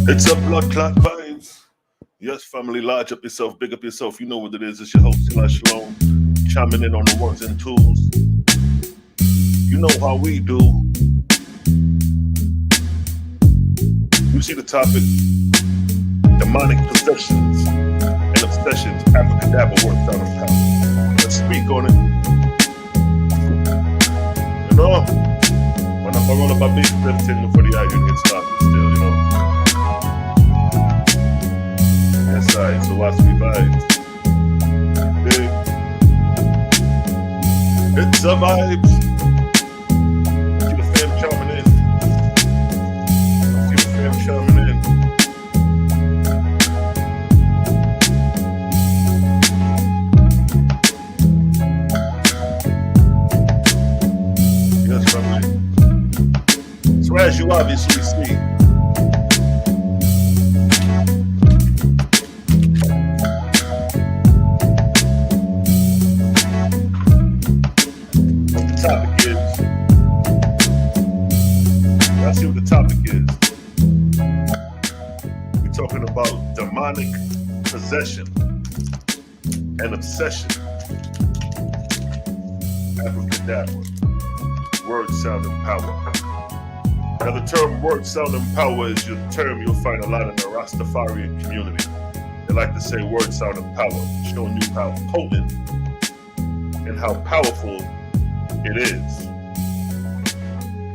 It's a blood clot vibes. Yes, family, large up yourself, big up yourself. You know what it is. It's your host, Eli Shalom, chiming in on the ones and twos. You know how we do. You see the topic: demonic possessions and obsessions. Abracadabra works out of power. Let's speak on it. You know, when I roll up my beat, 15 before the eye, you get started still, you know. Yes, I. So watch me vibes. Big. It's a vibes. See the fam chiming in. See the fam chiming in. Yes, family. So as you obviously see, topic is. I see what the topic is. We're talking about demonic possession and obsession. Abracadabra. Word, sound, and power. Now the term word, sound, and power is your term you'll find a lot in the Rastafarian community. They like to say word, sound, and power, showing you how potent and how powerful it is.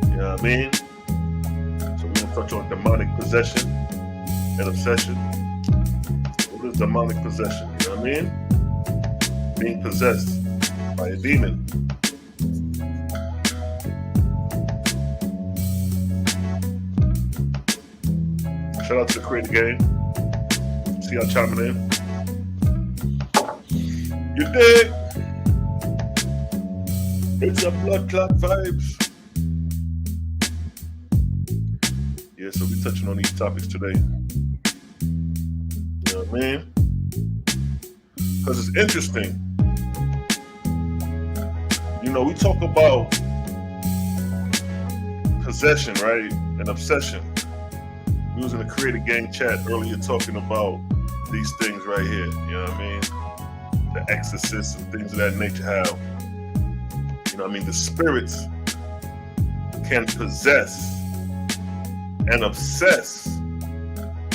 You know what I mean? So we're gonna touch on demonic possession and obsession. What is demonic possession? You know what I mean? Being possessed by a demon. Shout out to the Creator Game. See y'all chiming in. You dig? It's a blood clot vibes. Yeah, so we're touching on these topics today. You know what I mean? Because it's interesting. You know, we talk about possession, right? And obsession. We was in the Creator Gang chat earlier talking about these things right here. You know what I mean? The exorcists and things of that nature, how, you know what I mean, the spirits can possess and obsess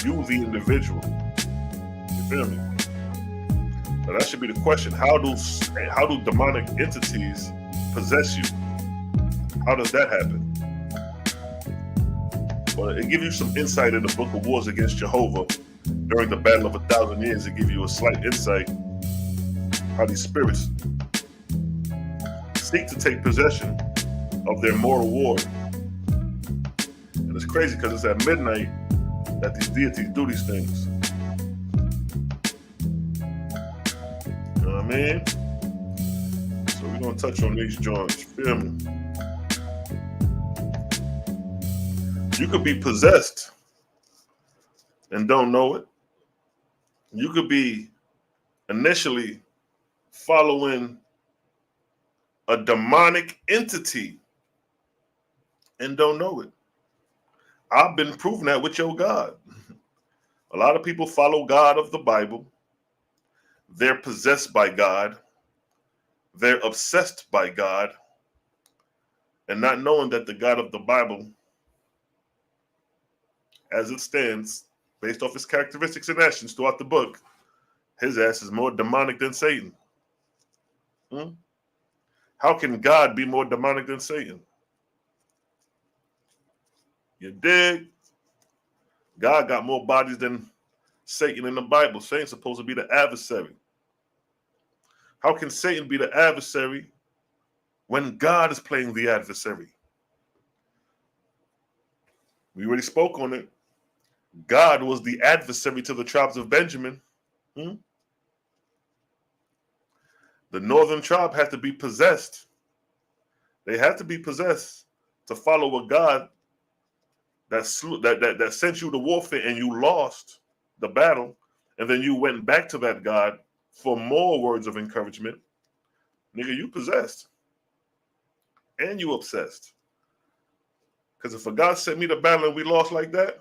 you, the individual. You feel me? Now that should be the question. How do demonic entities possess you? How does that happen? Well, it gives you some insight in the Book of Wars Against Jehovah during the Battle of 1,000 Years. It gives you a slight insight how these spirits seek to take possession of their mortal ward. And it's crazy because it's at midnight that these deities do these things. You know what I mean? So we're going to touch on these joints. Feel me? You could be possessed and don't know it. You could be initially following a demonic entity and don't know it. I've been proving that with your God. A lot of people follow God of the Bible. They're possessed by God. They're obsessed by God. And not knowing that the God of the Bible, as it stands, based off his characteristics and actions throughout the book, his ass is more demonic than Satan. How can God be more demonic than Satan? You dig? God got more bodies than Satan in the Bible. Satan's supposed to be the adversary. How can Satan be the adversary when God is playing the adversary? We already spoke on it. God was the adversary to the tribes of Benjamin. The northern tribe had to be possessed. They had to be possessed to follow a God that sent you to warfare and you lost the battle, and then you went back to that God for more words of encouragement. Nigga, you possessed and you obsessed. Because if a God sent me to battle and we lost like that,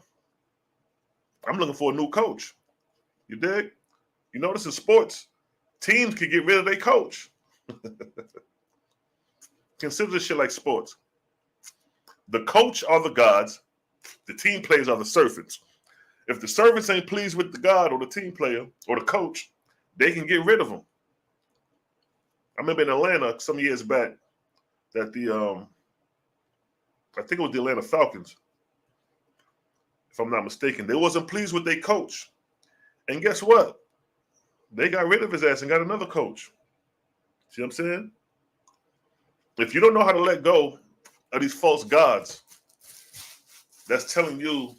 I'm looking for a new coach. You dig? You notice in sports, teams can get rid of their coach. Consider this shit like sports. The coach are the gods. The team players are the servants. If the servants ain't pleased with the god or the team player or the coach, they can get rid of them. I remember in Atlanta some years back that I think it was the Atlanta Falcons, if I'm not mistaken, they wasn't pleased with their coach. And guess what? They got rid of his ass and got another coach. See what I'm saying? If you don't know how to let go of these false gods, that's telling you,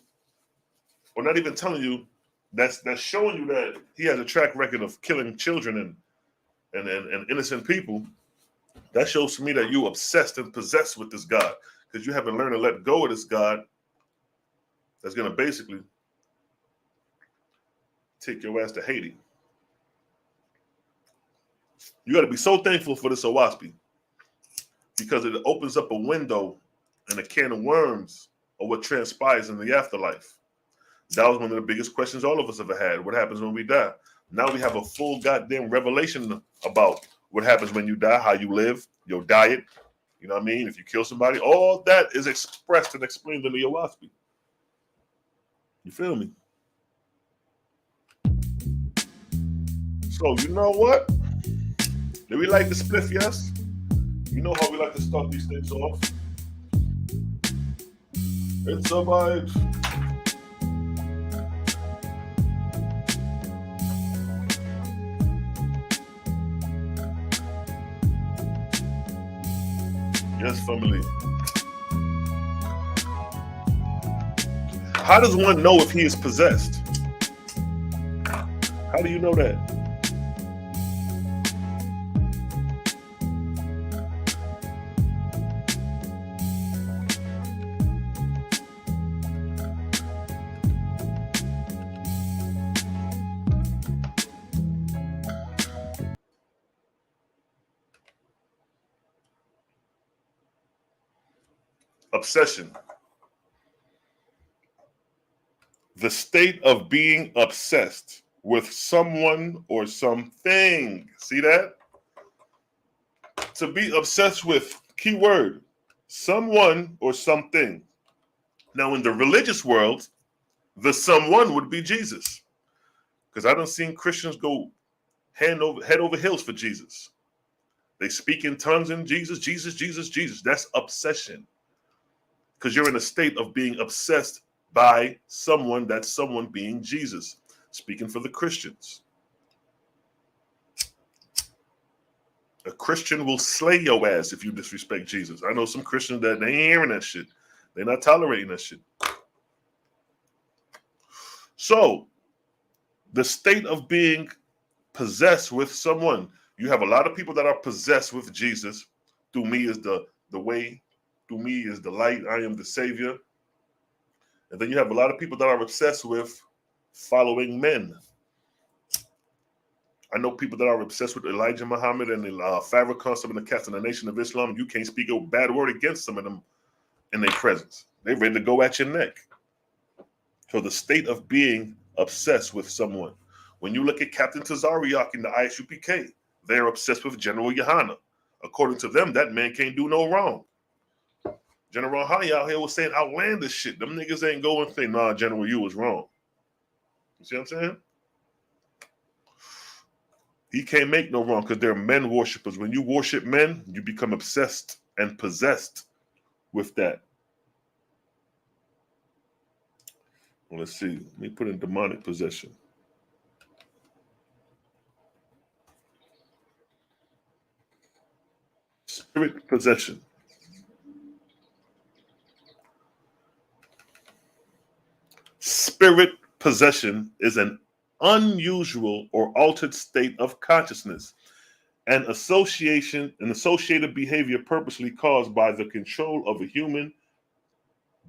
or not even telling you, that's showing you that he has a track record of killing children and innocent people. That shows to me that you obsessed and possessed with this God, because you haven't learned to let go of this God that's going to basically take your ass to Haiti. You got to be so thankful for this Owaspy, because it opens up a window and a can of worms of what transpires in the afterlife. That was one of the biggest questions all of us ever had. What happens when we die? Now we have a full goddamn revelation about what happens when you die, how you live, your diet. You know what I mean? If you kill somebody, all that is expressed and explained in the Owaspy. You feel me? So you know what? Do we like the spliff? Yes. You know how we like to start these things off. It's a vibe. Yes, family. How does one know if he is possessed? How do you know that? Obsession. The state of being obsessed with someone or something. See that? To be obsessed with, keyword, someone or something. Now, in the religious world, the someone would be Jesus. Because I don't see Christians go head over heels for Jesus. They speak in tongues in Jesus, Jesus, Jesus, Jesus. That's obsession. Because you're in a state of being obsessed by someone, that someone being Jesus. Speaking for the Christians. A Christian will slay your ass if you disrespect Jesus. I know some Christians that they ain't hearing that shit. They're not tolerating that shit. So, the state of being possessed with someone. You have a lot of people that are possessed with Jesus. Through me is the way. Through me is the light. I am the Savior. And then you have a lot of people that are obsessed with following men. I know people that are obsessed with Elijah Muhammad and Farrakhan, some of the cats in the Nation of Islam. You can't speak a bad word against some of them in their presence. They're ready to go at your neck. So the state of being obsessed with someone. When you look at Captain Tazariak in the ISUPK, they're obsessed with General Yohana. According to them, that man can't do no wrong. General Yohana out here was saying outlandish shit. Them niggas ain't going and say, nah, General, you was wrong. You see what I'm saying? He can't make no wrong because they're men worshippers. When you worship men, you become obsessed and possessed with that. Well, let's see. Let me put in demonic possession. Spirit possession. Spirit possession is an unusual or altered state of consciousness, an associated behavior purposely caused by the control of a human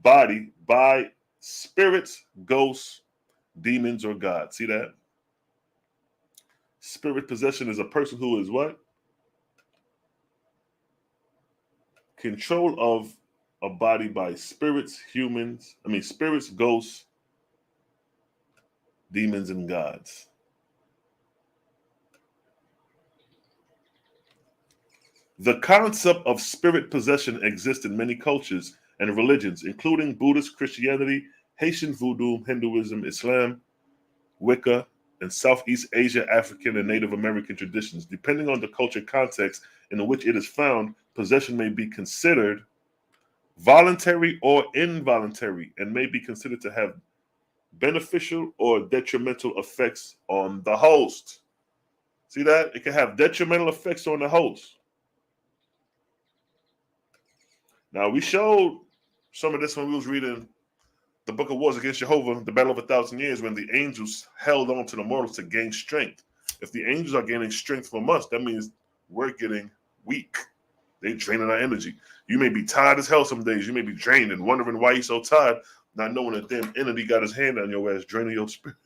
body by spirits, ghosts, demons, or God. See that? Spirit possession is a person who is what? Control of a body by spirits, spirits, ghosts, demons and gods. The concept of spirit possession exists in many cultures and religions, including Buddhist Christianity, Haitian Voodoo, Hinduism, Islam, Wicca, and Southeast Asia, African, and Native American traditions. Depending on the culture context in which it is found, possession may be considered voluntary or involuntary and may be considered to have beneficial or detrimental effects on the host. See that? It can have detrimental effects on the host. Now, we showed some of this when we was reading the Book of Wars Against Jehovah, the Battle of 1,000 Years, when the angels held on to the mortals to gain strength. If the angels are gaining strength from us, that means we're getting weak. They're draining our energy. You may be tired as hell some days. You may be drained and wondering why you're so tired, not knowing that damn entity got his hand on your ass, draining your spirit.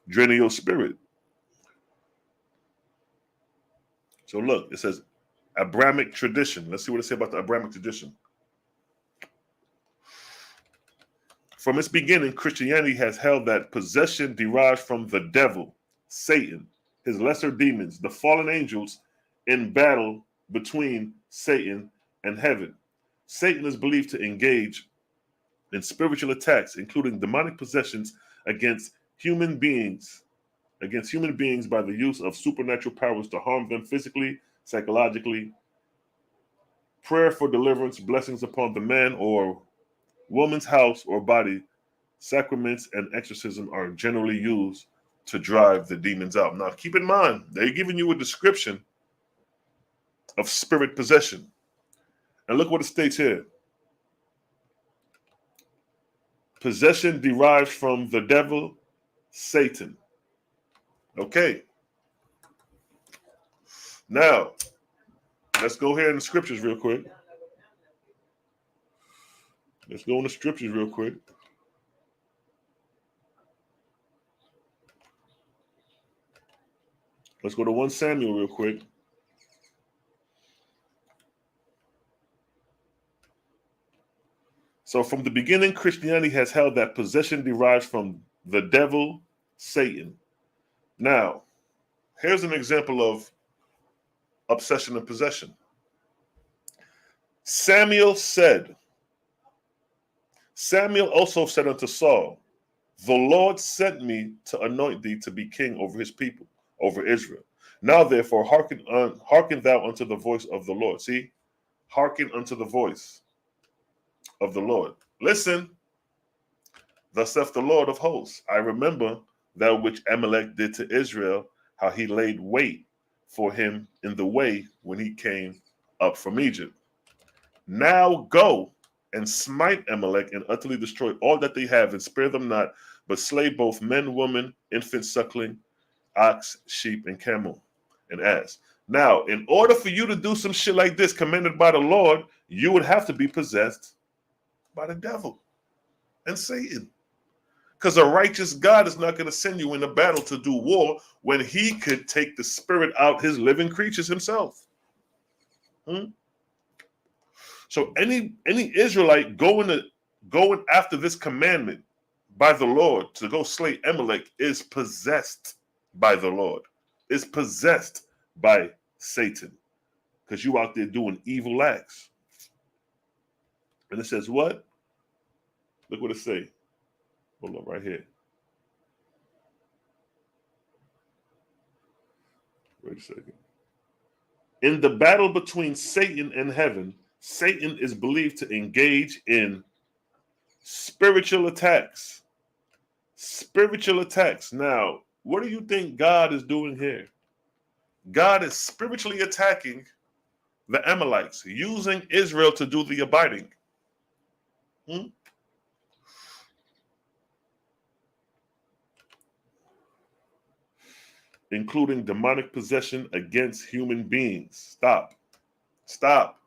Draining your spirit. So look, it says Abrahamic tradition. Let's see what it says about the Abrahamic tradition. From its beginning, Christianity has held that possession derives from the devil, Satan, his lesser demons, the fallen angels, in battle between Satan and heaven. Satan is believed to engage in spiritual attacks, including demonic possessions against human beings by the use of supernatural powers to harm them physically, psychologically. Prayer for deliverance, blessings upon the man or woman's house or body, sacraments, and exorcism are generally used to drive the demons out. Now, keep in mind, they're giving you a description of spirit possession. And look what it states here. Possession derives from the devil, Satan. Okay. Now, let's go here in the scriptures real quick. Let's go in the scriptures real quick. Let's go to 1 Samuel real quick. So from the beginning, Christianity has held that possession derives from the devil, Satan. Now, here's an example of obsession and possession. Samuel also said unto Saul, the Lord sent me to anoint thee to be king over his people, over Israel. Now therefore hearken thou unto the voice of the Lord. See? Hearken unto the voice of the Lord. Listen, thus saith the Lord of hosts, I remember that which Amalek did to Israel, how he laid wait for him in the way when he came up from Egypt. Now go and smite Amalek and utterly destroy all that they have and spare them not, but slay both men, women, infant, suckling, ox, sheep, and camel, and ass. Now, in order for you to do some shit like this commanded by the Lord, you would have to be possessed by the devil and Satan. Because a righteous God is not going to send you in a battle to do war when he could take the spirit out his living creatures himself. So any Israelite going after this commandment by the Lord to go slay Amalek is possessed by the Lord, is possessed by Satan, because you out there doing evil acts. And it says what? Look what it say. Hold on, right here. Wait a second. In the battle between Satan and heaven, Satan is believed to engage in spiritual attacks. Spiritual attacks. Now, what do you think God is doing here? God is spiritually attacking the Amalekites, using Israel to do the abiding. Including demonic possession against human beings. Stop.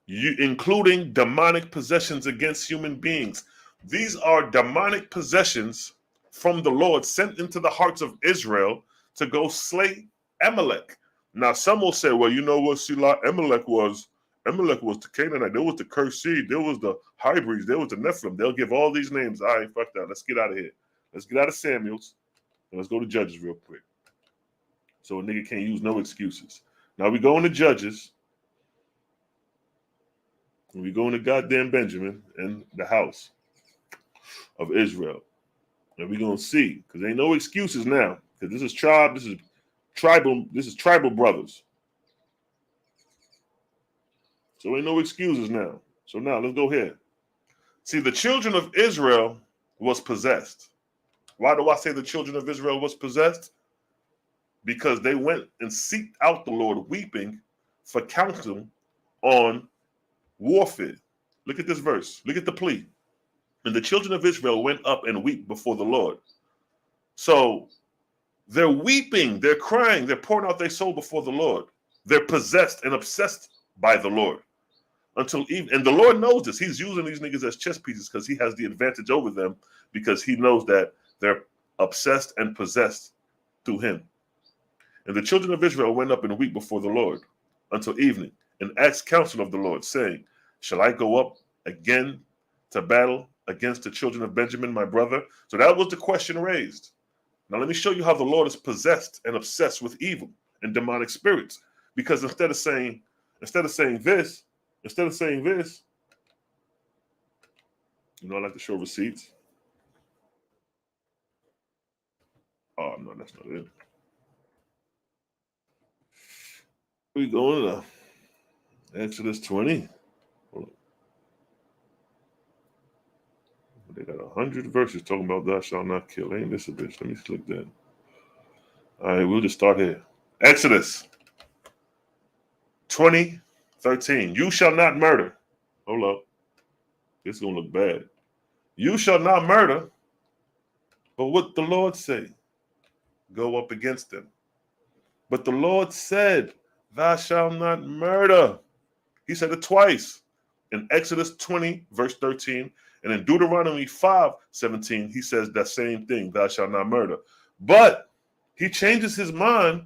Including demonic possessions against human beings. These are demonic possessions from the Lord sent into the hearts of Israel to go slay Amalek. Now, some will say, well, you know what Amalek was? Amalek was the Canaanite. There was the cursed seed. There was the hybrids. There was the Nephilim. They'll give all these names. All right, fuck that. Let's get out of here. Let's get out of Samuel's and let's go to Judges real quick. So a nigga can't use no excuses. Now we go into Judges. And we go into goddamn Benjamin and the house of Israel. And we're gonna see, because ain't no excuses now. Because this is tribal brothers. So ain't no excuses now. So now let's go here. See, the children of Israel was possessed. Why do I say the children of Israel was possessed? Because they went and seeked out the Lord, weeping for counsel on warfare. Look at this verse. Look at the plea. And the children of Israel went up and weep before the Lord. So they're weeping, they're crying, they're pouring out their soul before the Lord. They're possessed and obsessed by the Lord. Until even, and the Lord knows this. He's using these niggas as chess pieces because he has the advantage over them, because he knows that they're obsessed and possessed through him. And the children of Israel went up and weep before the Lord until evening, and asked counsel of the Lord, saying, shall I go up again to battle against the children of Benjamin, my brother? So that was the question raised. Now let me show you how the Lord is possessed and obsessed with evil and demonic spirits. Because instead of saying this, you know, I like to show receipts. Oh no, that's not it. We going to Exodus 20. They got 100 verses talking about thou shalt not kill. Ain't this a bitch? Let me click that. All right, we'll just start here. Exodus 20:13. You shall not murder. Hold up. This is going to look bad. You shall not murder. But what the Lord say? Go up against them. But the Lord said, thou shalt not murder. He said it twice. In Exodus 20, verse 13, and in Deuteronomy 5:17, he says that same thing, thou shalt not murder. But he changes his mind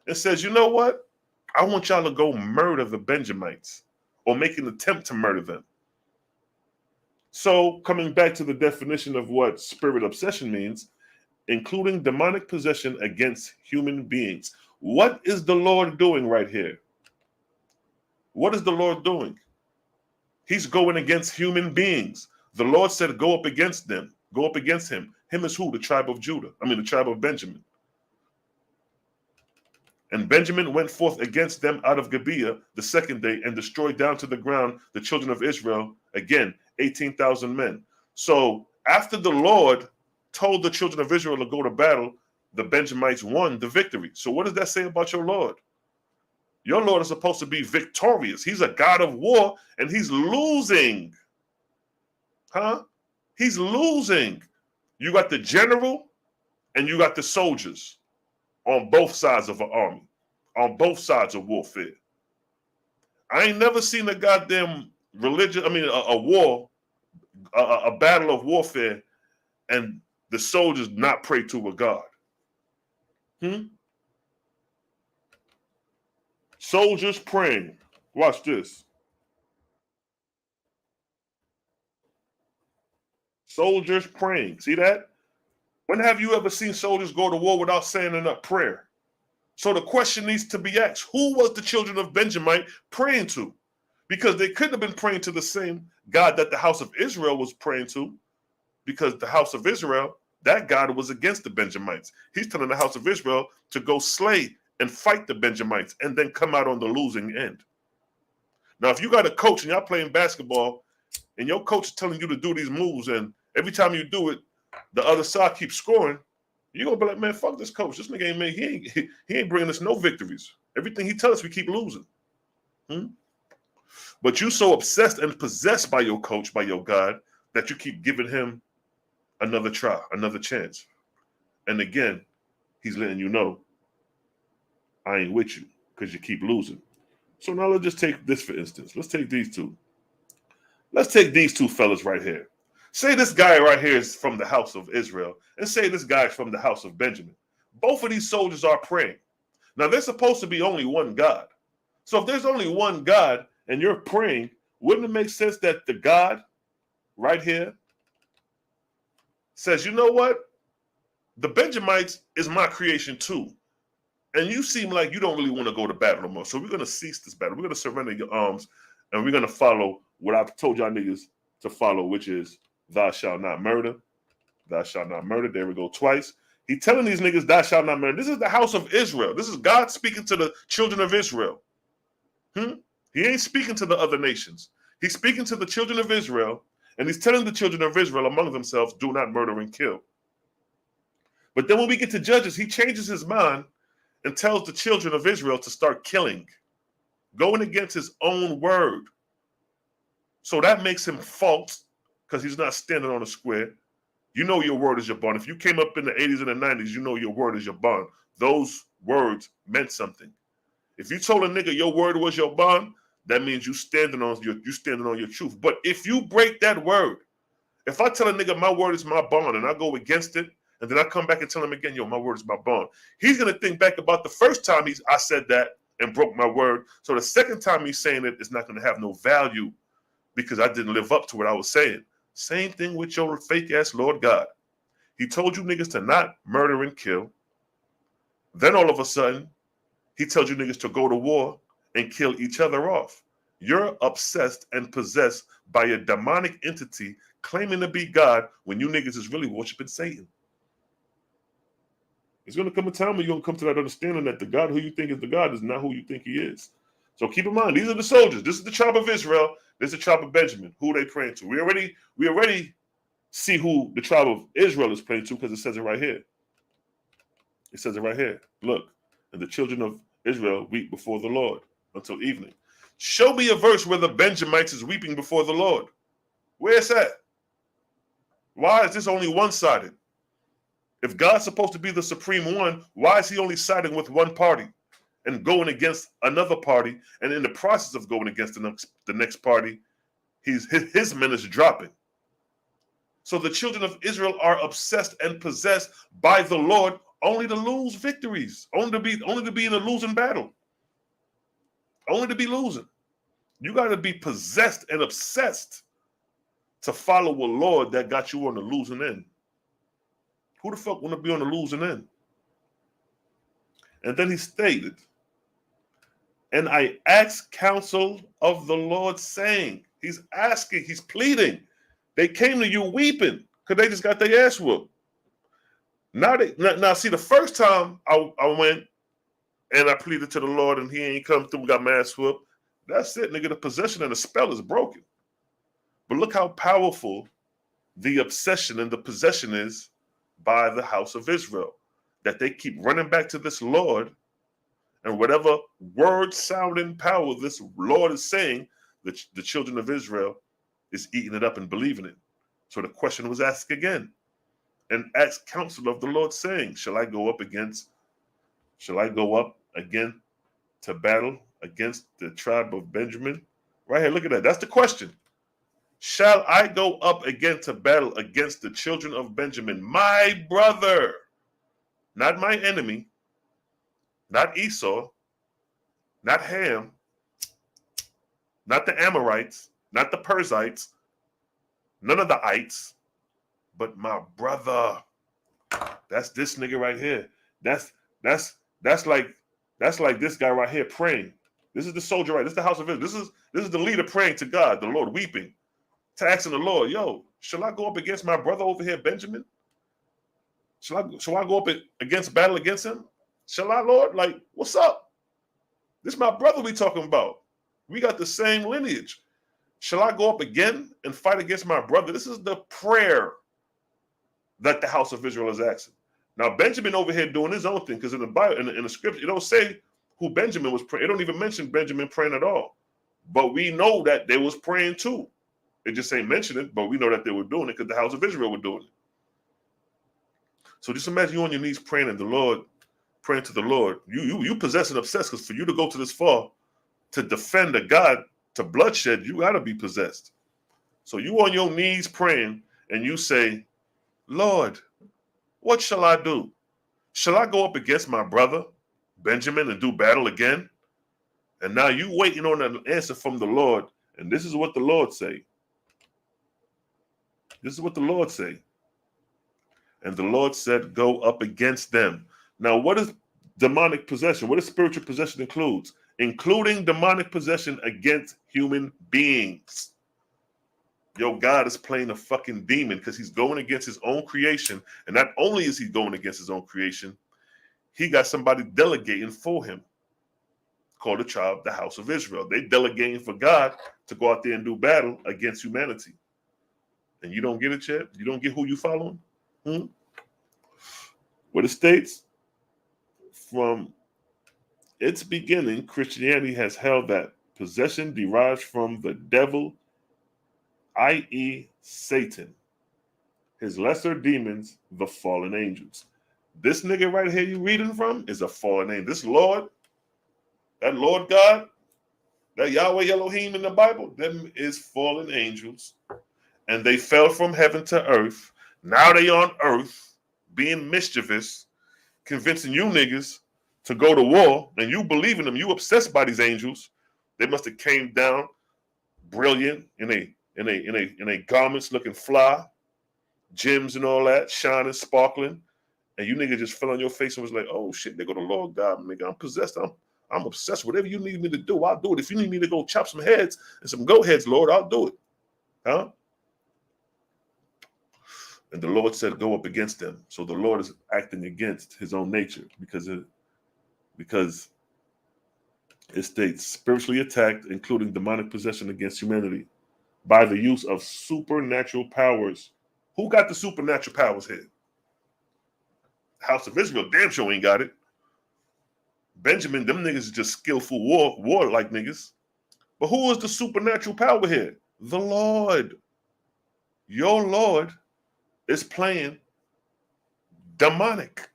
and says, you know what? I want y'all to go murder the Benjamites, or make an attempt to murder them. So coming back to the definition of what spirit obsession means, including demonic possession against human beings. What is the Lord doing right here? What is the Lord doing? He's going against human beings. The Lord said, go up against them. Go up against him. Him is who? The tribe of Judah. The tribe of Benjamin. And Benjamin went forth against them out of Gibeah the second day and destroyed down to the ground the children of Israel, again, 18,000 men. So after the Lord told the children of Israel to go to battle, the Benjamites won the victory. So what does that say about your Lord? Your Lord is supposed to be victorious. He's a God of war, and he's losing. He's losing. You got the general and you got the soldiers on both sides of an army, on both sides of warfare. I ain't never seen a goddamn religion, a war, a battle of warfare, and the soldiers not pray to a God. Soldiers praying. Watch this. Soldiers praying. See that? When have you ever seen soldiers go to war without saying enough prayer? So the question needs to be asked, who was the children of Benjamin praying to? Because they couldn't have been praying to the same God that the house of Israel was praying to, because the house of Israel, that God was against the Benjamites. He's telling the house of Israel to go slay and fight the Benjamites and then come out on the losing end. Now, if you got a coach and y'all playing basketball and your coach is telling you to do these moves, and every time you do it, the other side keeps scoring, you're going to be like, man, fuck this coach. This nigga he ain't bringing us no victories. Everything he tells us, we keep losing. But you so obsessed and possessed by your coach, by your God, that you keep giving him another try, another chance. And again, he's letting you know, I ain't with you, because you keep losing. So now let's just take this for instance. Let's take these two. Let's take these two fellas right here. Say this guy right here is from the house of Israel, and say this guy is from the house of Benjamin. Both of these soldiers are praying. Now, there's supposed to be only one God. So if there's only one God, and you're praying, wouldn't it make sense that the God right here says, you know what? The Benjamites is my creation too. And you seem like you don't really want to go to battle no more. So we're going to cease this battle. We're going to surrender your arms, and we're going to follow what I've told y'all niggas to follow, which is thou shalt not murder. Thou shalt not murder. There we go twice. He telling these niggas, thou shalt not murder. This is the house of Israel. This is God speaking to the children of Israel. He ain't speaking to the other nations. He's speaking to the children of Israel, and he's telling the children of Israel among themselves, do not murder and kill. But then when we get to Judges, he changes his mind and tells the children of Israel to start killing, going against his own word. So that makes him false because he's not standing on a square. You know your word is your bond. If you came up in the 80s and the 90s, you know your word is your bond. Those words meant something. If you told a nigga your word was your bond, that means you standing on your truth. But if you break that word, if I tell a nigga my word is my bond and I go against it, and then I come back and tell him again, yo, my word is my bond, he's gonna think back about the first time I said that and broke my word. So the second time he's saying it is not gonna have no value because I didn't live up to what I was saying. Same thing with your fake ass Lord God. He told you niggas to not murder and kill. Then all of a sudden, he tells you niggas to go to war and kill each other off. You're obsessed and possessed by a demonic entity claiming to be God when you niggas is really worshiping Satan. It's going to come a time when you're going to come to that understanding that the God who you think is the God is not who you think he is. So keep in mind, these are the soldiers. This is the tribe of Israel. This is the tribe of Benjamin. Who are they praying to? We already see who the tribe of Israel is praying to because it says it right here. It says it right here. Look, and the children of Israel weep before the Lord until evening. Show me a verse where the Benjamites is weeping before the Lord. Where's that? Why is this only one-sided? If God's supposed to be the supreme one, why is he only siding with one party and going against another party? And in the process of going against the next party, his men is dropping. So the children of Israel are obsessed and possessed by the Lord only to lose victories, only to be in a losing battle, only to be losing. You got to be possessed and obsessed to follow a Lord that got you on the losing end. Who the fuck want to be on the losing end? And then he stated, and I asked counsel of the Lord, saying, he's asking, he's pleading. They came to you weeping because they just got their ass whooped. Now, see, the first time I went and I pleaded to the Lord and he ain't come through, got my ass whooped. That's it, nigga. The possession and the spell is broken. But look how powerful the obsession and the possession is by the house of Israel, that they keep running back to this Lord, and whatever word, sound, and power this Lord is saying, the children of Israel is eating it up and believing it. So the question was asked again, and asked counsel of the Lord, saying, shall I go up again to battle against the tribe of Benjamin? Right here, look at that. That's the question. Shall I go up again to battle against the children of Benjamin, my brother, not my enemy, not Esau, not Ham, not the Amorites, not the Perizzites, none of the ites, but my brother. That's this nigga right here. That's like this guy right here praying. This is the soldier right. This is the house of Israel. This is the leader praying to God, the Lord weeping, to asking the Lord, yo, shall I go up against my brother over here, Benjamin? Shall I go up against battle against him? Shall I, Lord? Like, what's up? This is my brother we talking about. We got the same lineage. Shall I go up again and fight against my brother? This is the prayer that the house of Israel is asking. Now, Benjamin over here doing his own thing, because in the Bible, in the scripture, it don't say who Benjamin was praying. It don't even mention Benjamin praying at all. But we know that they was praying too. It just ain't mentioned it, but we know that they were doing it because the house of Israel were doing it. So just imagine you on your knees praying to the Lord. You possess and obsessed, because for you to go to this far to defend a God to bloodshed, you got to be possessed. So you on your knees praying and you say, Lord, what shall I do? Shall I go up against my brother Benjamin and do battle again? And now you waiting on an answer from the Lord. And this is what the Lord say. This is what the Lord say. And the Lord said, go up against them. Now, what is demonic possession? What does spiritual possession includes? Including demonic possession against human beings. Yo, God is playing a fucking demon because he's going against his own creation. And not only is he going against his own creation, he got somebody delegating for him called the tribe, the house of Israel. They delegating for God to go out there and do battle against humanity. And you don't get it yet? You don't get who you following? What it states, from its beginning, Christianity has held that possession derives from the devil, i.e. Satan, his lesser demons, the fallen angels. This nigga right here you reading from is a fallen angel. This Lord, that Lord God, that Yahweh Elohim in the Bible, them is fallen angels. And they fell from heaven to earth. Now they on earth being mischievous, convincing you niggas to go to war, and you believe in them. You obsessed by these angels. They must have came down brilliant in a garments looking fly, gems and all that, shining, sparkling. And you niggas just fell on your face and was like, oh shit, they go to Lord God, nigga. I'm possessed. I'm obsessed. Whatever you need me to do, I'll do it. If you need me to go chop some heads and some goat heads, Lord, I'll do it. Huh? And the Lord said, go up against them. So the Lord is acting against his own nature because it states spiritually attacked, including demonic possession against humanity by the use of supernatural powers. Who got the supernatural powers here? House of Israel, damn sure ain't got it. Benjamin, them niggas is just skillful war-like niggas. But who is the supernatural power here? The Lord. Your Lord is playing demonic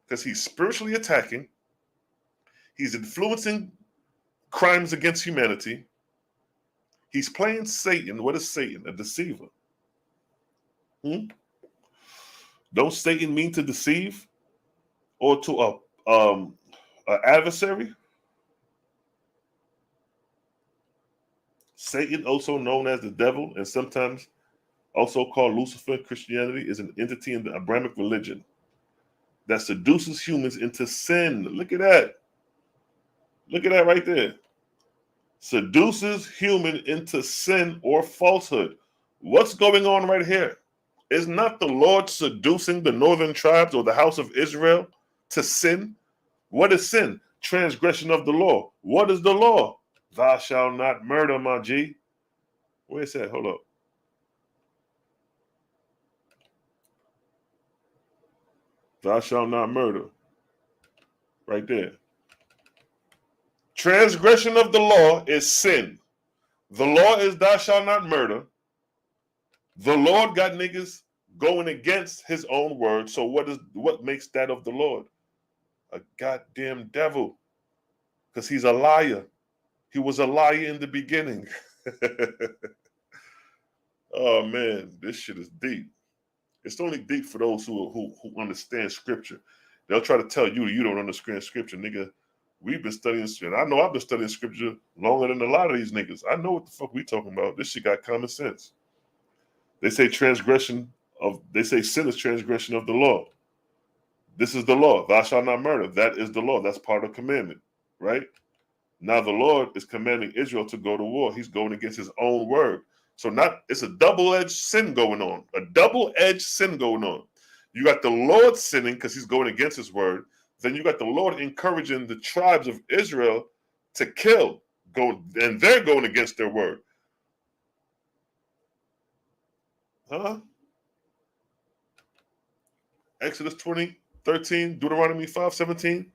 because he's spiritually attacking. He's influencing crimes against humanity. He's playing Satan. What is Satan? A deceiver. Don't Satan mean to deceive or to an adversary? Satan, also known as the devil and sometimes also called Lucifer in Christianity, is an entity in the Abrahamic religion that seduces humans into sin. Look at that. Look at that right there. Seduces human into sin or falsehood. What's going on right here? Is not the Lord seducing the northern tribes or the house of Israel to sin? What is sin? Transgression of the law. What is the law? Thou shalt not murder, my G. Where's that? Hold up. Thou shalt not murder. Right there. Transgression of the law is sin. The law is thou shalt not murder. The Lord got niggas going against his own word. So what makes that of the Lord? A goddamn devil. Because he's a liar. He was a liar in the beginning. Oh man, this shit is deep. It's only deep for those who understand scripture. They'll try to tell you don't understand scripture, nigga. We've been studying scripture. I know I've been studying scripture longer than a lot of these niggas. I know what the fuck we talking about. This shit got common sense. They say sin is transgression of the law. This is the law. Thou shalt not murder. That is the law. That's part of commandment, right? Now the Lord is commanding Israel to go to war. He's going against his own word. So it's a double-edged sin going on. A double-edged sin going on. You got the Lord sinning because he's going against his word. Then you got the Lord encouraging the tribes of Israel to kill, and they're going against their word. Huh? Exodus 20:13, Deuteronomy 5:17.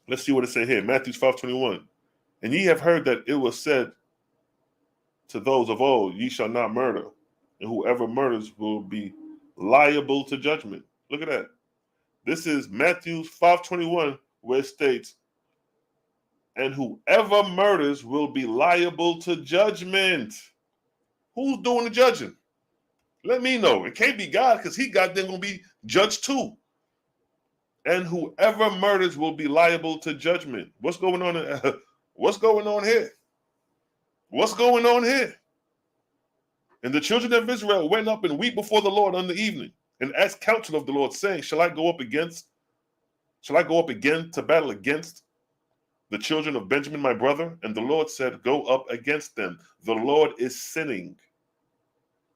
Let's see what it says here. Matthew 5:21. And ye have heard that it was said to those of old, ye shall not murder, and whoever murders will be liable to judgment. Look at that. This is Matthew 5:21, where it states, and whoever murders will be liable to judgment. Who's doing the judging? Let me know. It can't be God because he goddamn gonna be judged too. and whoever murders will be liable to judgment. What's going on? What's going on here? What's going on here? And the children of Israel went up and wept before the Lord on the evening, and asked counsel of the Lord, saying, Shall I go up again to battle against the children of Benjamin, my brother? And the Lord said, Go up against them. The Lord is sinning.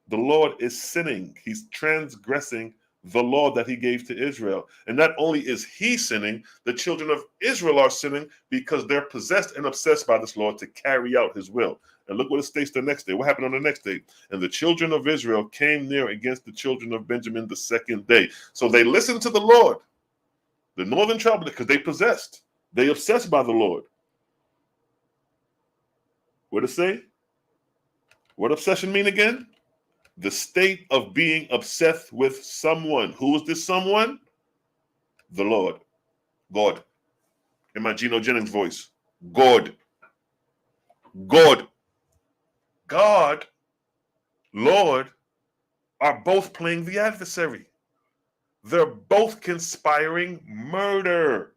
The Lord is sinning. He's transgressing the law that he gave to Israel. And not only is he sinning, the children of Israel are sinning because they're possessed and obsessed by this law to carry out his will. And look what it states the next day. What happened on the next day? And the children of Israel came near against the children of Benjamin the second day. So they listened to the Lord, the northern tribe, because they possessed. They obsessed by the Lord. What did it say? What obsession mean again? The state of being obsessed with someone. Who is this someone? The Lord. God. In my Geno Jennings voice. God. God. God, Lord, are both playing the adversary. They're both conspiring murder.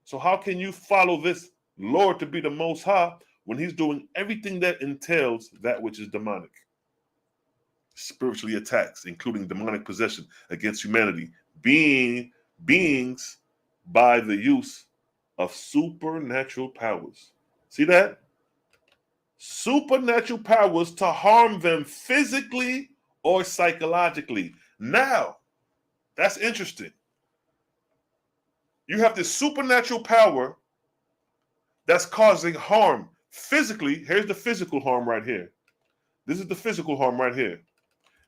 So how can you follow this Lord to be the Most High when he's doing everything that entails that which is demonic? Spiritually attacks, including demonic possession against humanity, beings by the use of supernatural powers. See that? Supernatural powers to harm them physically or psychologically. Now, that's interesting. You have this supernatural power that's causing harm physically. Here's the physical harm right here. This is the physical harm right here.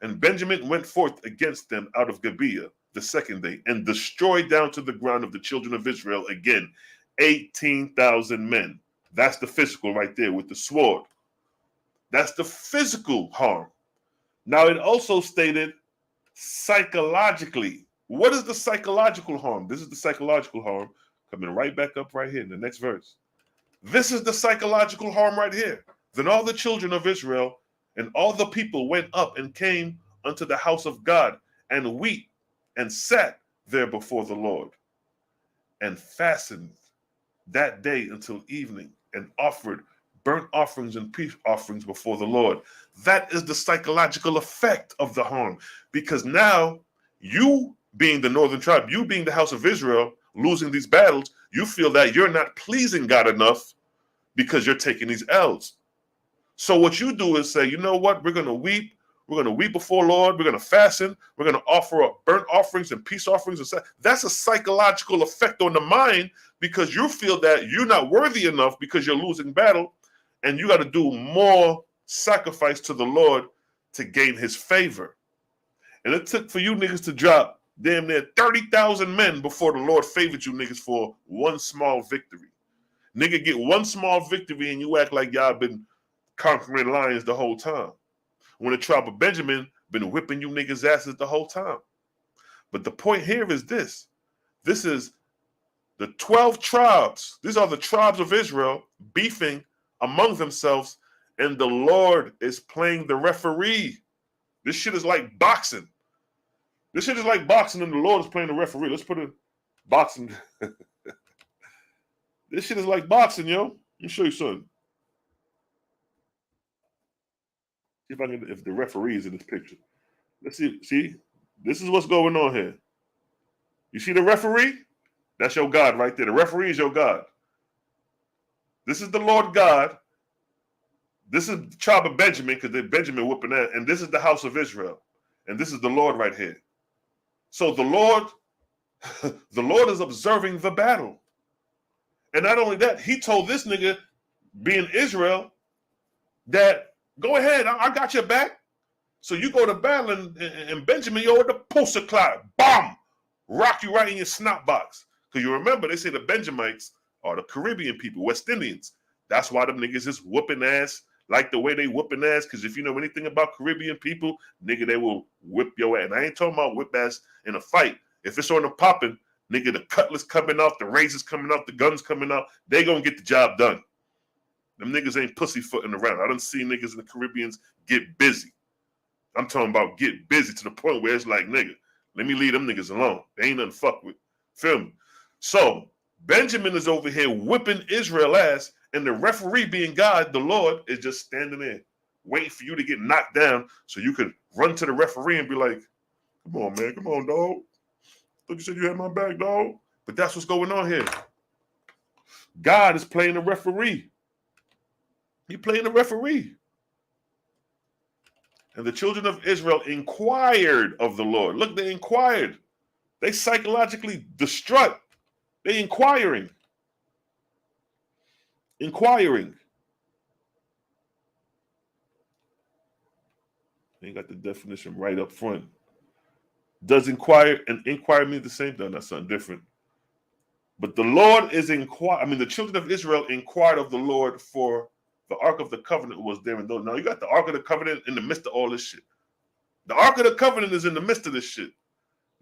And Benjamin went forth against them out of Gibeah the second day, and destroyed down to the ground of the children of Israel again 18,000 men. That's the physical right there with the sword. That's the physical harm. Now it also stated psychologically. What is the psychological harm? This is the psychological harm coming right back up right here in the next verse. This is the psychological harm right here. Then all the children of Israel and all the people went up and came unto the house of God and wept and sat there before the Lord and fastened that day until evening and offered burnt offerings and peace offerings before the Lord. That is the psychological effect of the harm, because now you being the northern tribe, you being the house of Israel, losing these battles, you feel that you're not pleasing God enough because you're taking these L's. So what you do is say, you know what? We're going to weep. We're going to weep before Lord. We're going to fasten. We're going to offer up burnt offerings and peace offerings. That's a psychological effect on the mind, because you feel that you're not worthy enough because you're losing battle, and you got to do more sacrifice to the Lord to gain his favor. And it took for you niggas to drop damn near 30,000 men before the Lord favored you niggas for one small victory. Nigga get one small victory and you act like y'all been conquering lions the whole time, when the tribe of Benjamin been whipping you niggas' asses the whole time. But the point here is this. This is the 12 tribes. These are the tribes of Israel beefing among themselves, and the Lord is playing the referee. This shit is like boxing. This shit is like boxing, and the Lord is playing the referee. Let's put it boxing. This shit is like boxing, yo. Let me show you something. See if I can, if the referee is in this picture. Let's see. See, this is what's going on here. You see the referee? That's your God right there. The referee is your God. This is the Lord God. This is the tribe of Benjamin, because they're Benjamin whooping that. And this is the house of Israel. And this is the Lord right here. So the Lord is observing the battle. And not only that, he told this nigga, being Israel, that go ahead, I got your back. So you go to battle, and Benjamin, you're the poster cloud. Bomb! Rock you right in your snot box. Because you remember, they say the Benjamites are the Caribbean people, West Indians. That's why them niggas is whooping ass like the way they whooping ass. Because if you know anything about Caribbean people, nigga, they will whip your ass. And I ain't talking about whip ass in a fight. If it's on the popping, nigga, the cutlass coming out, the razors coming out, the guns coming out, they gonna get the job done. Them niggas ain't pussyfooting around. I done seen niggas in the Caribbeans get busy. I'm talking about get busy to the point where it's like, nigga, let me leave them niggas alone. They ain't nothing to fuck with. Feel me? So Benjamin is over here whipping Israel ass, and the referee, being God, the Lord, is just standing there waiting for you to get knocked down so you could run to the referee and be like, come on, man, come on, dog. Thought you said you had my back, dog. But that's what's going on here. God is playing the referee. He's playing the referee. And the children of Israel inquired of the Lord. Look, they inquired. They psychologically distraught. They inquiring. Inquiring. They got the definition right up front. Does inquire and inquire mean the same thing? That's something different. But the Lord is the children of Israel inquired of the Lord, for the Ark of the Covenant was there. And now you got the Ark of the Covenant in the midst of all this shit. The Ark of the Covenant is in the midst of this shit.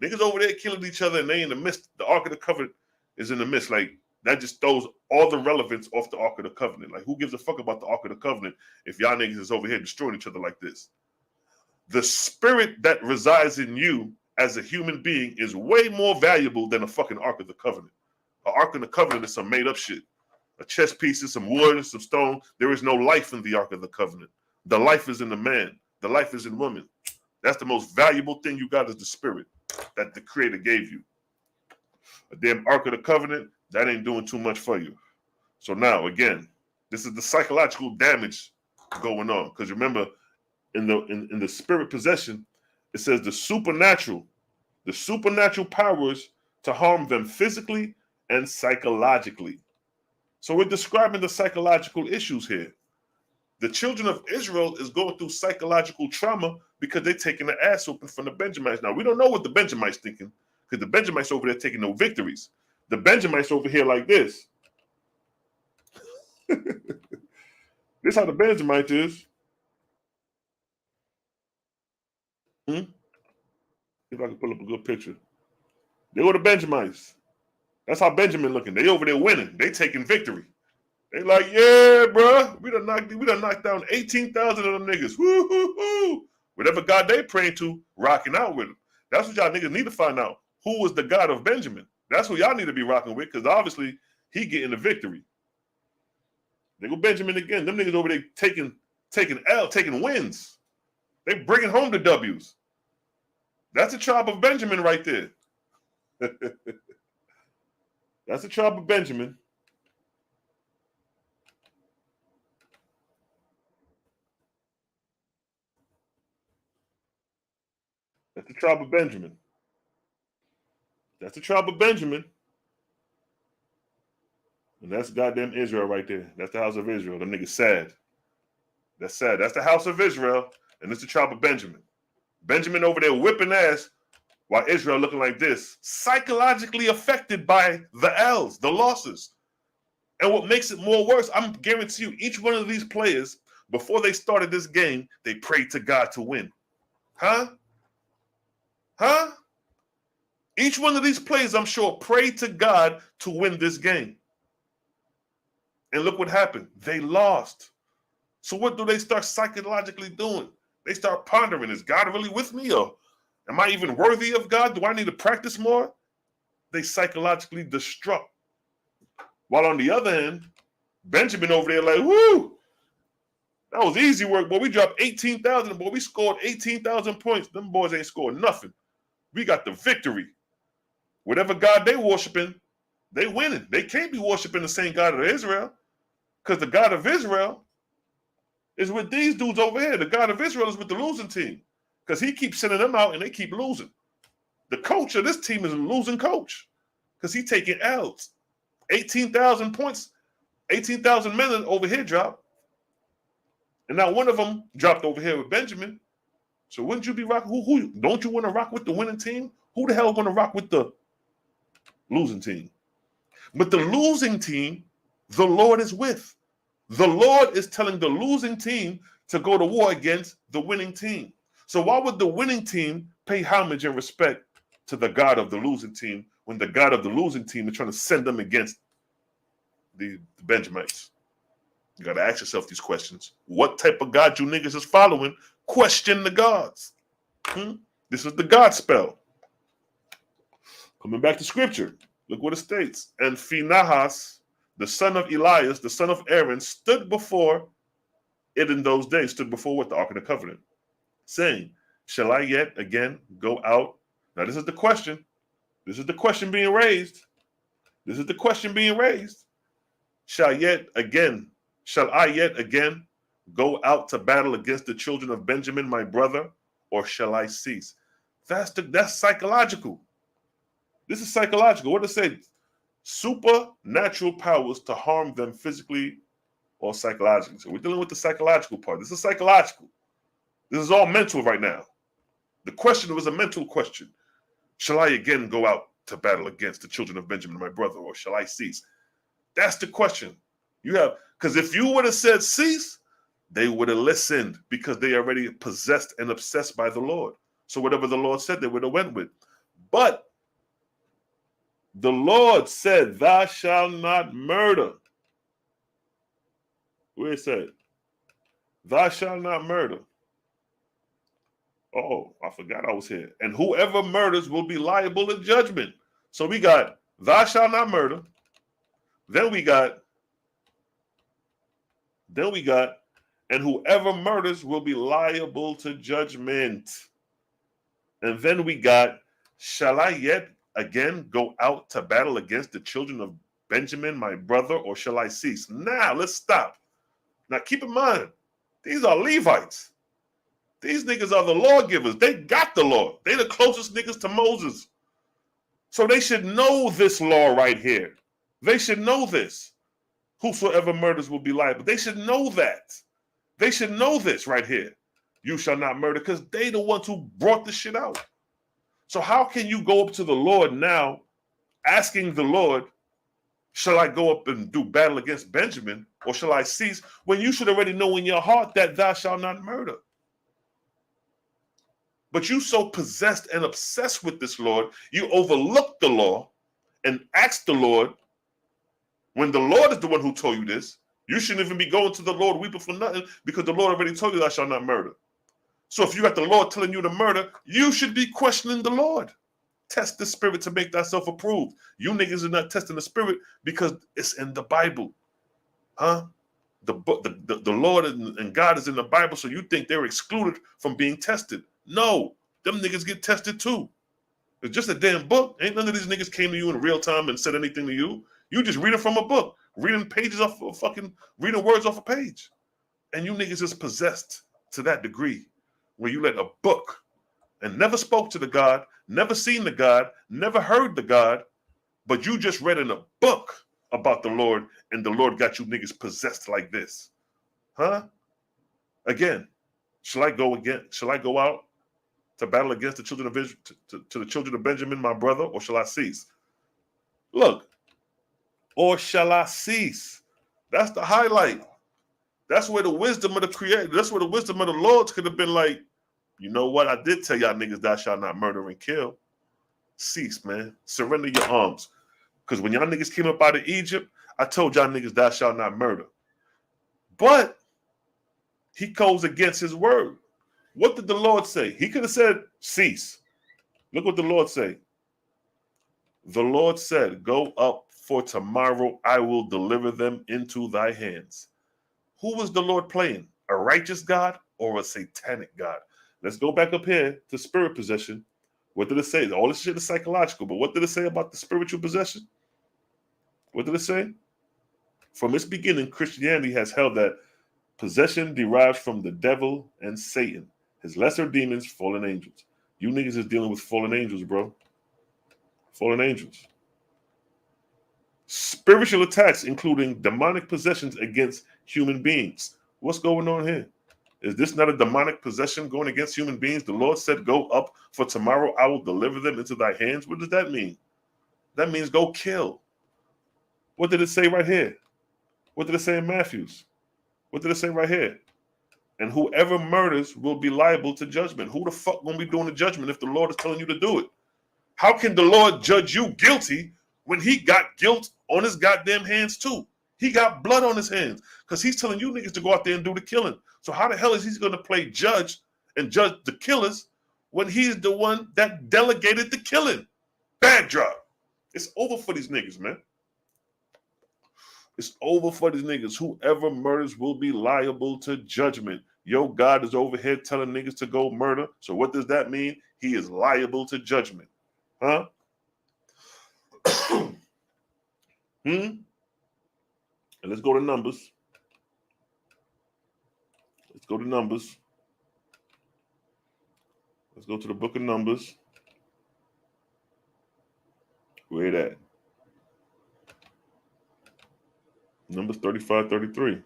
Niggas over there killing each other, and they in the midst. The Ark of the Covenant is in the midst. Like, that just throws all the relevance off the Ark of the Covenant. Like, who gives a fuck about the Ark of the Covenant if y'all niggas is over here destroying each other like this? The spirit that resides in you as a human being is way more valuable than a fucking Ark of the Covenant. An Ark of the Covenant is some made up shit. A chess piece, some wood, some stone. There is no life in the Ark of the Covenant. The life is in the man. The life is in woman. That's the most valuable thing you got, is the spirit that the Creator gave you. A damn Ark of the Covenant, that ain't doing too much for you. So now, again, this is the psychological damage going on. Because remember, in the spirit possession, it says the supernatural powers to harm them physically and psychologically. So we're describing the psychological issues here. The children of Israel is going through psychological trauma because they're taking the ass open from the Benjamites. Now, we don't know what the Benjamites thinking, because the Benjamites over there taking no victories. The Benjamites over here like this. This how the Benjamites is. See if I can pull up a good picture. They go to Benjamites. That's how Benjamin looking. They over there winning. They taking victory. They like, yeah, bro. We done knocked down 18,000 of them niggas. Woo, hoo, hoo. Whatever God they praying to, rocking out with them. That's what y'all niggas need to find out. Who was the God of Benjamin? That's who y'all need to be rocking with, because obviously he getting the victory. They go Benjamin again. Them niggas over there taking wins. They bringing home the W's. That's the tribe of Benjamin right there. That's the tribe of Benjamin. That's the tribe of Benjamin. That's the tribe of Benjamin. And that's goddamn Israel right there. That's the house of Israel. Them niggas sad. That's sad. That's the house of Israel, and it's the tribe of Benjamin. Benjamin over there whipping ass, while Israel looking like this, psychologically affected by the L's, the losses. And what makes it more worse, I'm guarantee you, each one of these players, before they started this game, they prayed to God to win. Huh? Each one of these players, I'm sure, prayed to God to win this game. And look what happened. They lost. So what do they start psychologically doing? They start pondering, is God really with me? Or am I even worthy of God? Do I need to practice more? They psychologically destruct. While on the other hand, Benjamin over there like, woo, that was easy work, boy. We dropped 18,000, boy. We scored 18,000 points. Them boys ain't scored nothing. We got the victory. Whatever God they worshiping, they winning. They can't be worshiping the same God of Israel, because the God of Israel is with these dudes over here. The God of Israel is with the losing team, because he keeps sending them out and they keep losing. The coach of this team is a losing coach, because he taking L's. 18,000 points, 18,000 men over here dropped. And now one of them dropped over here with Benjamin. So wouldn't you be rocking? Who don't you want to rock with the winning team? Who the hell going to rock with the losing team? But the losing team, the Lord is with. The Lord is telling the losing team to go to war against the winning team. So why would the winning team pay homage and respect to the God of the losing team when the God of the losing team is trying to send them against the Benjamites? You got to ask yourself these questions. What type of God you niggas is following? Question the gods. This is the God spell. Coming back to scripture, look what it states. And Phinehas, the son of Elias, the son of Aaron, stood before it in those days, stood before what? The Ark of the Covenant, saying, shall I yet again go out? Now this is the question. This is the question being raised. This is the question being raised. Shall I yet again go out to battle against the children of Benjamin, my brother, or shall I cease? That's psychological. This is psychological. What does it say? Supernatural powers to harm them physically or psychologically. So we're dealing with the psychological part. This is psychological. This is all mental right now. The question was a mental question. Shall I again go out to battle against the children of Benjamin, my brother, or shall I cease? That's the question. Because if you would have said cease, they would have listened because they already possessed and obsessed by the Lord. So whatever the Lord said, they would have went with. But the Lord said, thou shalt not murder. Where it said, thou shalt not murder. Oh, I forgot I was here. And whoever murders will be liable to judgment. So we got, thou shalt not murder. Then we got, and whoever murders will be liable to judgment. And then we got, shall I yet again go out to battle against the children of Benjamin, my brother, or shall I cease? Now, let's stop. Now, keep in mind, these are Levites. These niggas are the lawgivers. They got the law. They the closest niggas to Moses. So they should know this law right here. They should know this. Whosoever murders will be liable. They should know that. They should know this right here. You shall not murder, because they the ones who brought this shit out. So how can you go up to the Lord now, asking the Lord, shall I go up and do battle against Benjamin, or shall I cease, when you should already know in your heart that thou shalt not murder? But you so possessed and obsessed with this, Lord, you overlook the law and ask the Lord, when the Lord is the one who told you this, you shouldn't even be going to the Lord weeping for nothing, because the Lord already told you thou shalt not murder. So if you got the Lord telling you to murder, you should be questioning the Lord. Test the spirit to make thyself approved. You niggas are not testing the spirit because it's in the Bible. Huh? The Lord and God is in the Bible, so you think they're excluded from being tested. No, them niggas get tested too. It's just a damn book. Ain't none of these niggas came to you in real time and said anything to you. You just read it from a book, reading pages off of reading words off a page. And you niggas is possessed to that degree where you let a book and never spoke to the God, never seen the God, never heard the God, but you just read in a book about the Lord, and the Lord got you niggas possessed like this. Huh? Again, shall I go out to battle against the children of Israel, to the children of Benjamin, my brother, or shall I cease? Look, or shall I cease? That's the highlight. That's where the wisdom of the Creator, that's where the wisdom of the Lord could have been like, you know what? I did tell y'all niggas thou shalt not murder and kill. Cease, man. Surrender your arms. Because when y'all niggas came up out of Egypt, I told y'all niggas thou shalt not murder. But he goes against his word. What did the Lord say? He could have said, cease. Look what the Lord say. The Lord said, go up, for tomorrow I will deliver them into thy hands. Who was the Lord playing? A righteous God or a satanic God? Let's go back up here to spirit possession. What did it say? All this shit is psychological, but what did it say about the spiritual possession? What did it say? From its beginning, Christianity has held that possession derives from the devil and Satan, his lesser demons, fallen angels. You niggas is dealing with fallen angels, bro. Fallen angels. Spiritual attacks, including demonic possessions against human beings. What's going on here? Is this not a demonic possession going against human beings? The Lord said, go up, for tomorrow I will deliver them into thy hands. What does that mean? That means go kill. What did it say right here? What did it say in Matthews? What did it say right here? And whoever murders will be liable to judgment. Who the fuck gonna be doing the judgment if the Lord is telling you to do it? How can the Lord judge you guilty when he got guilt on his goddamn hands too? He got blood on his hands because he's telling you niggas to go out there and do the killing. So how the hell is he going to play judge and judge the killers when he's the one that delegated the killing? backdrop. It's over for these niggas, man. It's over for these niggas. Whoever murders will be liable to judgment. Yo, God is over here telling niggas to go murder. So what does that mean? He is liable to judgment. Huh? And let's go to Numbers. Let's go to Numbers. Let's go to the book of Numbers. Where it at? Numbers 35, 33.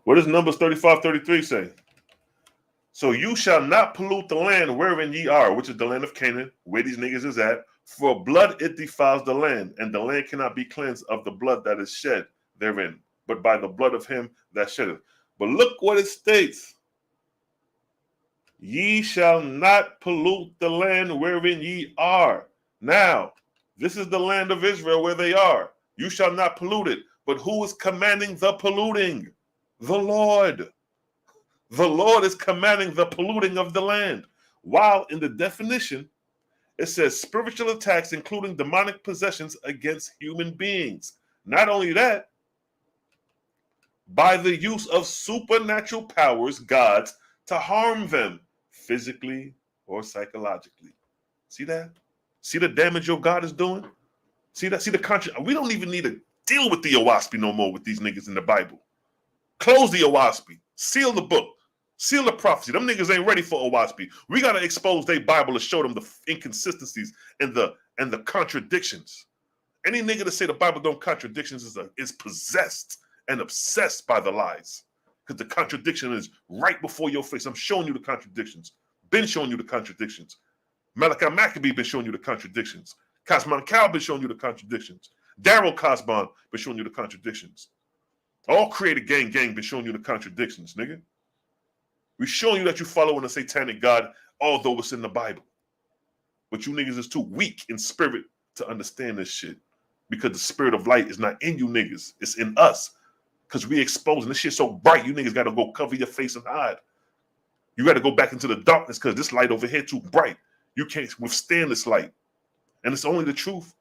What does Numbers 35, 33 say? So you shall not pollute the land wherein ye are, which is the land of Canaan, where these niggas is at. For blood it defiles the land, and the land cannot be cleansed of the blood that is shed therein, but by the blood of him that sheddeth. But look what it states. Ye shall not pollute the land wherein ye are. Now, this is the land of Israel where they are. You shall not pollute it. But who is commanding the polluting? The Lord. The Lord is commanding the polluting of the land. While in the definition, it says spiritual attacks, including demonic possessions against human beings. Not only that, by the use of supernatural powers, gods, to harm them physically or psychologically. See that? See the damage your God is doing? See that? See the country? We don't even need to deal with the Owaspy no more with these niggas in the Bible. Close the Owaspy. Seal the book. Seal the prophecy. Them niggas ain't ready for Owaspy. We gotta expose their Bible to show them the inconsistencies and the contradictions. Any nigga that say the Bible don't contradictions is possessed and obsessed by the lies. Because the contradiction is right before your face. I'm showing you the contradictions. Been showing you the contradictions. Malachi Maccabee been showing you the contradictions. Cosman Cal been showing you the contradictions. Daryl Cosban been showing you the contradictions. All created gang been showing you the contradictions, nigga. We showing you that you following a satanic God, although it's in the Bible. But you niggas is too weak in spirit to understand this shit. Because the spirit of light is not in you niggas. It's in us. Because we exposing this shit so bright, you niggas got to go cover your face and hide. You got to go back into the darkness because this light over here too bright. You can't withstand this light. And it's only the truth.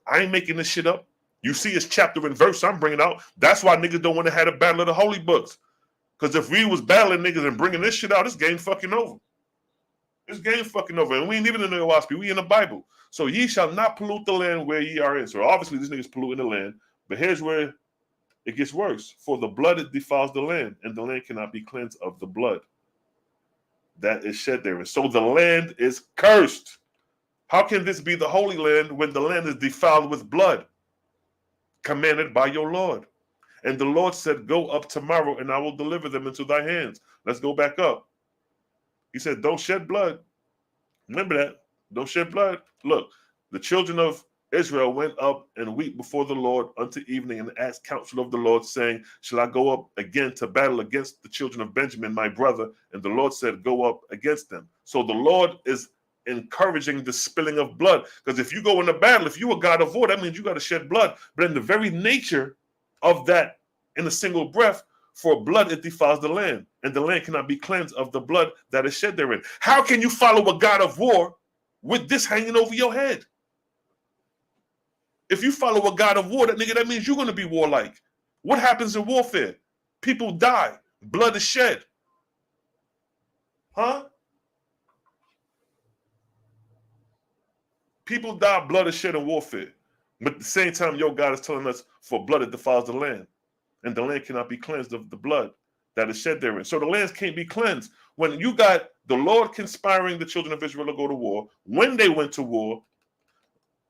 I ain't making this shit up. You see it's chapter and verse I'm bringing out. That's why niggas don't want to have a battle of the holy books. Because if we was battling niggas and bringing this shit out, this game fucking over. This game fucking over. And we ain't even in the Owaspy. We in the Bible. So ye shall not pollute the land where ye are in. So obviously this nigga's polluting the land. But here's where it gets worse. For the blood it defiles the land, and the land cannot be cleansed of the blood that is shed therein. So the land is cursed. How can this be the holy land when the land is defiled with blood? Commanded by your Lord. And the Lord said, go up tomorrow and I will deliver them into thy hands. Let's go back up. He said, don't shed blood. Remember that. Don't shed blood. Look, the children of Israel went up and wept before the Lord unto evening and asked counsel of the Lord, saying, shall I go up again to battle against the children of Benjamin, my brother? And the Lord said, go up against them. So the Lord is encouraging the spilling of blood. Because if you go into battle, if you a God of war, that means you got to shed blood. But in the very nature of that, in a single breath, for blood it defiles the land, and the land cannot be cleansed of the blood that is shed therein. How can you follow a God of war with this hanging over your head? If you follow a God of war, that means you're going to be warlike. What happens in warfare? People die. Blood is shed. Huh? People die, blood is shed in warfare. But at the same time, your God is telling us, for blood it defiles the land, and the land cannot be cleansed of the blood that is shed therein. So the lands can't be cleansed. When you got the Lord conspiring the children of Israel to go to war, when they went to war,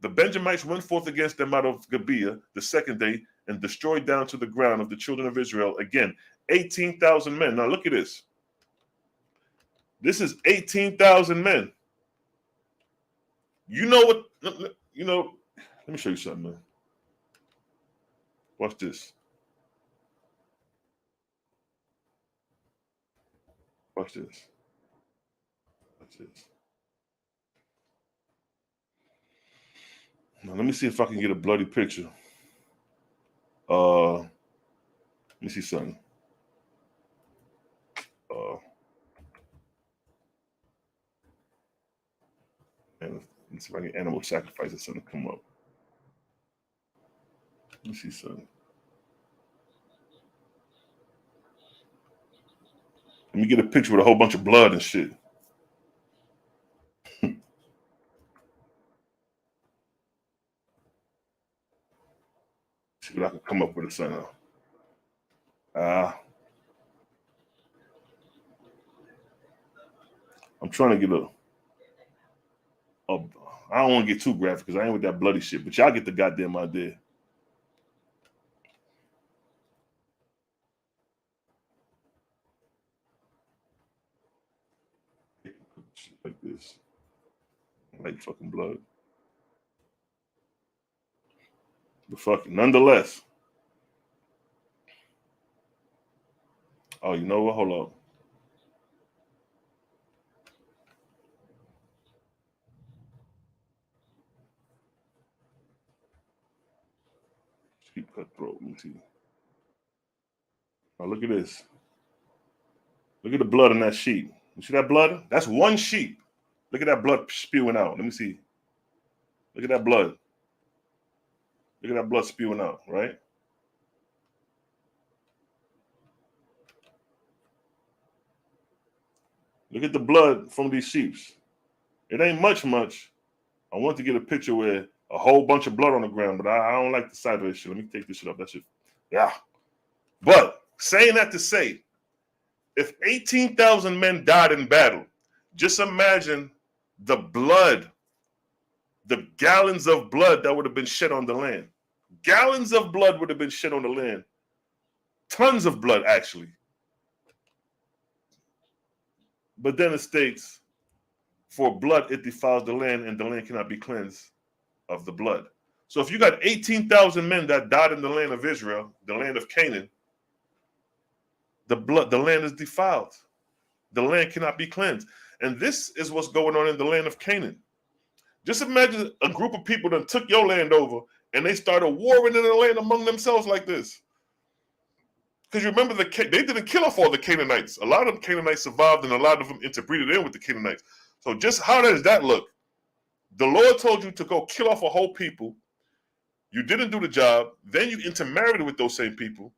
the Benjamites went forth against them out of Gibeah the second day and destroyed down to the ground of the children of Israel, again, 18,000 men. Now look at this. This is 18,000 men. You know what? You know, let me show you something, man. Watch this. Watch this. Watch this. Now, let me see if I can get a bloody picture. Let me see something. Let's see if I get animal sacrifice or something come up. Let me see something. Let me get a picture with a whole bunch of blood and shit. See what I can come up with or something. I'm trying to get I don't want to get too graphic because I ain't with that bloody shit, but y'all get the goddamn idea. Shit like this. Like fucking blood. But fucking nonetheless. Oh, you know what? Hold on. Sheep cutthroat. Let me see. Now look at this. Look at the blood in that sheep. You see that blood? That's one sheep. Look at that blood spewing out. Let me see. Look at that blood. Look at that blood spewing out, right? Look at the blood from these sheep. It ain't much. I want to get a picture where a whole bunch of blood on the ground, but I don't like the sight of this shit. Let me take this shit up. That shit. Yeah. But saying that to say, if 18,000 men died in battle, just imagine the blood, the gallons of blood that would have been shed on the land. Gallons of blood would have been shed on the land. Tons of blood, actually. But then it states, for blood it defiles the land, and the land cannot be cleansed of the blood. So if you got 18,000 men that died in the land of Israel, the land of Canaan, the land is defiled. The land cannot be cleansed. And this is what's going on in the land of Canaan. Just imagine a group of people that took your land over and they started warring in the land among themselves like this. Because you remember, they didn't kill off all the Canaanites. A lot of the Canaanites survived and a lot of them interbreeded in with the Canaanites. So just how does that look? The Lord told you to go kill off a whole people. You didn't do the job. Then you intermarried with those same people.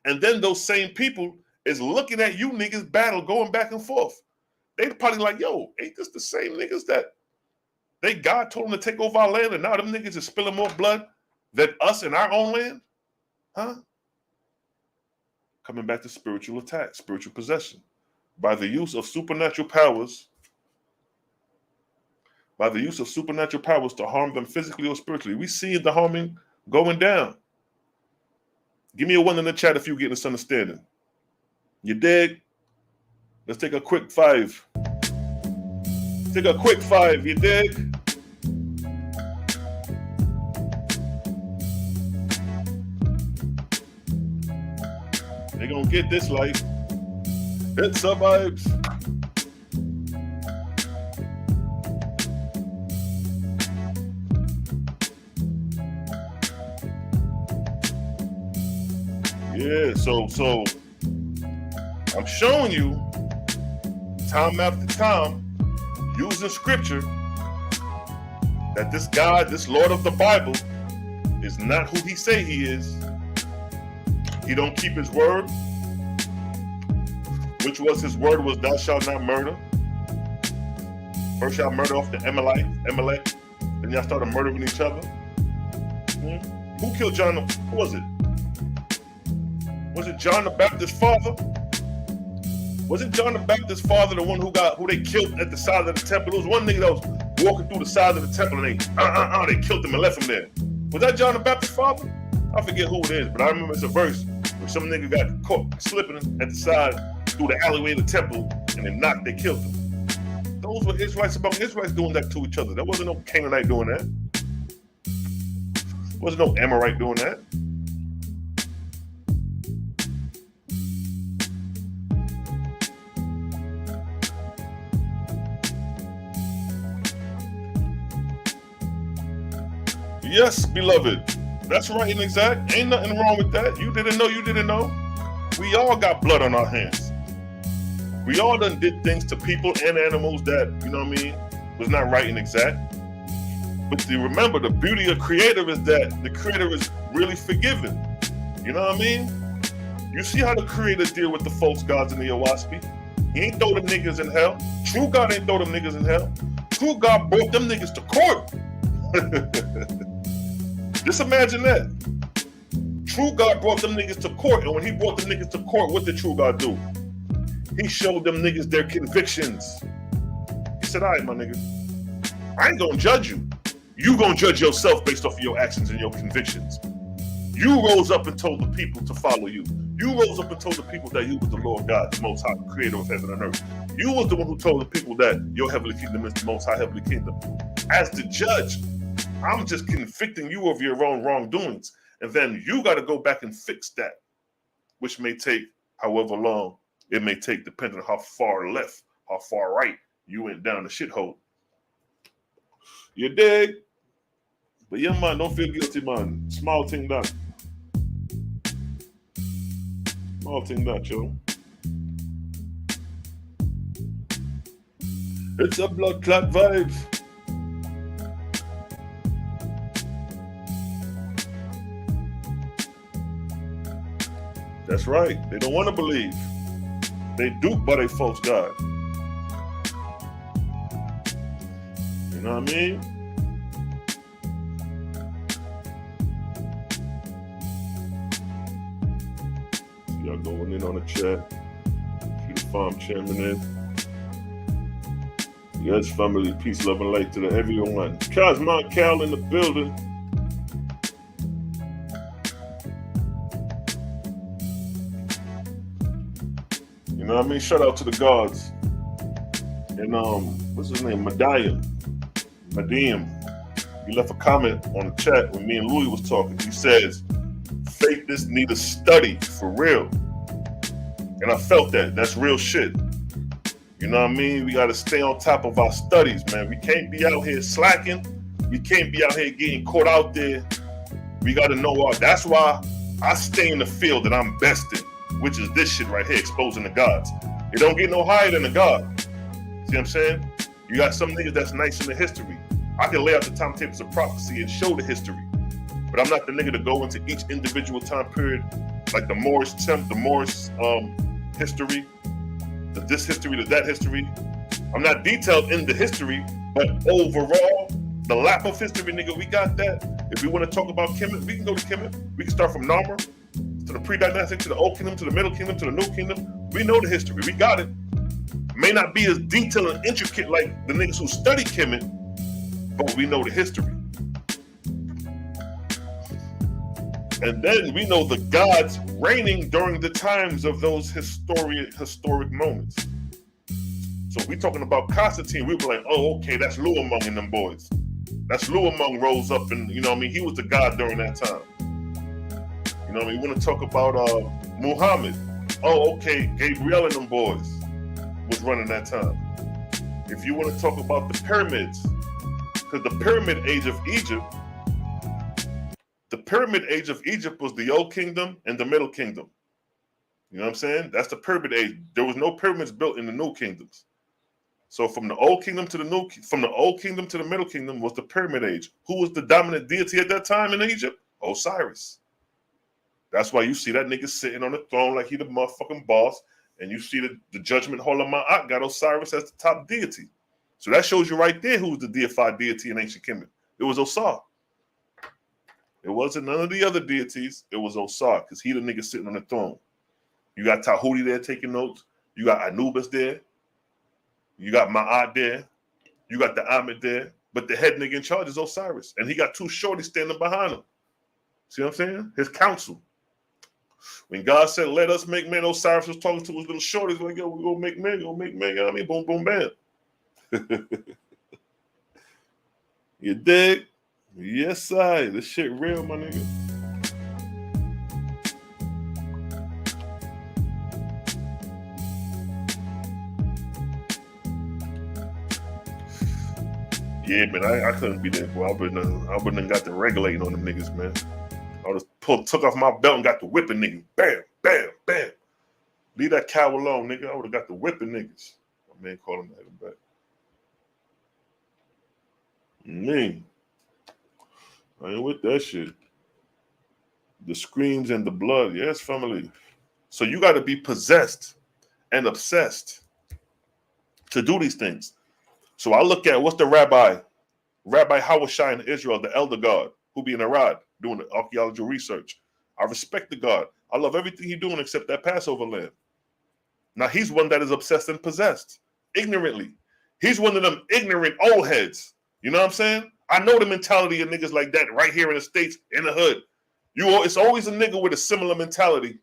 And then those same people is looking at you niggas battle going back and forth. They probably like, yo, ain't this the same niggas that God told them to take over our land, and now them niggas is spilling more blood than us in our own land? Huh? Coming back to spiritual attack, spiritual possession. By the use of supernatural powers, to harm them physically or spiritually. We see the harming going down. Give me a 1 in the chat if you get this understanding. You dig? Let's take a quick 5. Take a quick 5, you dig? They gonna get this life. It survives. Yeah, so I'm showing you time after time, using scripture, that this God, this Lord of the Bible, is not who he say he is. He don't keep his word, which was his word was thou shalt not murder. First y'all murder off the Amalek, then y'all started murdering each other. Who killed John? Who was it? Was it John the Baptist's father? Wasn't John the Baptist's father the one who they killed at the side of the temple? There was one nigga that was walking through the side of the temple and they killed him and left him there. Was that John the Baptist's father? I forget who it is, but I remember it's a verse where some nigga got caught slipping at the side through the alleyway of the temple and they killed him. Those were Israelites doing that to each other. There wasn't no Canaanite doing that. There wasn't no Amorite doing that. Yes, beloved. That's right and exact. Ain't nothing wrong with that. You didn't know. We all got blood on our hands. We all done did things to people and animals that, you know what I mean, was not right and exact. But remember, the beauty of Creator is that the Creator is really forgiving. You know what I mean? You see how the Creator deal with the false gods in the Owaspy? He ain't throw them niggas in hell. True God ain't throw them niggas in hell. True God brought them niggas to court. Just imagine that. True God brought them niggas to court, and when he brought them niggas to court, what did True God do? He showed them niggas their convictions. He said, all right, my nigga, I ain't gonna judge you. You gonna judge yourself based off of your actions and your convictions. You rose up and told the people to follow you. You rose up and told the people that you was the Lord God, the Most High, creator of heaven and earth. You was the one who told the people that your heavenly kingdom is the Most High heavenly kingdom. As the judge, I'm just convicting you of your own wrongdoings. And then you got to go back and fix that, which may take however long it may take, depending on how far left, how far right you went down the shithole. You dig? But yeah, man, don't feel guilty, man. Small thing that. Small thing that, yo. It's a blood clot vibes. That's right. They don't want to believe. They duped by their false God. You know what I mean? See y'all going in on the chat. See the farm chairman in. Yes, family, peace, love, and light to the everyone. Cosmont Cal in the building. You know what I mean? Shout out to the gods. And what's his name? Madiam. He left a comment on the chat when me and Louis was talking. He says, faith this need a study for real. And I felt that. That's real shit. You know what I mean? We got to stay on top of our studies, man. We can't be out here slacking. We can't be out here getting caught out there. We got to know that's why I stay in the field that I'm best in, which is this shit right here, exposing the gods. It don't get no higher than the God. See what I'm saying? You got some niggas that's nice in the history. I can lay out the timetables of prophecy and show the history. But I'm not the nigga to go into each individual time period, like the Moorish history, this history to that history. I'm not detailed in the history, but overall, the lap of history, nigga, we got that. If we want to talk about Kemet, we can go to Kemet. We can start from Narmer to the pre-dynastic, to the Old Kingdom, to the Middle Kingdom, to the New Kingdom. We know the history. We got it. May not be as detailed and intricate like the niggas who study Kemet, but we know the history. And then we know the gods reigning during the times of those historic moments. So if we talking about Constantine, we were like, oh, okay, that's Luamung and them boys. That's Luamung rose up and, you know what I mean, he was the god during that time. You know what I mean? We want to talk about Muhammad. Oh, okay, Gabriel and them boys was running that time. If you want to talk about the pyramids, because the pyramid age of Egypt was the Old Kingdom and the Middle Kingdom. You know what I'm saying? That's the pyramid age. There was no pyramids built in the New Kingdoms. So from the Old Kingdom to the Middle Kingdom was the pyramid age. Who was the dominant deity at that time in Egypt? Osiris. That's why you see that nigga sitting on the throne like he the motherfucking boss, and you see the judgment hall of Ma'at got Osiris as the top deity. So that shows you right there who was the deified deity in ancient Kemet. It was Osar. It wasn't none of the other deities. It was Osar, because he the nigga sitting on the throne. You got Tahuti there taking notes. You got Anubis there. You got Ma'at there. You got the Ammit there. But the head nigga in charge is Osiris. And he got two shorties standing behind him. See what I'm saying? His council. When God said, let us make men, Osiris was talking to his little shorties. Like, yo, we're going to make men. You know what I mean? Boom, boom, bam. You dig? Yes, I. This shit real, my nigga. Yeah, man, I couldn't be there, bro. I wouldn't have got the regulating on them niggas, man. I would have took off my belt and got the whipping niggas. Bam, bam, bam. Leave that cow alone, nigga. I would have got the whipping niggas. My man called him that back. Man. I ain't with that shit. The screams and the blood. Yes, family. So you got to be possessed and obsessed to do these things. So I look at what's the Rabbi Howard Shine in Israel, the elder god, who be in Arad doing the archaeological research. I respect the God. I love everything he's doing except that Passover lamb. Now he's one that is obsessed and possessed, ignorantly. He's one of them ignorant old heads. You know what I'm saying? I know the mentality of niggas like that right here in the States, in the hood. It's always a nigga with a similar mentality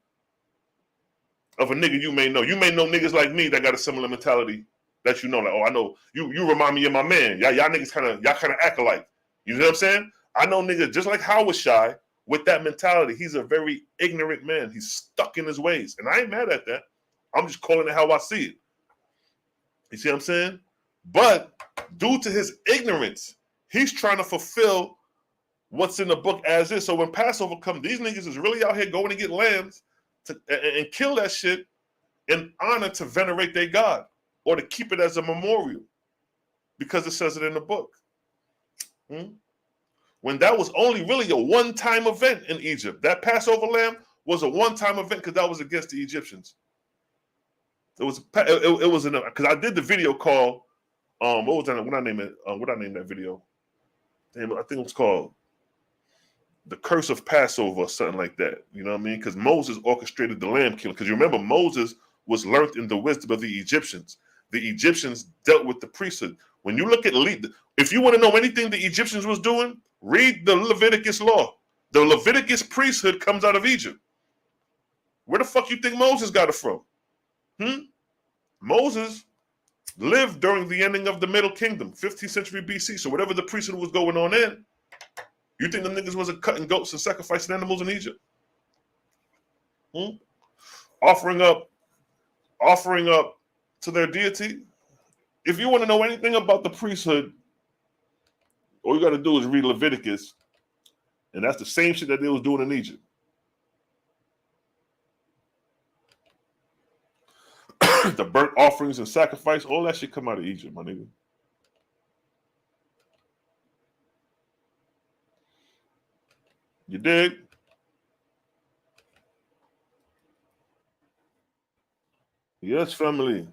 of a nigga you may know. You may know niggas like me that got a similar mentality that you know, like, oh, I know you remind me of my man. Y'all niggas kind of act alike. You know what I'm saying? I know niggas just like Howard Shy with that mentality. He's a very ignorant man. He's stuck in his ways, and I ain't mad at that. I'm just calling it how I see it. You see what I'm saying? But due to his ignorance, he's trying to fulfill what's in the book as is. So when Passover comes, these niggas is really out here going to get lambs and kill that shit in honor to venerate their God or to keep it as a memorial because it says it in the book. When that was only really a one-time event in Egypt. That Passover lamb was a one-time event because that was against the Egyptians. It was because I did the video called what was that? What I name it? What I named that video? Damn, I think it was called "The Curse of Passover" or something like that. You know what I mean? Because Moses orchestrated the lamb killing. Because you remember Moses was learned in the wisdom of the Egyptians. The Egyptians dealt with the priesthood. When you look at if you want to know anything the Egyptians was doing, read the Leviticus law. The Leviticus priesthood comes out of Egypt. Where the fuck you think Moses got it from? Moses lived during the ending of the Middle Kingdom, 15th century BC. So whatever the priesthood was going on in, you think the niggas wasn't cutting goats and sacrificing animals in Egypt? Offering up to their deity. If you want to know anything about the priesthood, all you got to do is read Leviticus, and that's the same shit that they was doing in Egypt. The burnt offerings and sacrifice, all that shit come out of Egypt, my nigga. You dig? Yes, family.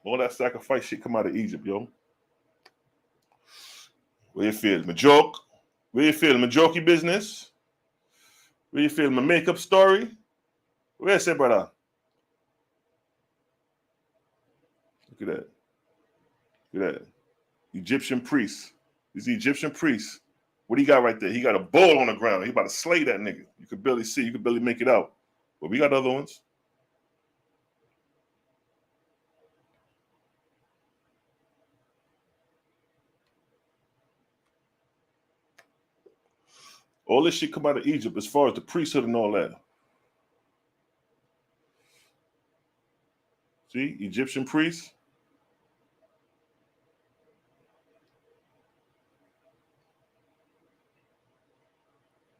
All that sacrifice shit come out of Egypt, yo. Where you feel? My joke? Where you feel? My jokey business? Where you feel? My makeup story? Where you say, brother? Look at that. Look at that. Egyptian priest. These Egyptian priests. What do you got right there? He got a bull on the ground. He about to slay that nigga. You could barely see. You could barely make it out. But we got other ones. All this shit come out of Egypt as far as the priesthood and all that. See? Egyptian priests.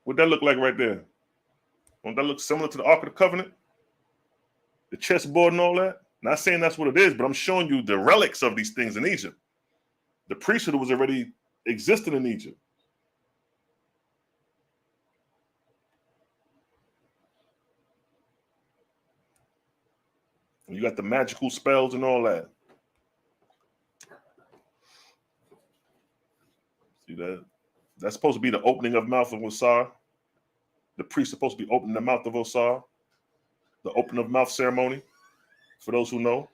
What that look like right there? Don't that look similar to the Ark of the Covenant? The chessboard and all that? Not saying that's what it is, but I'm showing you the relics of these things in Egypt. The priesthood was already existing in Egypt. You got the magical spells and all that. See that? That's supposed to be the opening of mouth of Osar. The priest is supposed to be opening the mouth of Osar. The open of mouth ceremony, for those who know.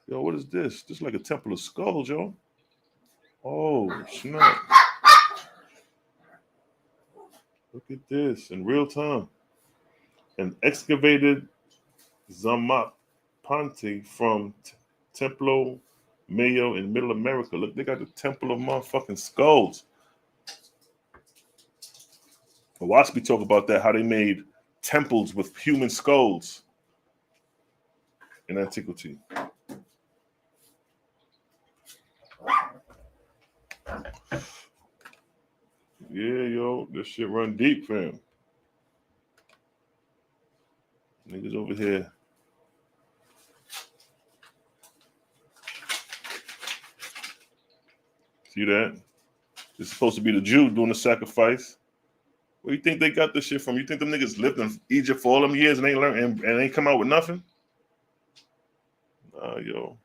Yo, what is this? This is like a temple of skulls, yo. Oh, snap. Look at this in real time. An excavated Zamapante from Templo Mayo in Middle America. Look, they got the temple of motherfucking skulls. Watch me talk about that, how they made temples with human skulls in antiquity. Yeah, yo, this shit run deep, fam. Niggas over here. See that? It's supposed to be the Jew doing the sacrifice. Where you think they got this shit from? You think them niggas lived in Egypt for all them years and ain't learned and ain't come out with nothing? Nah, yo.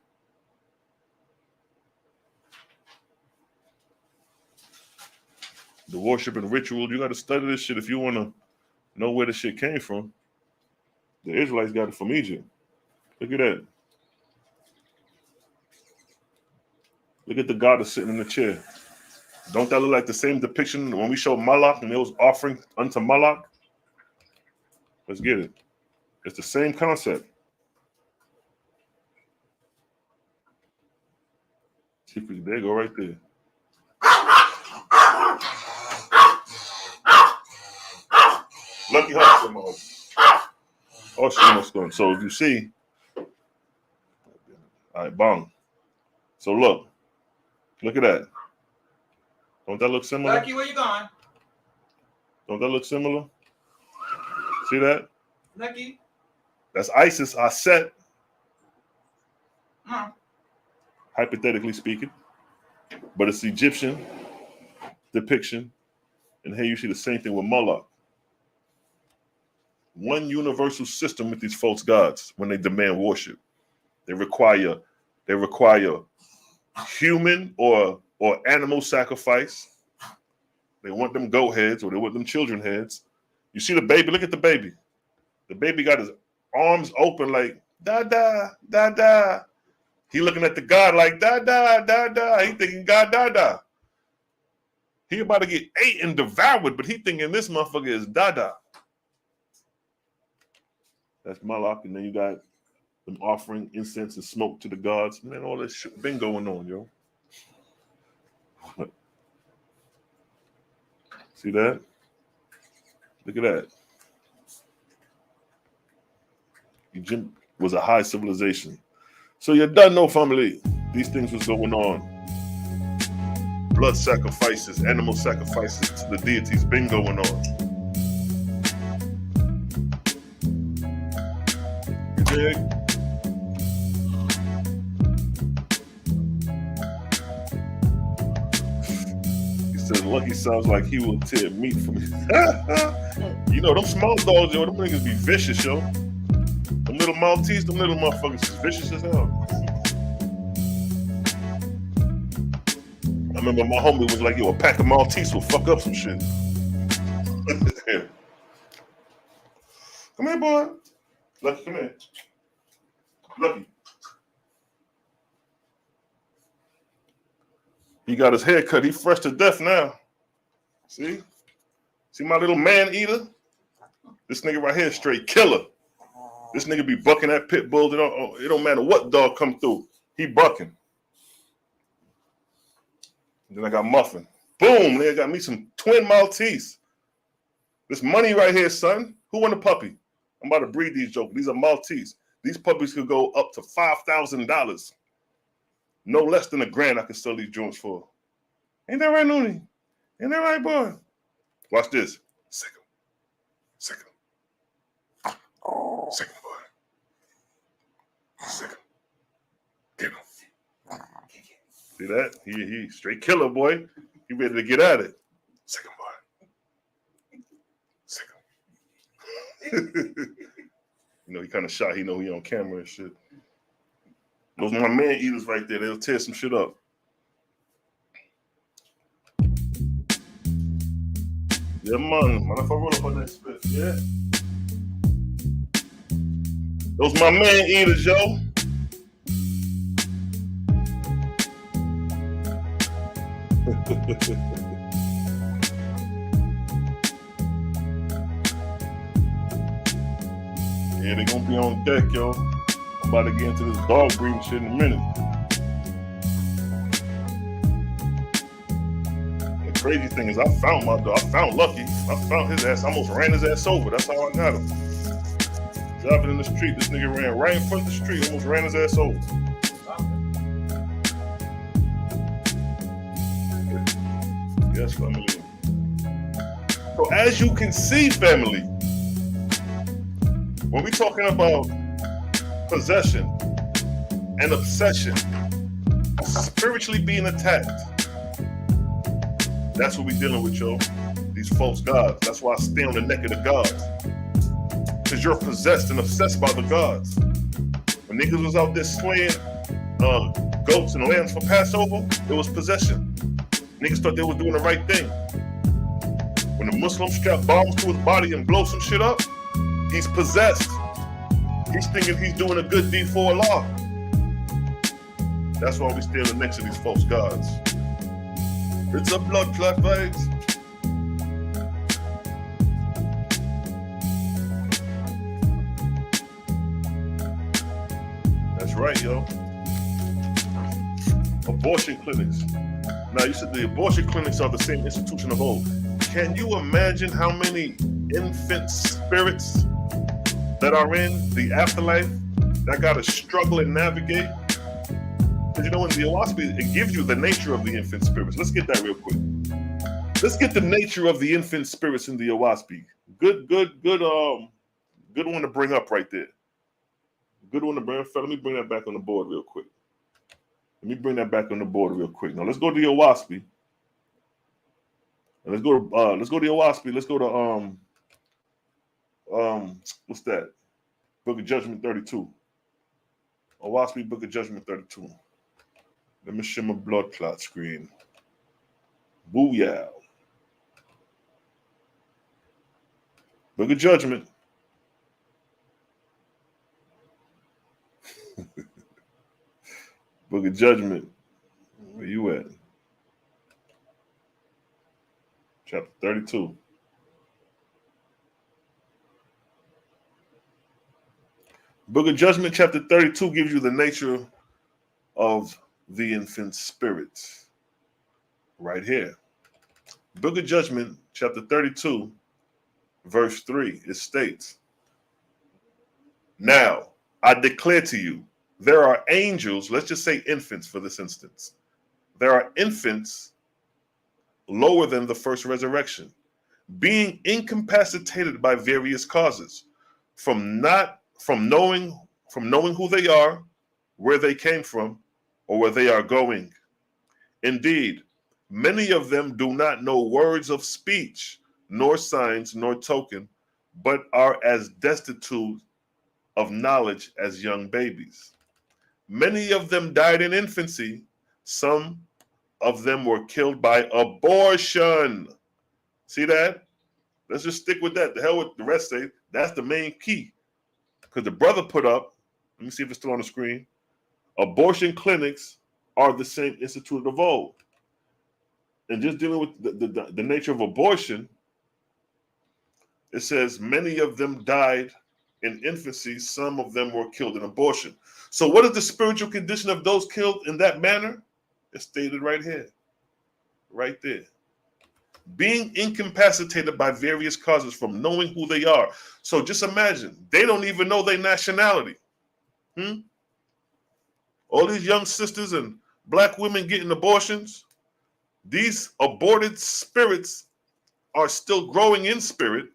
The worship and ritual, you got to study this shit if you want to know where the shit came from. The Israelites got it from Egypt. Look at that. Look at the goddess sitting in the chair. Don't that look like the same depiction when we showed Moloch and they was offering unto Moloch? Let's get it. It's the same concept. See if we, there you go right there. Lucky Hudson. Oh, she almost gone. So if you see, all right, bong. So look at that. Don't that look similar? Lucky, where you going? Don't that look similar? See that? Lucky. That's Isis, Aset. Mom. Hypothetically speaking. But it's Egyptian depiction. And here you see the same thing with Moloch. One universal system with these false gods when they demand worship. They require human or animal sacrifice. They want them goat heads or they want them children heads. You see the baby, look at the baby. The baby got his arms open like, da, da, da, da. He looking at the God like, da, da, da, da. He thinking God, da, da. He about to get ate and devoured, but he thinking this motherfucker is da, da. That's Moloch, and then you got them offering incense and smoke to the gods. Man, all this shit been going on, yo. See that? Look at that. Egypt was a high civilization. So you done know, family, these things was going on. Blood sacrifices, animal sacrifices to the deities been going on. You dig? He said, Lucky sounds like he will tear meat from me. You know, them small dogs, yo, them niggas be vicious, yo. Them little Maltese, them little motherfuckers is vicious as hell. I remember my homie was like, yo, a pack of Maltese will fuck up some shit. Come here, boy. Lucky, come here. Lucky. He got his hair cut. He fresh to death now. See? See my little man eater? This nigga right here is straight killer. This nigga be bucking at pit bulls. It don't matter what dog come through. He bucking. And then I got Muffin. Boom, nigga got me some twin Maltese. This money right here, son. Who want a puppy? I'm about to breed these jokers. These are Maltese. These puppies could go up to $5,000. No less than $1,000 I can sell these joints for. Ain't that right, Noonie? Ain't that right, boy? Watch this. Sick him. Sick him. Sick him, boy. Sick him. Get him. See that? He straight killer, boy. He ready to get at it. Sick him, boy. Sick him. You know, he kind of shy. He know he on camera and shit. Those are my man eaters right there. They'll tear some shit up. Yeah, man. Man, if I roll up on that spit, yeah. Those my man eaters, yo. Yeah, they gonna be on deck, yo. I'm about to get into this dog breeding shit in a minute. The crazy thing is I found my dog. I found Lucky. I found his ass. I almost ran his ass over. That's how I got him. Driving in the street, this nigga ran right in front of the street, almost ran his ass over. Yes, family. So as you can see, family, When we're talking about possession and obsession, spiritually being attacked, that's what we're dealing with, y'all. These false gods. That's why I stay on the neck of the gods. Because you're possessed and obsessed by the gods. When niggas was out there slaying goats and lambs for Passover, it was possession. Niggas thought they was doing the right thing. When the Muslim strap bombs to his body and blow some shit up, he's possessed. He's thinking he's doing a good deed for Allah. That's why we stand next to these false gods. It's a blood clot, vibes. That's right, yo. Abortion clinics. Now, you said the abortion clinics are the same institution of old. Can you imagine how many infant spirits that are in the afterlife that got to struggle and navigate? Because you know, in the Owaspy, it gives you the nature of the infant spirits. Let's get that real quick. Let's get the nature of the infant spirits in the Owaspy. Good one to bring up right there. Good one to bring up. Let me bring that back on the board real quick. Now, let's go to the Owaspy. Let's go to the Owaspy. Let's go to what's that? Book of Judgment 32. Owaspy Book of Judgment 32. Let me share my blood clot screen. Booyah. Book of Judgment. Book of Judgment. Where you at? Chapter 32. Book of Judgment, chapter 32, gives you the nature of the infant spirits. Right here. Book of Judgment, chapter 32, verse 3, it states, "Now I declare to you, there are angels," let's just say infants for this instance. "There are infants lower than the first resurrection, being incapacitated by various causes, from knowing who they are, where they came from, or where they are going. Indeed, many of them do not know words of speech, nor signs, nor token, but are as destitute of knowledge as young babies. Many of them died in infancy. Some of them were killed by abortion." See that? Let's just stick with that. The hell with the rest say. That's the main key. Because the brother put up, let me see if it's still on the screen, abortion clinics are the same institute of old. And just dealing with the nature of abortion, it says many of them died in infancy, some of them were killed in abortion. So what is the spiritual condition of those killed in that manner? It's stated right here, right there. Being incapacitated by various causes from knowing who they are. So just imagine, they don't even know their nationality. All these young sisters and black women getting abortions, these aborted spirits are still growing in spirit,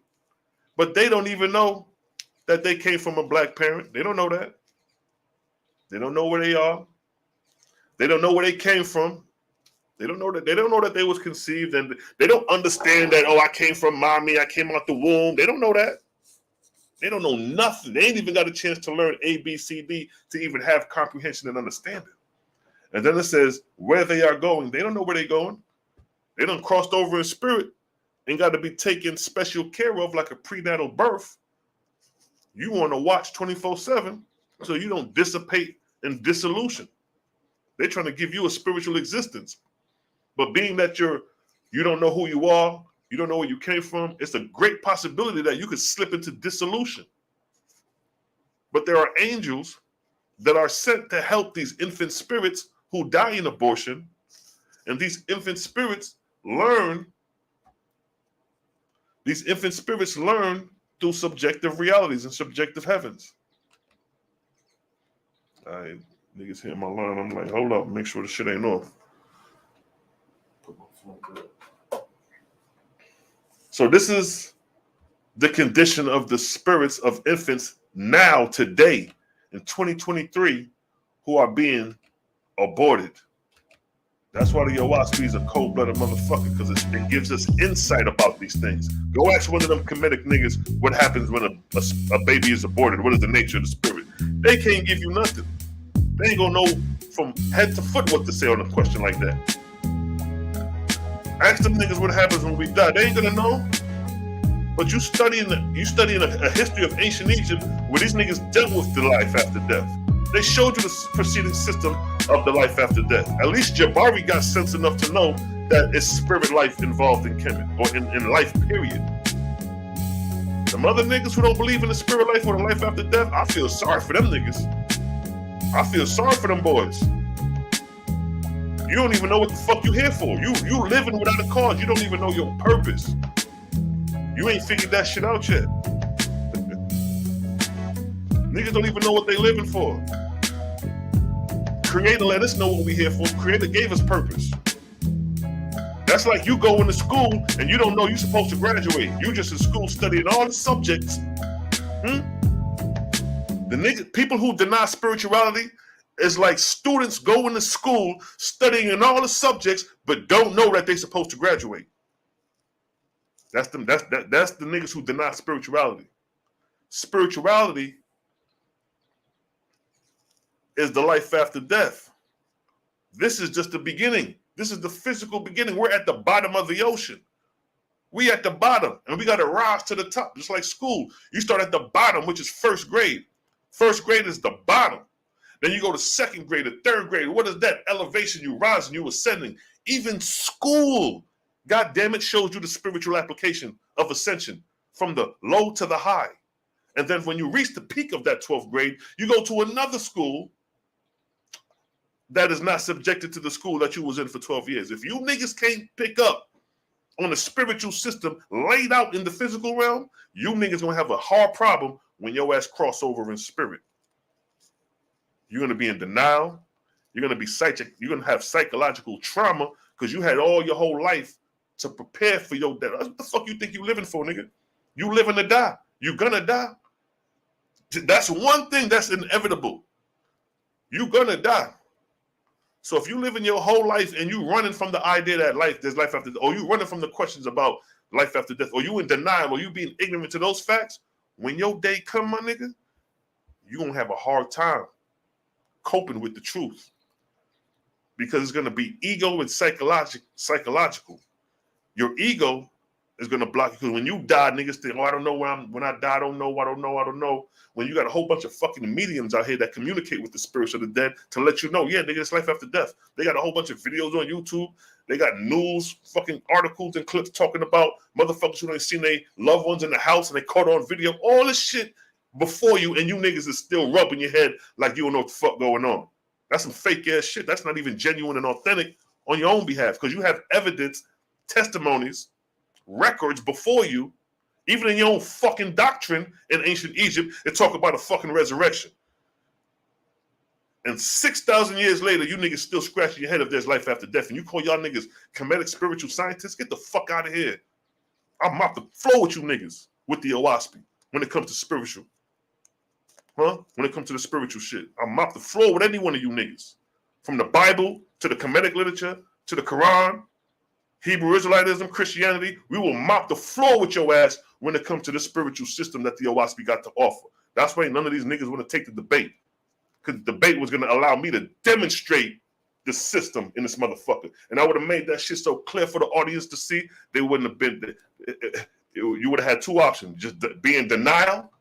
but they don't even know that they came from a black parent. They don't know that. They don't know where they are. They don't know where they came from. They don't know that they was conceived, and they don't understand that, oh, I came from mommy, I came out the womb. They don't know that. They don't know nothing. They ain't even got a chance to learn A, B, C, D to even have comprehension and understanding. And then it says where they are going. They don't know where they're going. They done crossed over in spirit and got to be taken special care of like a prenatal birth. You want to watch 24/7 so you don't dissipate in dissolution. They're trying to give you a spiritual existence. But being that you don't know who you are, you don't know where you came from, it's a great possibility that you could slip into dissolution. But there are angels that are sent to help these infant spirits who die in abortion. And these infant spirits learn through subjective realities and subjective heavens. Niggas hitting my line. I'm like, hold up, make sure the shit ain't off. So this is the condition of the spirits of infants now, today, in 2023, who are being aborted. That's why the Owaski is a cold-blooded motherfucker, because it gives us insight about these things. Go ask one of them comedic niggas what happens when a baby is aborted. What is the nature of the spirit? They can't give you nothing. They ain't gonna know from head to foot what to say on a question like that. Ask them niggas what happens when we die. They ain't gonna know. But you studying a history of ancient Egypt where these niggas dealt with the life after death. They showed you the preceding system of the life after death. At least Jabari got sense enough to know that it's spirit life involved in Kemet, or in life, period. Some other niggas who don't believe in the spirit life or the life after death, I feel sorry for them niggas. I feel sorry for them boys. You don't even know what the fuck you here for. You living without a cause. You don't even know your purpose. You ain't figured that shit out yet. Niggas don't even know what they living for. Creator let us know what we here for. Creator gave us purpose. That's like you go into school and you don't know you're supposed to graduate. You just in school studying all the subjects. The people who deny spirituality is like students going to school studying in all the subjects but don't know that they're supposed to graduate. That's them. That's the niggas who deny spirituality. Spirituality is the life after death. This is just the beginning. This is the physical beginning. We're at the bottom of the ocean. We at the bottom, and we got to rise to the top, just like school. You start at the bottom, which is first grade. First grade is the bottom. Then you go to second grade, to third grade. What is that? Elevation. You rising, you ascending. Even school, God damn it, shows you the spiritual application of ascension from the low to the high. And then when you reach the peak of that 12th grade, you go to another school that is not subjected to the school that you was in for 12 years. If you niggas can't pick up on the spiritual system laid out in the physical realm, you niggas gonna have a hard problem when your ass cross over in spirit. You're gonna be in denial. You're gonna be you're gonna have psychological trauma because you had all your whole life to prepare for your death. What the fuck you think you living for, nigga? You living to die. You gonna die. That's one thing that's inevitable. You gonna die. So if you living your whole life and you running from the idea that there's life after death, or you running from the questions about life after death, or you in denial, or you being ignorant to those facts, when your day come, my nigga, you gonna have a hard time coping with the truth. Because it's gonna be ego and psychological. Your ego is gonna block you, because when you die, niggas think, oh, I don't know when I die, I don't know. When you got a whole bunch of fucking mediums out here that communicate with the spirits of the dead to let you know, yeah, nigga, it's life after death. They got a whole bunch of videos on YouTube. They got news, fucking articles and clips talking about motherfuckers who ain't seen their loved ones in the house and they caught on video. All this shit before you, and you niggas is still rubbing your head like you don't know what the fuck going on. That's some fake ass shit. That's not even genuine and authentic on your own behalf, because you have evidence, testimonies, records before you. Even in your own fucking doctrine in ancient Egypt, it talk about a fucking resurrection. And 6,000 years later, you niggas still scratching your head if there's life after death. And you call y'all niggas comedic spiritual scientists? Get the fuck out of here. I'll mop the floor with you niggas with the Owaspy when it comes to spiritual. When it comes to the spiritual shit. I'll mop the floor with any one of you niggas. From the Bible to the comedic literature to the Quran, Hebrew Israelitism, Christianity, we will mop the floor with your ass when it comes to the spiritual system that the Owaspy got to offer. That's why none of these niggas want to take the debate. Because the debate was going to allow me to demonstrate the system in this motherfucker. And I would have made that shit so clear for the audience to see, they wouldn't have been, you would have had two options. Just be in denial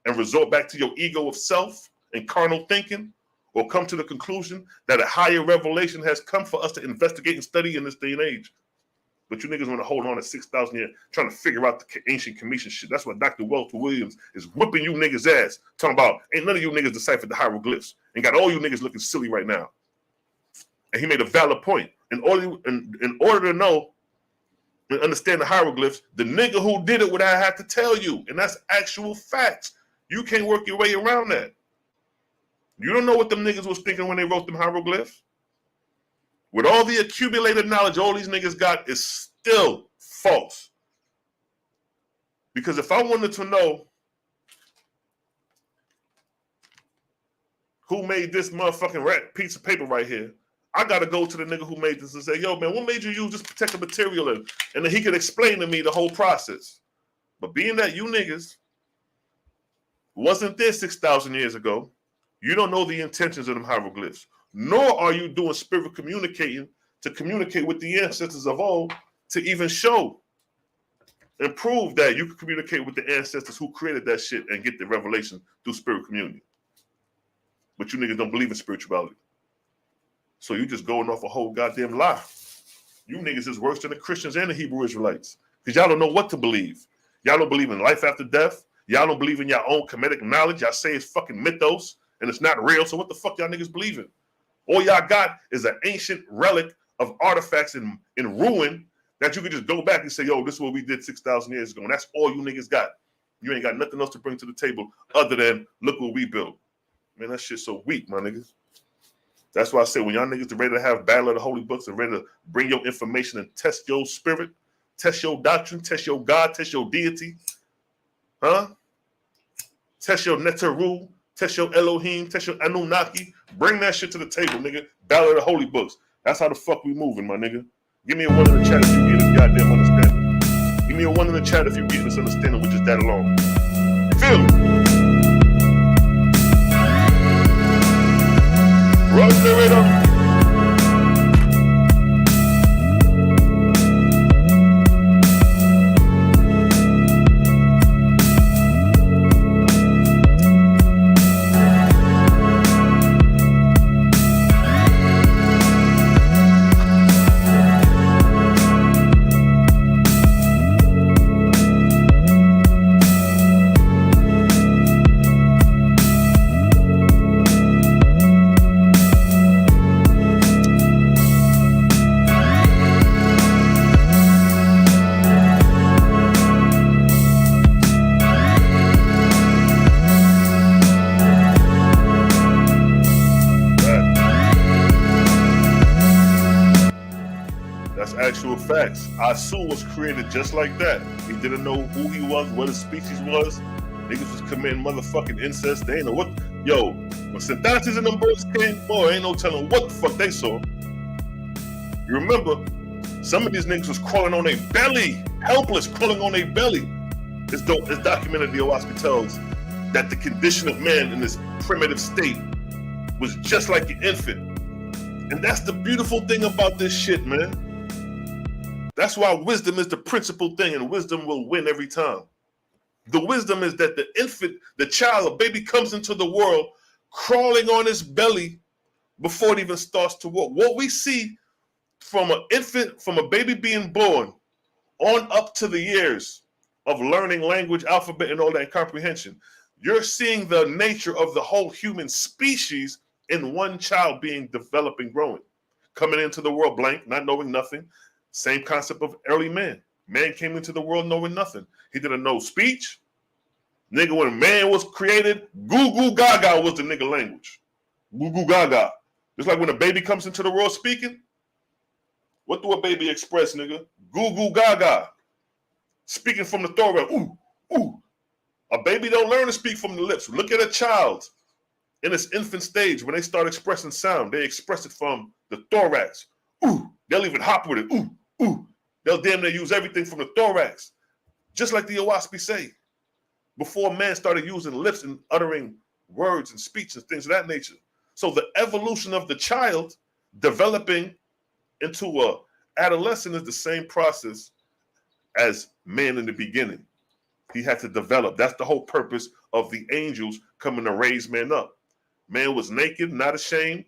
and resort back to your ego of self and carnal thinking, or come to the conclusion that a higher revelation has come for us to investigate and study in this day and age. But you niggas want to hold on to 6,000 years trying to figure out the ancient Commission shit. That's why Dr. Walter Williams is whipping you niggas' ass, talking about ain't none of you niggas deciphered the hieroglyphs and got all you niggas looking silly right now. And he made a valid point. In order to know and understand the hieroglyphs, the nigga who did it would have had to tell you. And that's actual facts. You can't work your way around that. You don't know what them niggas was thinking when they wrote them hieroglyphs. With all the accumulated knowledge all these niggas got is still false. Because if I wanted to know who made this motherfucking rat piece of paper right here, I gotta go to the nigga who made this and say, yo, man, what made you use this particular material? And then he could explain to me the whole process. But being that you niggas wasn't there 6,000 years ago, you don't know the intentions of them hieroglyphs, nor are you doing spirit communicating to communicate with the ancestors of old to even show and prove that you can communicate with the ancestors who created that shit and get the revelation through spirit communion. But you niggas don't believe in spirituality. So you just going off a whole goddamn lie. You niggas is worse than the Christians and the Hebrew Israelites. Because y'all don't know what to believe. Y'all don't believe in life after death. Y'all don't believe in your own comedic knowledge. Y'all say it's fucking mythos and it's not real. So what the fuck y'all niggas believe in? All y'all got is an ancient relic of artifacts in ruin that you could just go back and say, yo, this is what we did 6,000 years ago. And that's all you niggas got. You ain't got nothing else to bring to the table other than look what we built. Man, that shit's so weak, my niggas. That's why I say when y'all niggas are ready to have battle of the holy books and ready to bring your information and test your spirit, test your doctrine, test your God, test your deity, huh? Test your Neteru, test your Elohim, test your Anunnaki. Bring that shit to the table, nigga. Battle of the holy books. That's how the fuck we moving, my nigga. Give me a one in the chat if you get this goddamn understanding. Give me a one in the chat if you get this understanding with just that alone. You feel me? Run the rhythm. Actual facts. Asu was created just like that. He didn't know who he was, what his species was. Niggas was committing motherfucking incest. They ain't know what. Yo, when Synthesis and them boys came, boy, ain't no telling what the fuck they saw. You remember, some of these niggas was crawling on their belly, helpless, crawling on their belly. It's documented. The Owaski tells that the condition of man in this primitive state was just like an infant. And that's the beautiful thing about this shit, man. That's why wisdom is the principal thing, and wisdom will win every time. The wisdom is that the infant, the child, a baby comes into the world crawling on his belly before it even starts to walk. What we see from an infant, from a baby being born on up to the years of learning language, alphabet, and all that comprehension, you're seeing the nature of the whole human species in one child being developed and growing. Coming into the world blank, not knowing nothing. Same concept of early man. Man came into the world knowing nothing. He didn't know speech. Nigga, when man was created, goo goo gaga was the nigga language. Goo goo gaga. Just like when a baby comes into the world speaking, what do a baby express, nigga? Goo goo gaga. Speaking from the thorax. Ooh, ooh. A baby don't learn to speak from the lips. Look at a child in its infant stage. When they start expressing sound, they express it from the thorax. Ooh. They'll even hop with it. Ooh. Ooh, they'll damn near use everything from the thorax. Just like the Owaski say. Before man started using lips and uttering words and speech and things of that nature. So the evolution of the child developing into a adolescent is the same process as man in the beginning. He had to develop. That's the whole purpose of the angels coming to raise man up. Man was naked, not ashamed.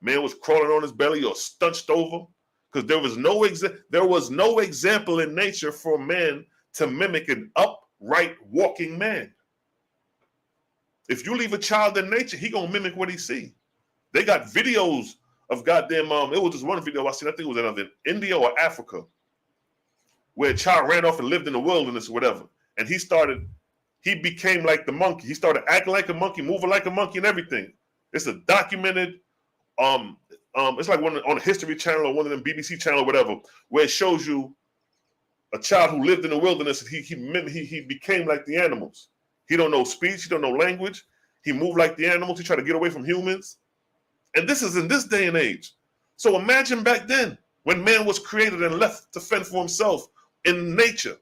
Man was crawling on his belly or stunched over. Because there was no example in nature for man to mimic an upright walking man. If you leave a child in nature, he gonna mimic what he see. They got videos of goddamn it was just one video I seen. I think it was either in India or Africa, where a child ran off and lived in the wilderness or whatever, and he became like the monkey. He started acting like a monkey, moving like a monkey, and everything. It's a documented. It's like one on a History Channel or one of them BBC channel or whatever, where it shows you a child who lived in the wilderness. He became like the animals. He don't know speech. He don't know language. He moved like the animals. He tried to get away from humans. And this is in this day and age. So imagine back then when man was created and left to fend for himself in nature.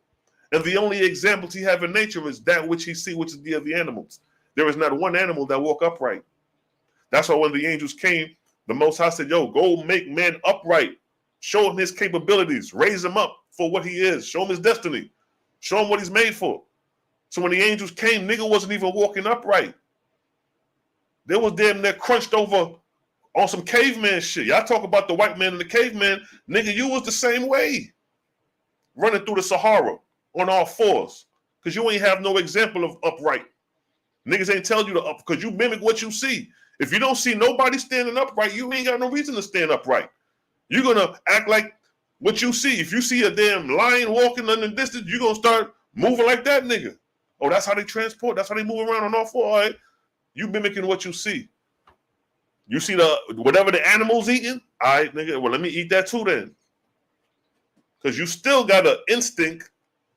And the only examples he have in nature is that which he see, which is the of the animals. There is not one animal that walk upright. That's why when the angels came, the Most High said, yo, go make man upright. Show him his capabilities. Raise him up for what he is. Show him his destiny. Show him what he's made for. So when the angels came, nigga wasn't even walking upright. They was damn near crunched over on some caveman shit. Y'all talk about the white man and the caveman. Nigga, you was the same way. Running through the Sahara on all fours. Because you ain't have no example of upright. Niggas ain't tell you to up because you mimic what you see. If you don't see nobody standing upright, you ain't got no reason to stand upright. You're going to act like what you see. If you see a damn lion walking in the distance, you're going to start moving like that nigga. Oh, that's how they transport. That's how they move around on all four. All right. You mimicking what you see. You see the whatever the animal's eating? All right, nigga. Well, let me eat that too then. Because you still got an instinct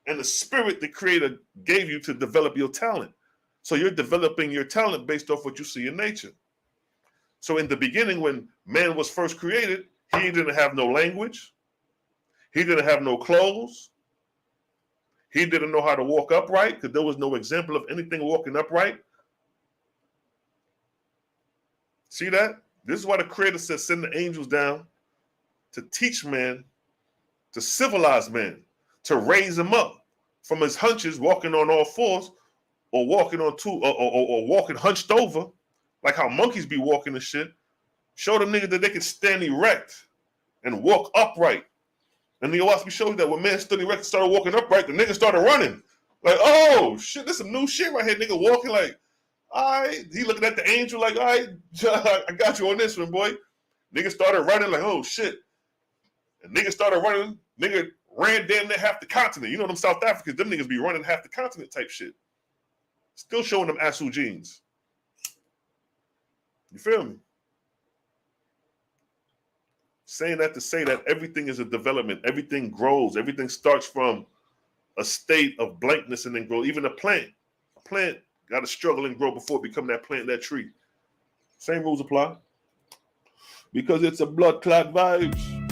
and the spirit the Creator gave you to develop your talent. So you're developing your talent based off what you see in nature. So in the beginning, when man was first created, he didn't have no language. He didn't have no clothes. He didn't know how to walk upright because there was no example of anything walking upright. See that? This is why the Creator says send the angels down to teach man, to civilize man, to raise him up from his hunches, walking on all fours, or walking on two, or walking hunched over, like how monkeys be walking and shit. Show them niggas that they can stand erect and walk upright. And then watch me show you that when man stood erect and started walking upright, the nigga started running. Like, oh shit, this some new shit right here. Nigga walking like, all right. He looking at the angel like, all right, I got you on this one, boy. Nigga started running like, oh shit. And nigga started running. Nigga ran damn near half the continent. You know them South Africans, them niggas be running half the continent type shit. Still showing them Asu jeans. You feel me? Saying that to say that everything is a development. Everything grows. Everything starts from a state of blankness and then grows. Even a plant. A plant got to struggle and grow before it become that plant, that tree. Same rules apply. Because it's a blood clot vibes.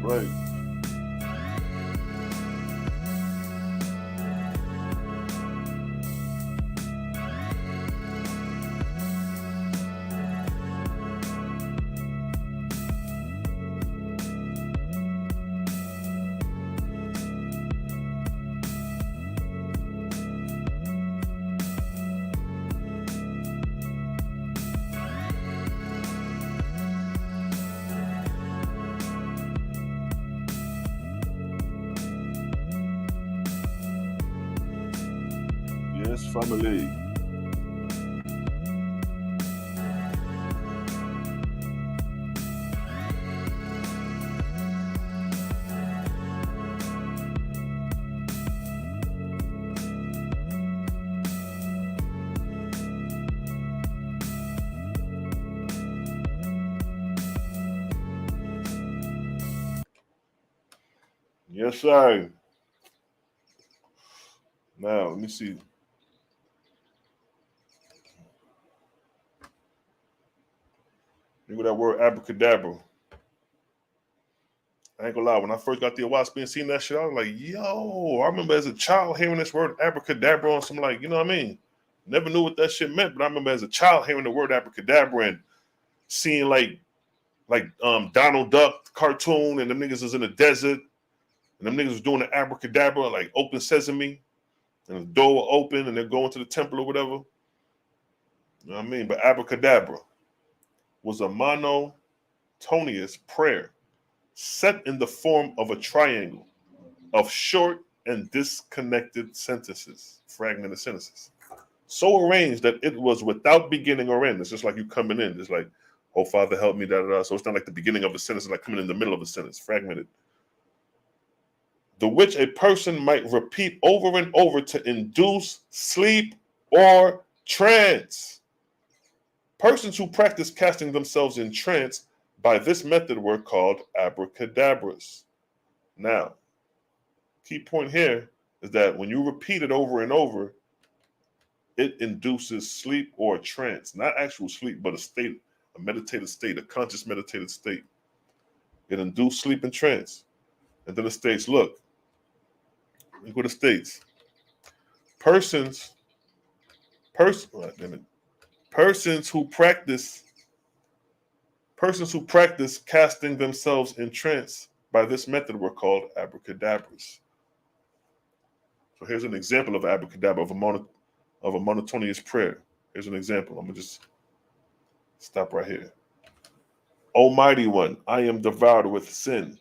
Right. Yes, family. Yes, sir. Now, let me see. Look at that word abracadabra. I ain't gonna lie, when I first got the Wasp and seen that shit, I was like, yo, I remember as a child hearing this word abracadabra on some, like, you know what I mean? Never knew what that shit meant, but I remember as a child hearing the word abracadabra and seeing like Donald Duck cartoon and them niggas was in the desert and them niggas was doing the abracadabra, like open sesame, and the door will open and they're going to the temple or whatever. You know what I mean? But abracadabra was a monotonous prayer set in the form of a triangle of short and disconnected sentences, fragmented sentences, so arranged that it was without beginning or end. It's just like you coming in. It's like, oh, Father, help me, da, da, da. So it's not like the beginning of a sentence, it's like coming in the middle of a sentence, fragmented. the which a person might repeat over and over to induce sleep or trance. Persons who practice casting themselves in trance by this method were called abracadabras. Now, key point here is that when you repeat it over and over, it induces sleep or trance, not actual sleep, but a state, a meditative state, a conscious meditative state. It induces sleep and trance. And then it states, look what it states. Persons who practice casting themselves in trance by this method were called abracadabras. So here's an example of abracadabra, of a monotonous prayer. Here's an example. I'm gonna just stop right here. Almighty One, I am devoured with sin.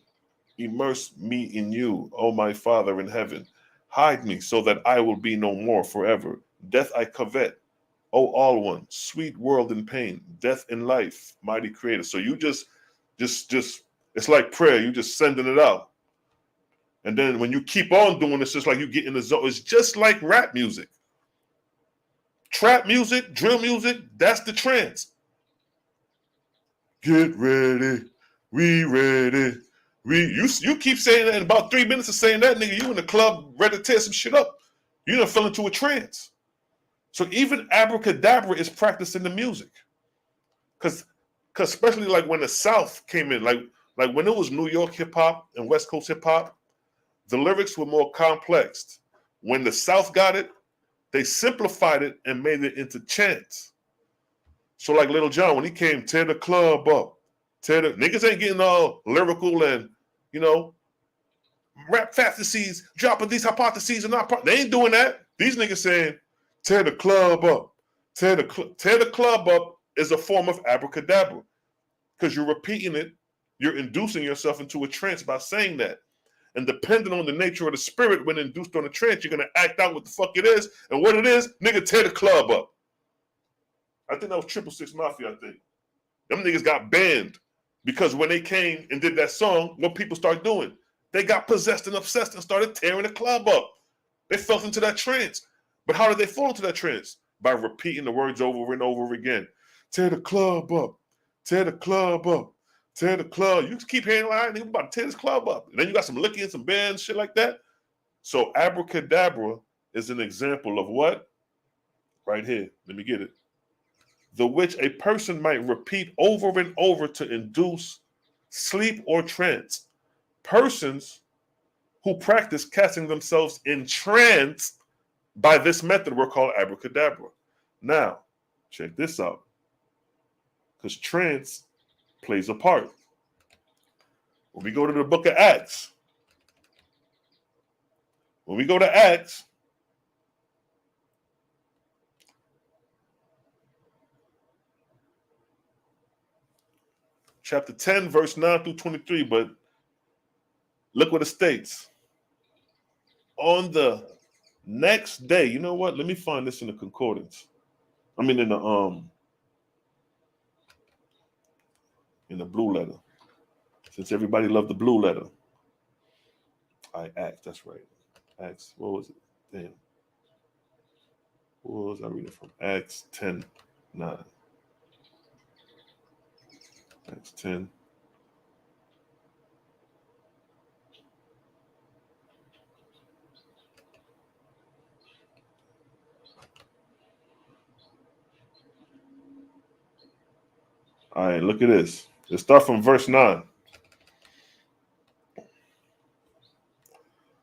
Immerse me in you, O my Father in heaven. Hide me so that I will be no more forever. Death I covet, O All One, sweet world in pain, death and life, mighty Creator. So you just, it's like prayer. You just sending it out. And then when you keep on doing it, it's just like you get in the zone. It's just like rap music. Trap music, drill music, that's the trance. Get ready, we ready. You keep saying that in about 3 minutes of saying that, nigga, you in the club ready to tear some shit up. You done fell into a trance. So even abracadabra is practiced in the music. Cause especially like when the South came in, like when it was New York hip hop and West Coast hip hop, the lyrics were more complex. When the South got it, they simplified it and made it into chants. So like Little John, when he came, tear the club up. Niggas ain't getting all lyrical and, you know, rap fantasies, dropping these hypotheses and not. They ain't doing that. These niggas saying, tear the club up. Tear the club up is a form of abracadabra. Because you're repeating it, you're inducing yourself into a trance by saying that. And depending on the nature of the spirit, when induced on a trance, you're going to act out what the fuck it is. And what it is, nigga, tear the club up. I think that was 666 Mafia, I think. Them niggas got banned because when they came and did that song, what people start doing? They got possessed and obsessed and started tearing the club up. They fell into that trance. But how did they fall into that trance? By repeating the words over and over again. Tear the club up. Tear the club up. Tear the club. You keep hearing like, nigga, about to tear this club up. And then you got some licky and some bands, shit like that. So abracadabra is an example of what? Right here. Let me get it. The which a person might repeat over and over to induce sleep or trance. Persons who practice casting themselves in trance by this method were called abracadabra. Now, check this out. Because trance plays a part. When we go to the book of Acts, chapter 10, verse 9 through 23, but look what it states. On the next day, you know what? Let me find this in the concordance. I mean in the blue letter. Since everybody loved the blue letter. Acts, that's right. Acts, what was it? Damn. What was I reading from? Acts 10, 9. Acts 10. All right, look at this. Let's start from verse 9.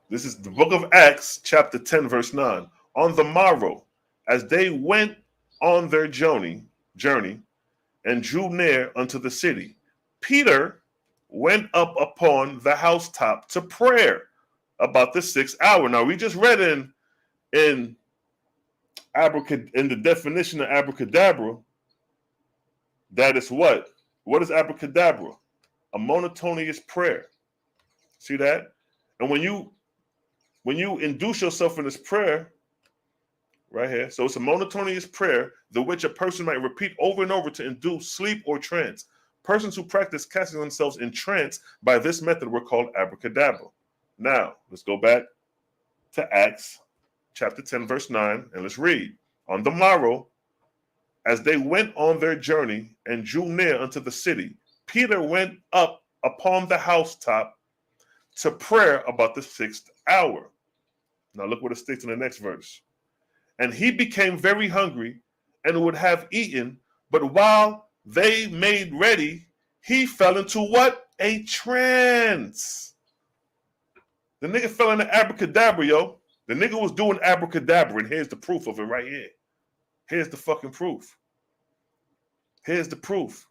This is the book of Acts, chapter 10, verse 9. On the morrow, as they went on their journey, and drew near unto the city, Peter went up upon the housetop to prayer about the 6th hour. Now, we just read in the definition of abracadabra, that is what? What is abracadabra? A monotonous prayer. See that? And when you induce yourself in this prayer, right here, so it's a monotonous prayer, the which a person might repeat over and over to induce sleep or trance. Persons who practice casting themselves in trance by this method were called abracadabra. Now, let's go back to Acts chapter 10, verse 9, and let's read. On the morrow, as they went on their journey and drew near unto the city, Peter went up upon the housetop to prayer about the 6th hour. Now look what it states in the next verse. And he became very hungry and would have eaten, but while they made ready, he fell into what? A trance. The nigga fell into abracadabra, yo. The nigga was doing abracadabra, and here's the proof of it right here. Here's the fucking proof. Here's the proof.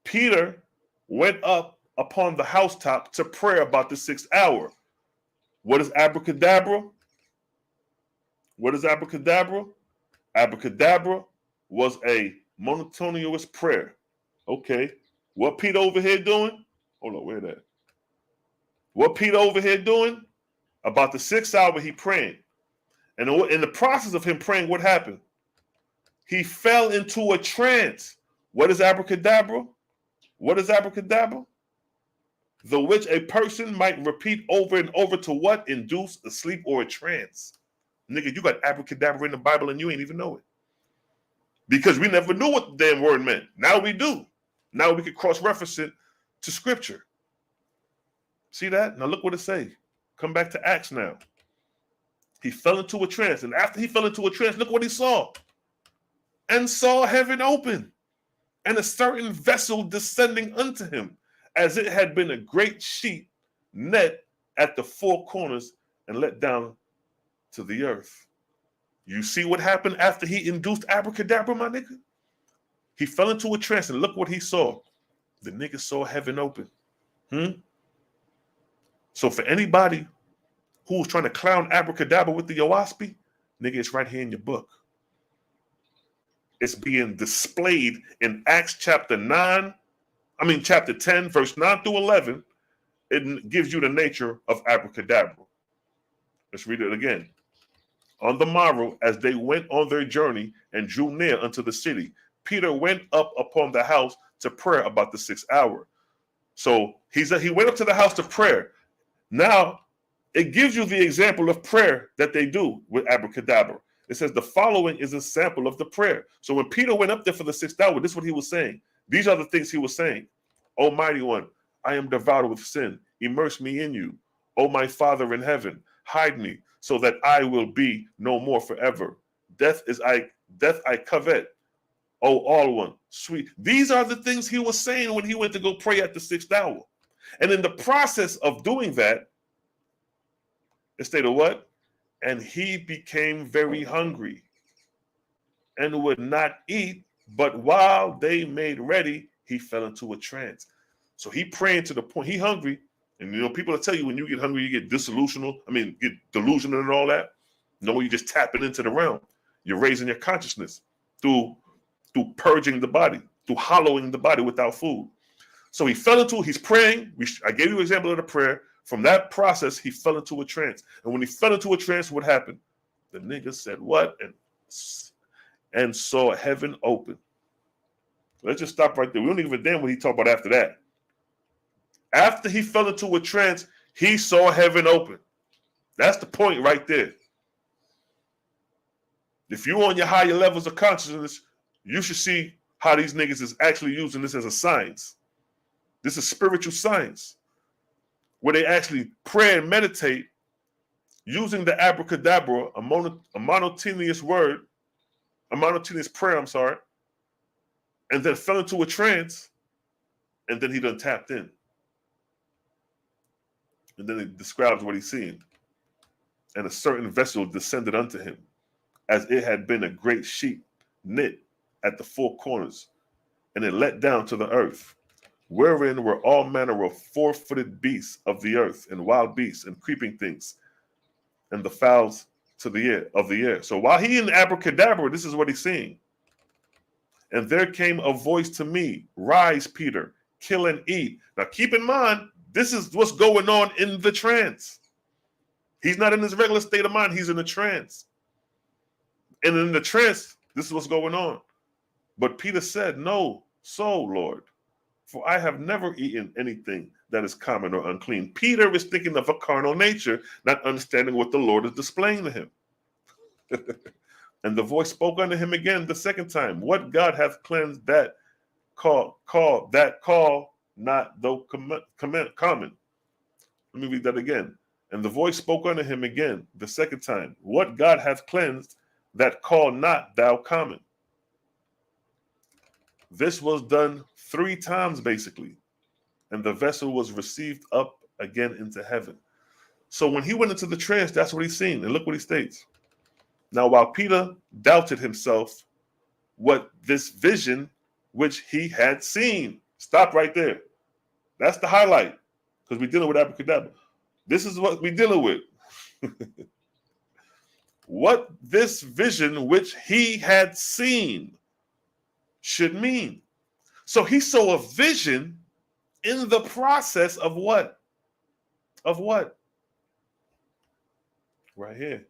Peter went up upon the housetop to pray about the 6th hour. What is abracadabra? What is abracadabra? Abracadabra was a monotonous prayer. Okay. What Peter over here doing? Hold on, where that? What Peter over here doing? About the 6th hour, he praying. And in the process of him praying, what happened? He fell into a trance. What is abracadabra? What is abracadabra? The which a person might repeat over and over to what? Induce a sleep or a trance. Nigga, you got abracadabra in the Bible and you ain't even know it. Because we never knew what the damn word meant. Now we do. Now we can cross-reference it to Scripture. See that? Now look what it says. Come back to Acts now. He fell into a trance. And after he fell into a trance, look what he saw. And saw heaven open, and a certain vessel descending unto him, as it had been a great sheet net at the 4 corners and let down to the earth. You see what happened after he induced abracadabra, my nigga? He fell into a trance, and look what he saw. The nigga saw heaven open. So for anybody who's trying to clown abracadabra with the Owaspy, nigga, it's right here in your book. It's being displayed in Acts chapter 10, verse 9 through 11. It gives you the nature of abracadabra. Let's read it again. On the morrow, as they went on their journey and drew near unto the city, Peter went up upon the house to prayer about the 6th hour. So he went up to the house to prayer. Now, it gives you the example of prayer that they do with abracadabra. It says the following is a sample of the prayer. So when Peter went up there for the 6th hour, this is what he was saying. These are the things he was saying. Almighty One, I am devoured with sin. Immerse me in you. O my Father in heaven, hide me so that I will be no more forever. Death I covet. O all one, sweet. These are the things he was saying when he went to go pray at the 6th hour. And in the process of doing that, it stated what? And he became very hungry and would not eat, but while they made ready, he fell into a trance. So he praying to the point, he hungry, and people will tell you when you get hungry, you get get delusional and all that. No, you're just tapping into the realm. You're raising your consciousness through purging the body, through hollowing the body without food. So he's praying. I gave you an example of the prayer. From that process, he fell into a trance. And when he fell into a trance, what happened? The nigga said what? And saw heaven open. Let's just stop right there. We don't even damn what he talked about after that. After he fell into a trance, he saw heaven open. That's the point right there. If you're on your higher levels of consciousness, you should see how these niggas is actually using this as a science. This is spiritual science, where they actually pray and meditate using the abracadabra, a monotonous prayer, and then fell into a trance, and then he done tapped in. And then it describes what he's seeing. And a certain vessel descended unto him, as it had been a great sheet knit at the 4 corners, and it let down to the earth, wherein were all manner of 4-footed beasts of the earth, and wild beasts, and creeping things, and the fowls of the air. So while he in abracadabra, this is what he's seeing. And there came a voice to me, rise, Peter, kill and eat. Now keep in mind, this is what's going on in the trance. He's not in his regular state of mind, he's in a trance. And in the trance, this is what's going on. But Peter said, no, so, Lord, for I have never eaten anything that is common or unclean. Peter is thinking of a carnal nature, not understanding what the Lord is displaying to him. And the voice spoke unto him again the second time, what God hath cleansed, that call not though common. Let me read that again. And the voice spoke unto him again the second time, what God hath cleansed, that call not thou common. This was done 3 times basically, and the vessel was received up again into heaven. So when he went into the trance, that's what he's seen. And look what he states. Now, while Peter doubted himself, what this vision which he had seen. Stop right there. That's the highlight, because we're dealing with Abracadabra. This is what we're dealing with. What this vision which he had seen should mean. So he saw a vision in the process of what? Of what? Right here.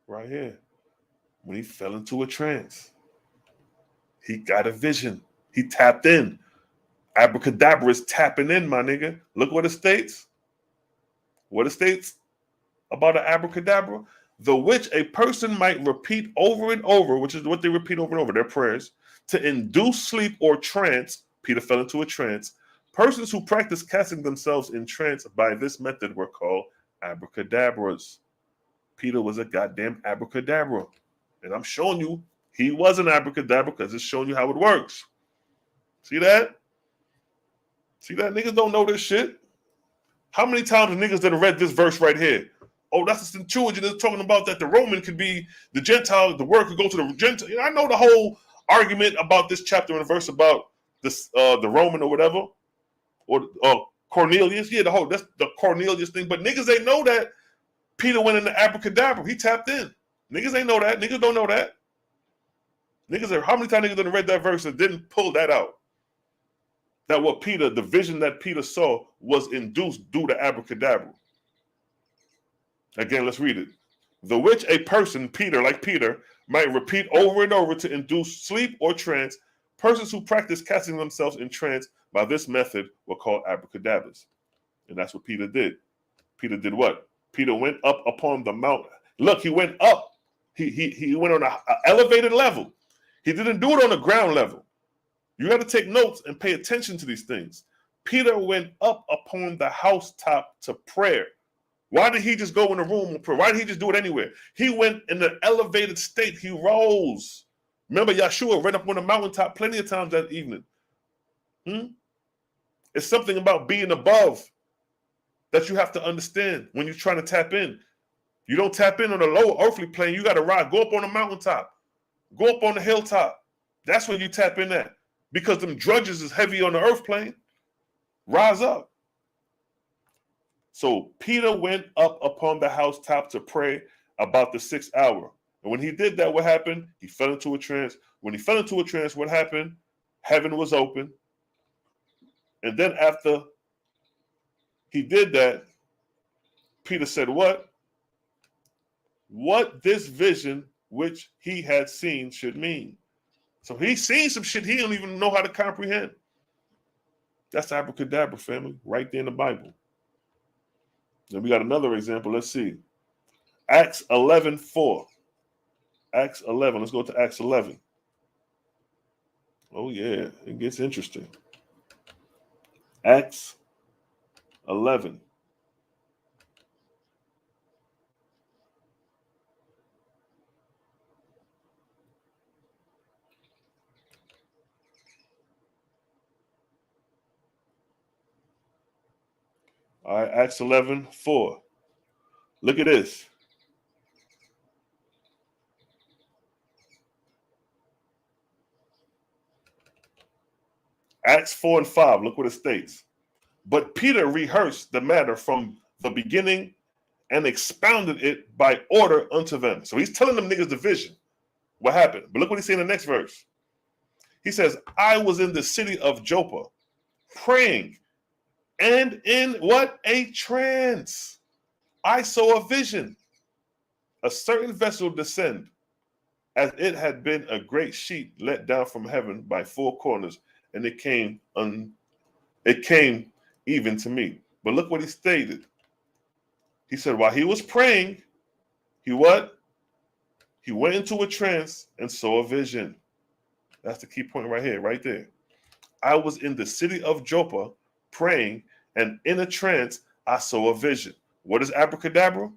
Right here. When he fell into a trance. He got a vision. He tapped in. Abracadabra is tapping in, my nigga. Look what it states. What it states about an abracadabra. The which a person might repeat over and over, which is what they repeat over and over, their prayers, to induce sleep or trance. Peter fell into a trance. Persons who practice casting themselves in trance by this method were called abracadabras. Peter was a goddamn abracadabra. And I'm showing you he was an abracadabra because it's showing you how it works. See that? See that? Niggas don't know this shit. How many times have niggas that have read this verse right here? Oh, that's a centurion that's talking about that the Roman could be the Gentile, the word could go to the Gentile. You know, I know the whole argument about this chapter and verse about this the Roman or whatever, or Cornelius. Yeah, that's the Cornelius thing. But niggas ain't know that Peter went into abracadabra. He tapped in. Niggas ain't know that. Niggas don't know that. Niggas are, how many times niggas done read that verse and didn't pull that out? That what Peter, the vision that Peter saw was induced due to abracadabra. Again, let's read it. The which a person, Peter, like Peter, might repeat over and over to induce sleep or trance. Persons who practice casting themselves in trance by this method were called abracadabras. And that's what Peter did. Peter did what? Peter went up upon the mountain. Look, he went up. He went on an elevated level. He didn't do it on the ground level. You got to take notes and pay attention to these things. Peter went up upon the housetop to prayer. Why did he just go in the room and pray? Why did he just do it anywhere? He went in an elevated state. He rose. Remember, Yeshua ran up on the mountaintop plenty of times that evening. It's something about being above that you have to understand when you're trying to tap in. You don't tap in on the lower earthly plane. You got to ride. Go up on the mountaintop. Go up on the hilltop. That's where you tap in at. Because them drudges is heavy on the earth plane. Rise up. So Peter went up upon the housetop to pray about the 6th hour. And when he did that, what happened? He fell into a trance. When he fell into a trance, what happened? Heaven was open. And then after he did that, Peter said, what? What this vision which he had seen should mean. So he's seen some shit he don't even know how to comprehend. That's abracadabra, family, right there in the Bible. Then we got another example. Let's see. Acts 11:4. Acts 11. Let's go to Acts 11. Oh, yeah. It gets interesting. Acts 11. All right, Acts 11:4. Look at this. Acts 4 and 5. Look what it states. But Peter rehearsed the matter from the beginning and expounded it by order unto them. So he's telling them niggas the vision. What happened? But look what he said in the next verse. He says, I was in the city of Joppa praying, and in what? A trance. I saw a vision. A certain vessel descend, as it had been a great sheet let down from heaven by 4 corners, and it came it came even to me. But look what he stated. He said, while he was praying, he what? He went into a trance and saw a vision. That's the key point right here, right there. I was in the city of Joppa praying, and in a trance, I saw a vision. What is abracadabra?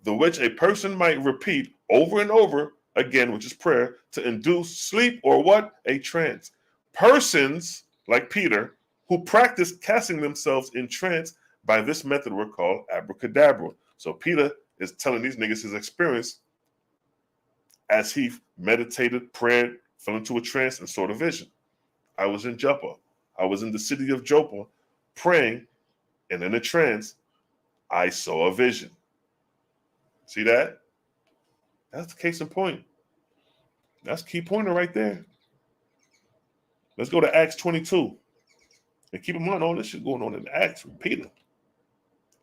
The which a person might repeat over and over again, which is prayer, to induce sleep or what? A trance. Persons like Peter who practice casting themselves in trance by this method were called abracadabra. So Peter is telling these niggas his experience as he meditated, prayed, fell into a trance, and saw the vision. I was in Joppa. I was in the city of Joppa praying, and in a trance, I saw a vision. See that? That's the case in point. That's key pointer right there. Let's go to Acts 22. And keep in mind, all this shit going on in Acts with Peter.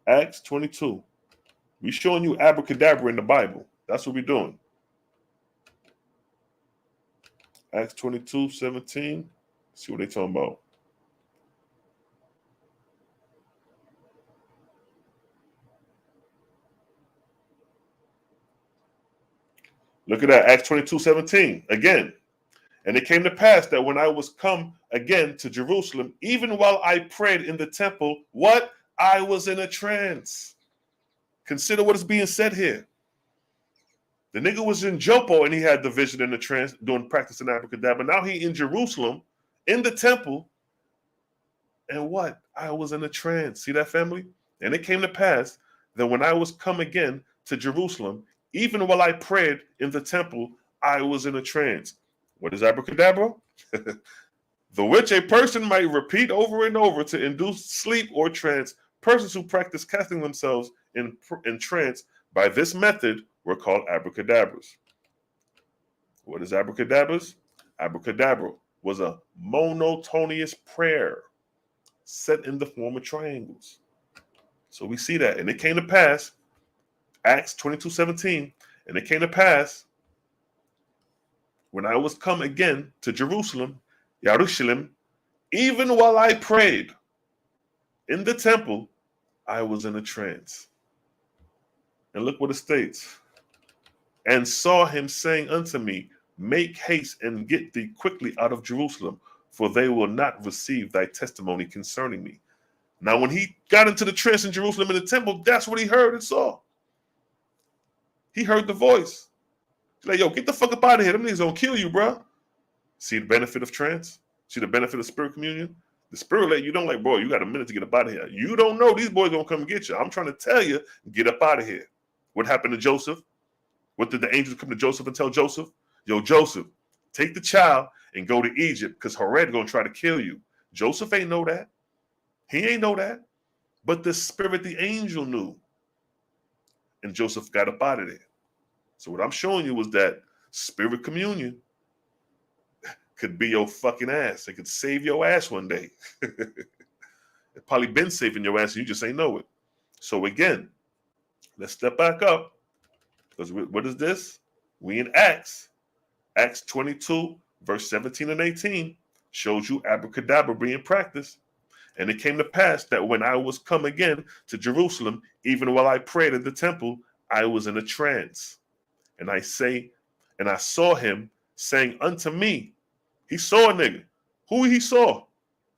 Acts 22. We showing you abracadabra in the Bible. That's what we're doing. Acts 22:17. See what they talking about. Look at that, Acts 22:17. Again. And it came to pass that when I was come again to Jerusalem, even while I prayed in the temple, what? I was in a trance. Consider what is being said here. The nigga was in Joppa and he had the vision in the trance doing practice in abracadabra. Now he in Jerusalem, in the temple, and what? I was in a trance. See that, family? And it came to pass that when I was come again to Jerusalem, even while I prayed in the temple, I was in a trance. What is abracadabra? The which a person might repeat over and over to induce sleep or trance. Persons who practice casting themselves in trance by this method were called abracadabras. What is abracadabras? Abracadabra was a monotonous prayer set in the form of triangles. So we see that. And it came to pass, Acts 22:17, and it came to pass when I was come again to Jerusalem, even while I prayed in the temple, I was in a trance. And look what it states. And saw him saying unto me, make haste and get thee quickly out of Jerusalem, for they will not receive thy testimony concerning me. Now, when he got into the trance in Jerusalem in the temple, that's what he heard and saw. He heard the voice. He's like, yo, get the fuck up out of here. Them niggas gonna kill you, bro. See the benefit of trance? See the benefit of spirit communion? The spirit let you know, like, bro, you got a minute to get up out of here. You don't know these boys gonna come and get you. I'm trying to tell you, get up out of here. What happened to Joseph? What did the angels come to Joseph and tell Joseph? Yo, Joseph, take the child and go to Egypt because Herod gonna try to kill you. Joseph ain't know that. He ain't know that. But the spirit, the angel knew. And Joseph got up out of there. So what I'm showing you was that spirit communion could be your fucking ass. It could save your ass one day. It probably been saving your ass and you just ain't know it. So again, let's step back up. Because what is this? We in Acts. Acts 22, verse 17 and 18 shows you abracadabra being practiced. And it came to pass that when I was come again to Jerusalem, even while I prayed in the temple, I was in a trance. And I saw him saying unto me, he saw a nigga. Who he saw?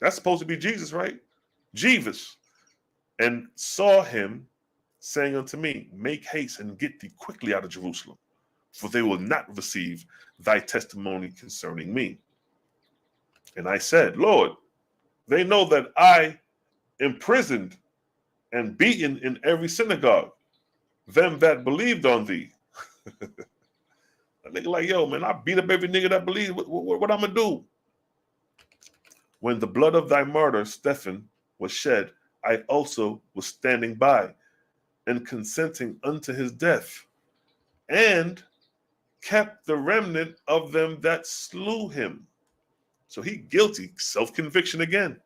That's supposed to be Jesus, right? Jesus. And saw him saying unto me, make haste and get thee quickly out of Jerusalem, for they will not receive thy testimony concerning me. And I said, Lord, they know that I imprisoned and beaten in every synagogue them that believed on thee. A nigga like, yo, man, I beat up every nigga that believed. What I'm going to do? When the blood of thy martyr, Stephen, was shed, I also was standing by and consenting unto his death, and kept the remnant of them that slew him. So he guilty. Self-conviction again.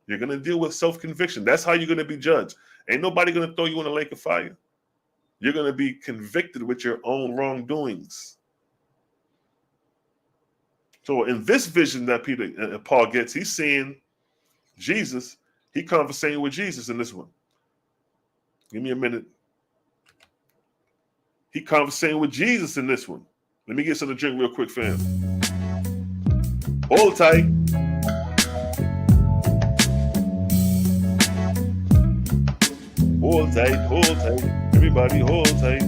You're going to deal with self-conviction. That's how you're going to be judged. Ain't nobody going to throw you in a lake of fire. You're going to be convicted with your own wrongdoings. So in this vision that Paul gets, he's seeing Jesus, he conversating with Jesus in this one. Give me a minute. He conversating with Jesus in this one. Let me get something to drink real quick, fam. Hold tight. Hold tight, hold tight. Everybody hold tight.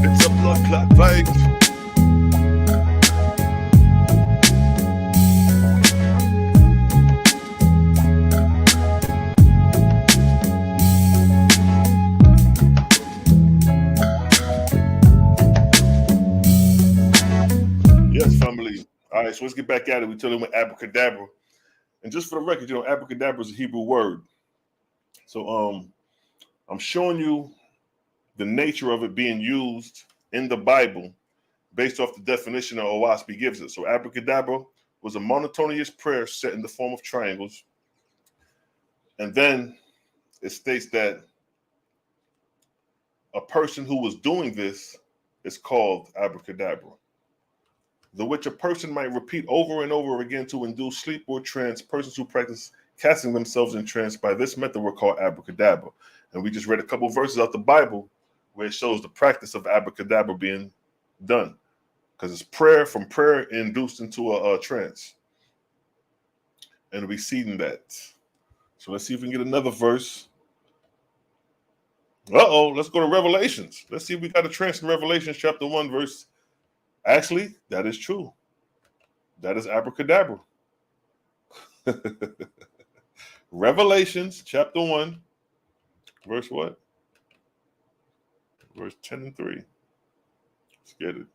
It's a blood clot fight. Yes, family. All right, so let's get back at it. We're telling with abracadabra. And just for the record, abracadabra is a Hebrew word. So I'm showing you the nature of it being used in the Bible based off the definition that Owaspi gives it. So abracadabra was a monotonous prayer set in the form of triangles. And then it states that a person who was doing this is called abracadabra, the which a person might repeat over and over again to induce sleep or trance. Persons who practice casting themselves in trance by this method were called abracadabra. And we just read a couple verses out the Bible where it shows the practice of abracadabra being done, because it's prayer induced into a trance, and we see in that. So let's see if we can get another verse. Let's go to Revelations. Let's see if we got a trance in Revelation chapter 1 verse. Actually, that is true. That is abracadabra. Revelations chapter 1 verse what? Verse 10 and 3. Let's get it.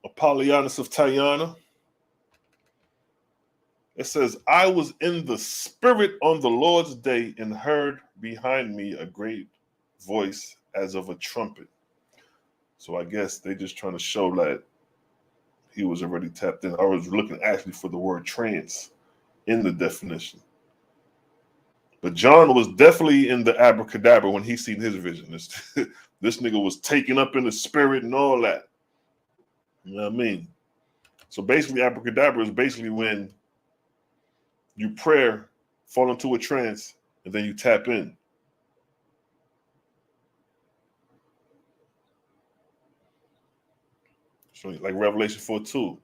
Apollonius of Tyana. It says, I was in the spirit on the Lord's day and heard behind me a great voice as of a trumpet. So I guess they just trying to show that he was already tapped in. I was looking actually for the word trance in the definition. But John was definitely in the abracadabra when he seen his vision. This nigga was taken up in the spirit and all that. You know what I mean? So basically, abracadabra is basically when you prayer, fall into a trance, and then you tap in. So like Revelation 4:2.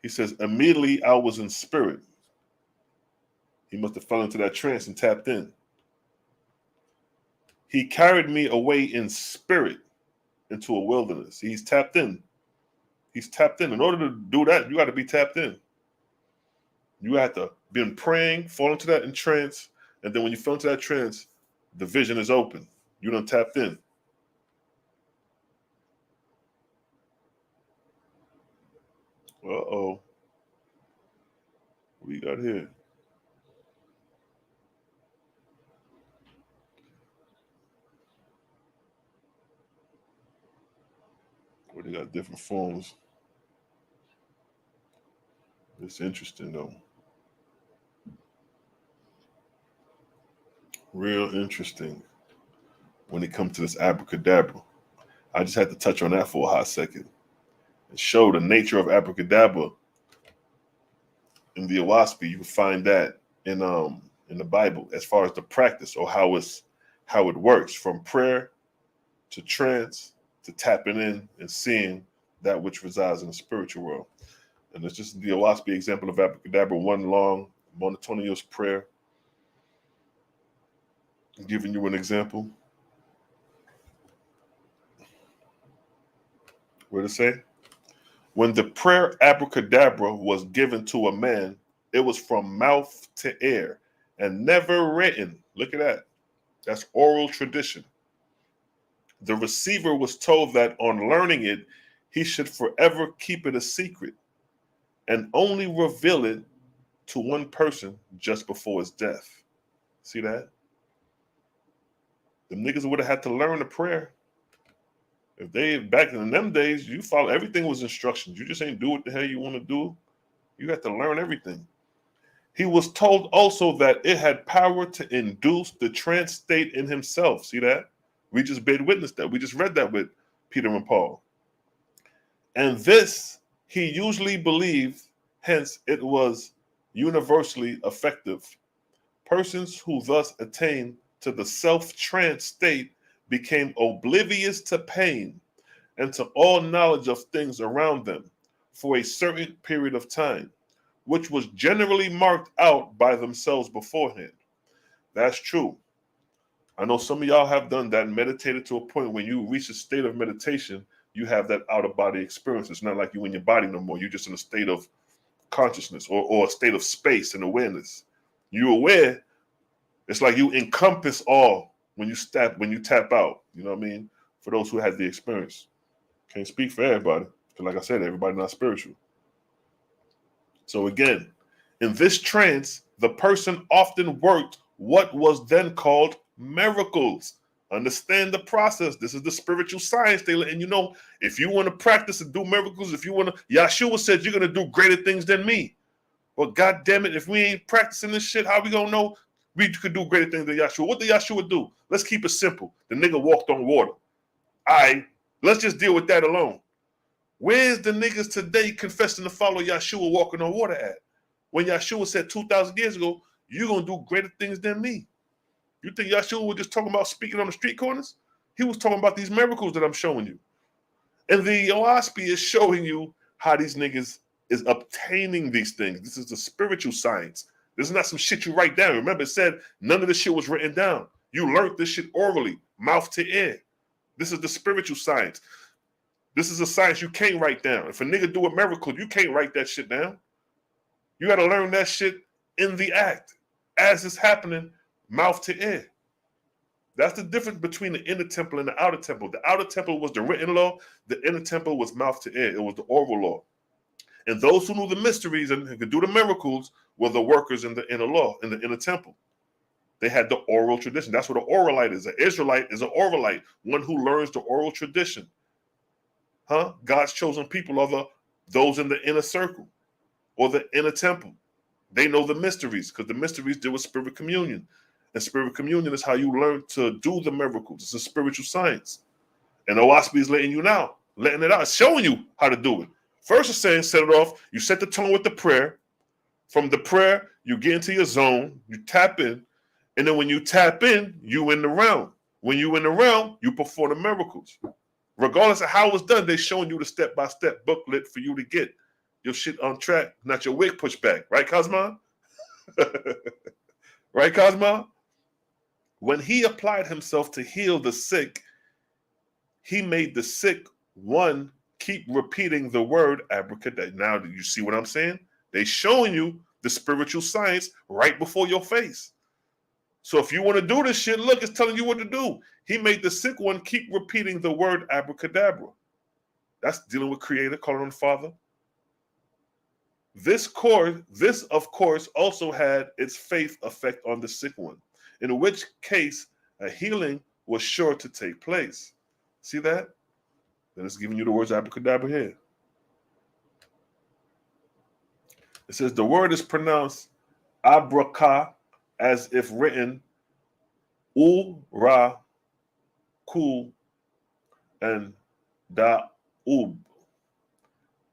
He says, immediately I was in spirit. He must have fell into that trance and tapped in. He carried me away in spirit into a wilderness. He's tapped in. He's tapped in. In order to do that, you got to be tapped in. You have to been praying, fall into that trance, and then when you fall into that trance, the vision is open. You done tapped in. Uh-oh. What we got here? Well, they got different forms. It's interesting, though. Real interesting when it comes to this abracadabra. I just had to touch on that for a hot second and show the nature of abracadabra in the Owaspi. You can find that in the Bible as far as the practice or how it works, from prayer to trance to tapping in and seeing that which resides in the spiritual world. And it's just the Owaspi example of abracadabra, one long monotonous prayer. I'm giving you an example. What did it say? When the prayer Abracadabra was given to a man, it was from mouth to ear and never written. Look at that. That's oral tradition. The receiver was told that on learning it, he should forever keep it a secret and only reveal it to one person just before his death. See that? The niggas would have had to learn the prayer. If they, back in them days, you follow, everything was instructions. You just ain't do what the hell you want to do. You got to learn everything. He was told also that it had power to induce the trance state in himself. See that? We just bear witness that. We just read that with Peter and Paul. And this he usually believed, hence it was universally effective. Persons who thus attained to the self-trance state became oblivious to pain and to all knowledge of things around them for a certain period of time, which was generally marked out by themselves beforehand. That's true. I know some of y'all have done that and meditated to a point when you reach a state of meditation, you have that out-of-body experience. It's not like you in your body no more. You're just in a state of consciousness or a state of space and awareness. You're aware. It's like you encompass all when you tap out. You know what I mean? For those who had the experience. Can't speak for everybody. Because like I said, everybody not spiritual. So again, in this trance, the person often worked what was then called miracles. Understand the process. This is the spiritual science they letting you know. If you want to practice and do miracles, if you want to, Yahshua said you're going to do greater things than me. Well, God damn it, if we ain't practicing this shit, how we going to know we could do greater things than Yahshua? What did Yahshua do? Let's keep it simple. The nigga walked on water. All right, let's just deal with that alone. Where's the niggas today confessing to follow Yahshua walking on water at? When Yahshua said 2,000 years ago, you're going to do greater things than me. You think Yahshua was just talking about speaking on the street corners? He was talking about these miracles that I'm showing you. And the OSP is showing you how these niggas is obtaining these things. This is the spiritual science. This is not some shit you write down. Remember, it said none of this shit was written down. You learned this shit orally, mouth to ear. This is the spiritual science. This is a science you can't write down. If a nigga do a miracle, you can't write that shit down. You got to learn that shit in the act. As it's happening, mouth to ear. That's the difference between the inner temple and the outer temple. The outer temple was the written law. The inner temple was mouth to ear. It was the oral law. And those who knew the mysteries and could do the miracles were the workers in the inner law, in the inner temple. They had the oral tradition. That's what an oralite is. An Israelite is an oralite, one who learns the oral tradition. God's chosen people are those in the inner circle or the inner temple. They know the mysteries because the mysteries deal with spirit communion. And spirit communion is how you learn to do the miracles. It's a spiritual science. And OSP is letting you know, letting it out, showing you how to do it. First it's saying, set it off. You set the tone with the prayer. From the prayer, you get into your zone. You tap in. And then when you tap in, you in the realm. When you in the realm, you perform the miracles. Regardless of how it's done, they're showing you the step-by-step booklet for you to get your shit on track, not your wig pushed back. Right, Cosmo? Right, Cosmo? When he applied himself to heal the sick, he made the sick one keep repeating the word abracadabra. Now, do you see what I'm saying? They're showing you the spiritual science right before your face. So if you want to do this shit, look, it's telling you what to do. He made the sick one keep repeating the word abracadabra. That's dealing with Creator, calling on the Father. This, of course, also had its faith effect on the sick one, in which case a healing was sure to take place. See that? Then it's giving you the words abracadabra here. It says the word is pronounced abraca, as if written ra, kul, and da-ub,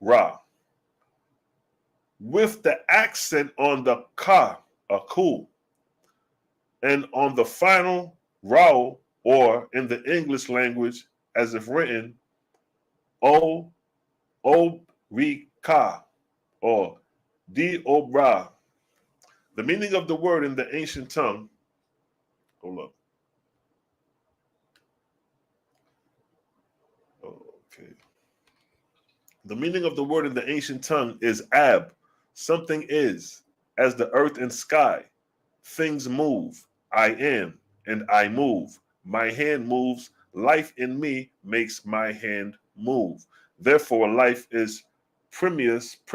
ra, with the accent on the ka, kul, and on the final rao, or in the English language, as if written o-ri-ka, or di-obra. The meaning of the word in the ancient tongue, hold up. Okay. The meaning of the word in the ancient tongue is ab. Something is, as the earth and sky. Things move. I am, and I move. My hand moves. Life in me makes my hand move. Therefore, life is primus, I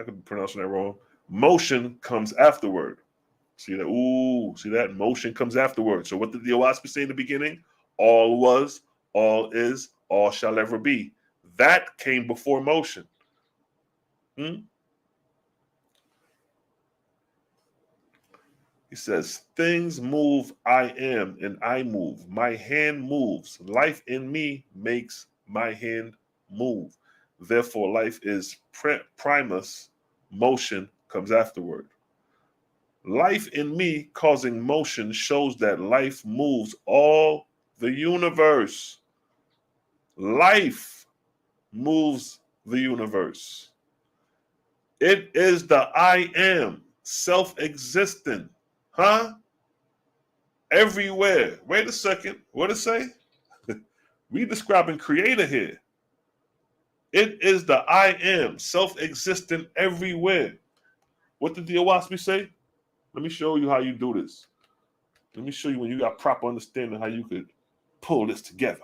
could pronounce that wrong. Motion comes afterward. See that? Ooh, see that? Motion comes afterward. So what did the Owaspis say in the beginning? All was, all is, all shall ever be. That came before motion. He says, things move, I am, and I move. My hand moves. Life in me makes my hand move. Therefore, life is primus, motion comes afterward. Life in me causing motion shows that life moves all the universe. Life moves the universe. It is the I am, self-existent. Huh? Everywhere. Wait a second. What does it say? We describing creator here. It is the I am, self-existent everywhere. What did the Owaspis say? Let me show you how you do this. Let me show you when you got proper understanding how you could pull this together.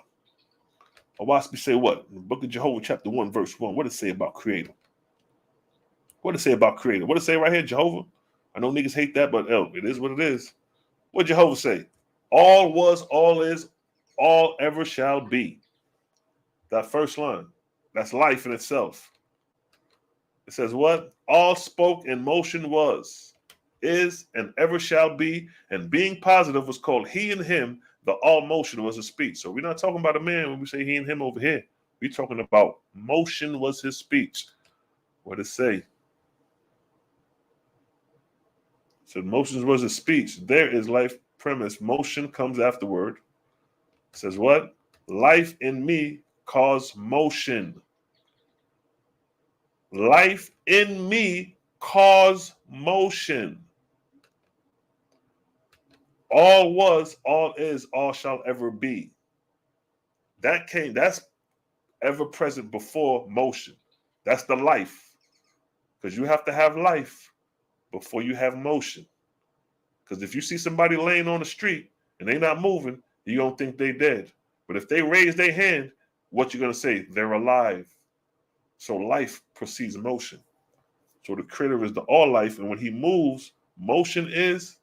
Owaspis say what? In the book of Jehovah, chapter 1, verse 1. What does it say about creator? What does it say about creator? What does it say right here, Jehovah? I know niggas hate that, but it is what it is. What did Jehovah say? All was, all is, all ever shall be. That first line. That's life in itself. It says what? All spoke and motion was, is, and ever shall be, and being positive was called he and him. The all motion was his speech. So we're not talking about a man when we say he and him over here. We're talking about motion was his speech. What does it say? So motion was his speech. There is life premise. Motion comes afterward. It says what? Life in me cause motion. Life in me cause motion. All was, all is, all shall ever be. That's ever present before motion. That's the life. Because you have to have life before you have motion. Because if you see somebody laying on the street and they not moving, you don't think they dead. But if they raise their hand, what you going to say? They're alive. So life precedes motion. So the creator is the all life, and when he moves, motion is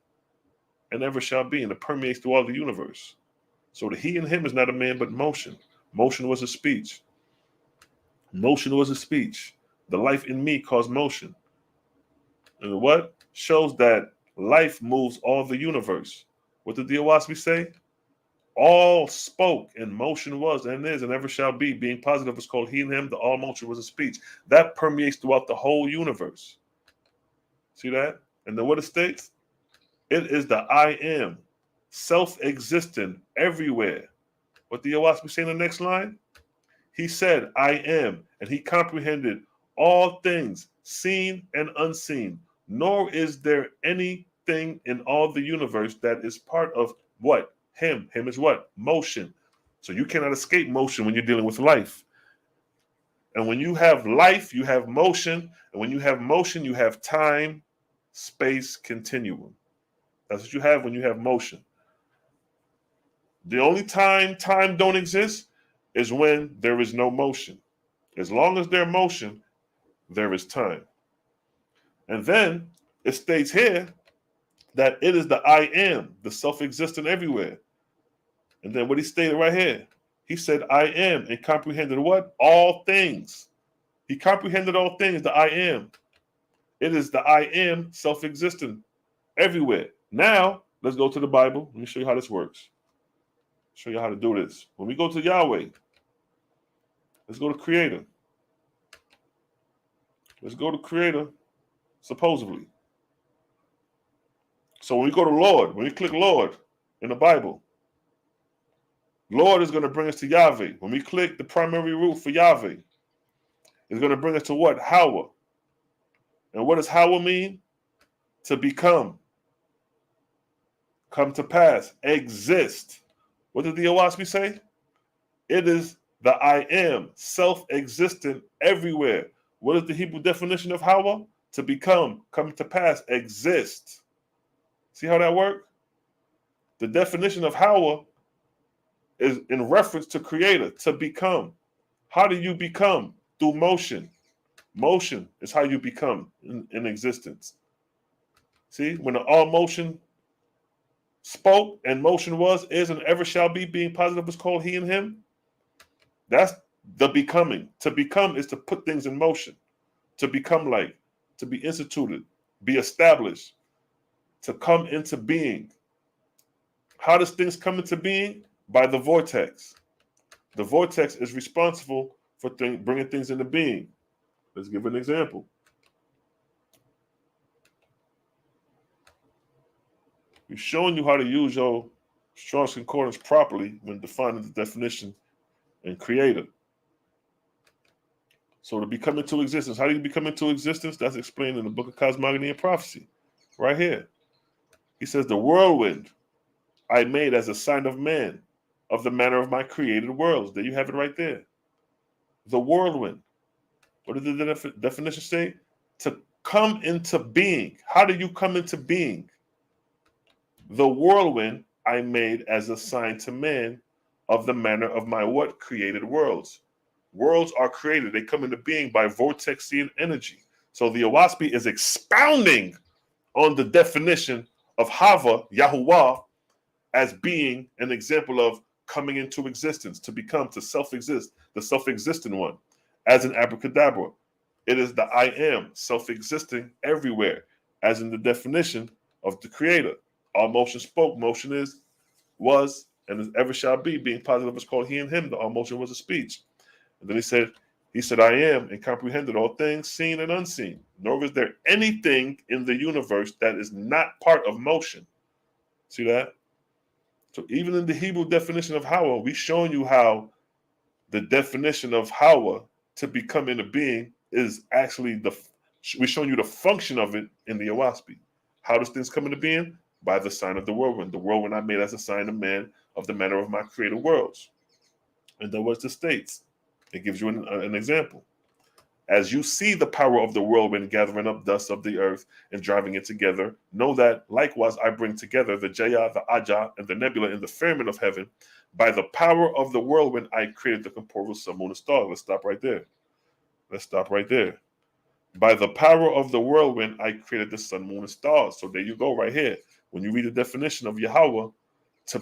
and ever shall be, and it permeates through all the universe. So the he and him is not a man, but motion. Motion was a speech. Motion was a speech. The life in me caused motion. And what? Shows that life moves all the universe. What did the Owaspis say? All spoke, and motion was, and is, and ever shall be. Being positive was called he and him. The all motion was a speech. That permeates throughout the whole universe. See that? And then what it states? It is the I am, self-existent everywhere. What the Owaspis say in the next line? He said, I am, and he comprehended all things, seen and unseen. Nor is there anything in all the universe that is part of what? Him. Him is what? Motion. So you cannot escape motion when you're dealing with life. And when you have life, you have motion. And when you have motion, you have time, space, continuum. That's what you have when you have motion. The only time don't exist is when there is no motion. As long as there's motion, there is time. And then it states here that it is the I am, the self-existent everywhere. And then what he stated right here, he said, I am, and comprehended what? All things. He comprehended all things, the I am. It is the I am, self-existent everywhere. Now, let's go to the Bible. Let me show you how this works. Show you how to do this. When we go to Yahweh, let's go to Creator. Let's go to Creator, supposedly. So when we go to Lord, when we click Lord in the Bible, Lord is going to bring us to Yahweh. When we click the primary root for Yahweh, it's going to bring us to what? Hawa. And what does Hawa mean? To become. Come to pass. Exist. What did the Owaspis say? It is The I am, self-existent everywhere. What is the Hebrew definition of Hawa? To become, come to pass, exist. See how that works? The definition of Hawa is in reference to creator, to become. How do you become? Through motion. Motion is how you become in existence. See, when the all motion spoke and motion was, is, and ever shall be, being positive was called he and him. That's the becoming. To become is to put things in motion, to become like, to be instituted, be established, to come into being. How does things come into being? By the vortex. The vortex is responsible for bringing things into being. Let's give an example. We're showing you how to use your Strong's Concordance properly when defining the definition and creator. So to become into existence, how do you become into existence? That's explained in the book of Cosmogony and Prophecy, right here. He says, the whirlwind I made as a sign of man, of the manner of my created worlds. There you have it right there. The whirlwind. What did the definition say? To come into being. How do you come into being? The whirlwind I made as a sign to man of the manner of my what? Created worlds. Worlds are created. They come into being by vortexian energy. So the Owaspy is expounding on the definition of Hava, Yahuwah, as being an example of coming into existence, to become, to self-exist, the self-existent one. As in Abracadabra, it is the I am, self-existing everywhere, as in the definition of the creator. All motion spoke, motion is, was, and is ever shall be, being positive is called he and him. The all motion was a speech. And then he said, I am, and comprehended all things seen and unseen. Nor is there anything in the universe that is not part of motion. See that? So even in the Hebrew definition of Hawa, we've shown you how the definition of Hawa to become in a being is actually we've shown you the function of it in the Owaspy. How does things come into being? By the sign of the whirlwind. The whirlwind I made as a sign of man of the manner of my created worlds. And then what's the states? It gives you an example. As you see the power of the whirlwind gathering up dust of the earth and driving it together, know that likewise I bring together the Jaya, the Aja, and the nebula in the firmament of heaven. By the power of the whirlwind, I created the corporeal sun, moon, and stars. Let's stop right there. Let's stop right there. By the power of the whirlwind, I created the sun, moon, and stars. So there you go, right here. When you read the definition of Yahweh, to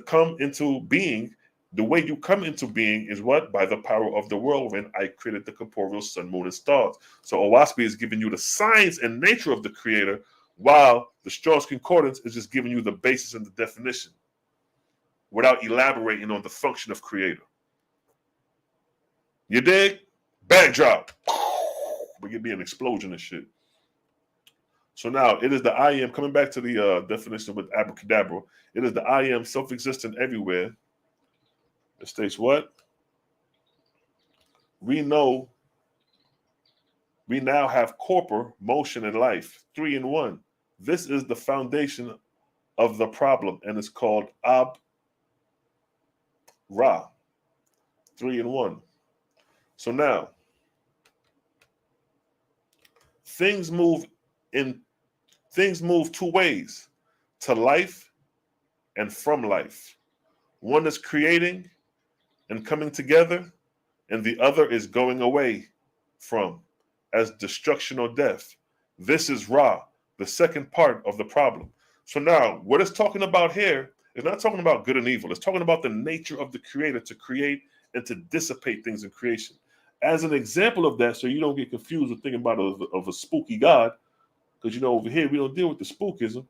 come into being, the way you come into being is what? By the power of the whirlwind, I created the corporeal sun, moon, and stars. So Owaspy is giving you the science and nature of the creator, while the Strong's Concordance is just giving you the basis and the definition without elaborating on the function of creator. You dig? Backdrop. But give me an explosion and shit. So now it is the I am, coming back to the definition with Abracadabra, it is the I am self-existent everywhere. It states what? We now have corpor, motion, and life, 3 in 1. This is the foundation of the problem, and it's called Ab-Ra, 3 in 1. So now, things move two ways, to life and from life. One is creating and coming together, and the other is going away from, as destruction or death. This is Ra, the second part of the problem. So now, what it's talking about here is not talking about good and evil. It's talking about the nature of the creator to create and to dissipate things in creation. As an example of that, so you don't get confused with thinking about of a spooky God, because over here we don't deal with the spookism.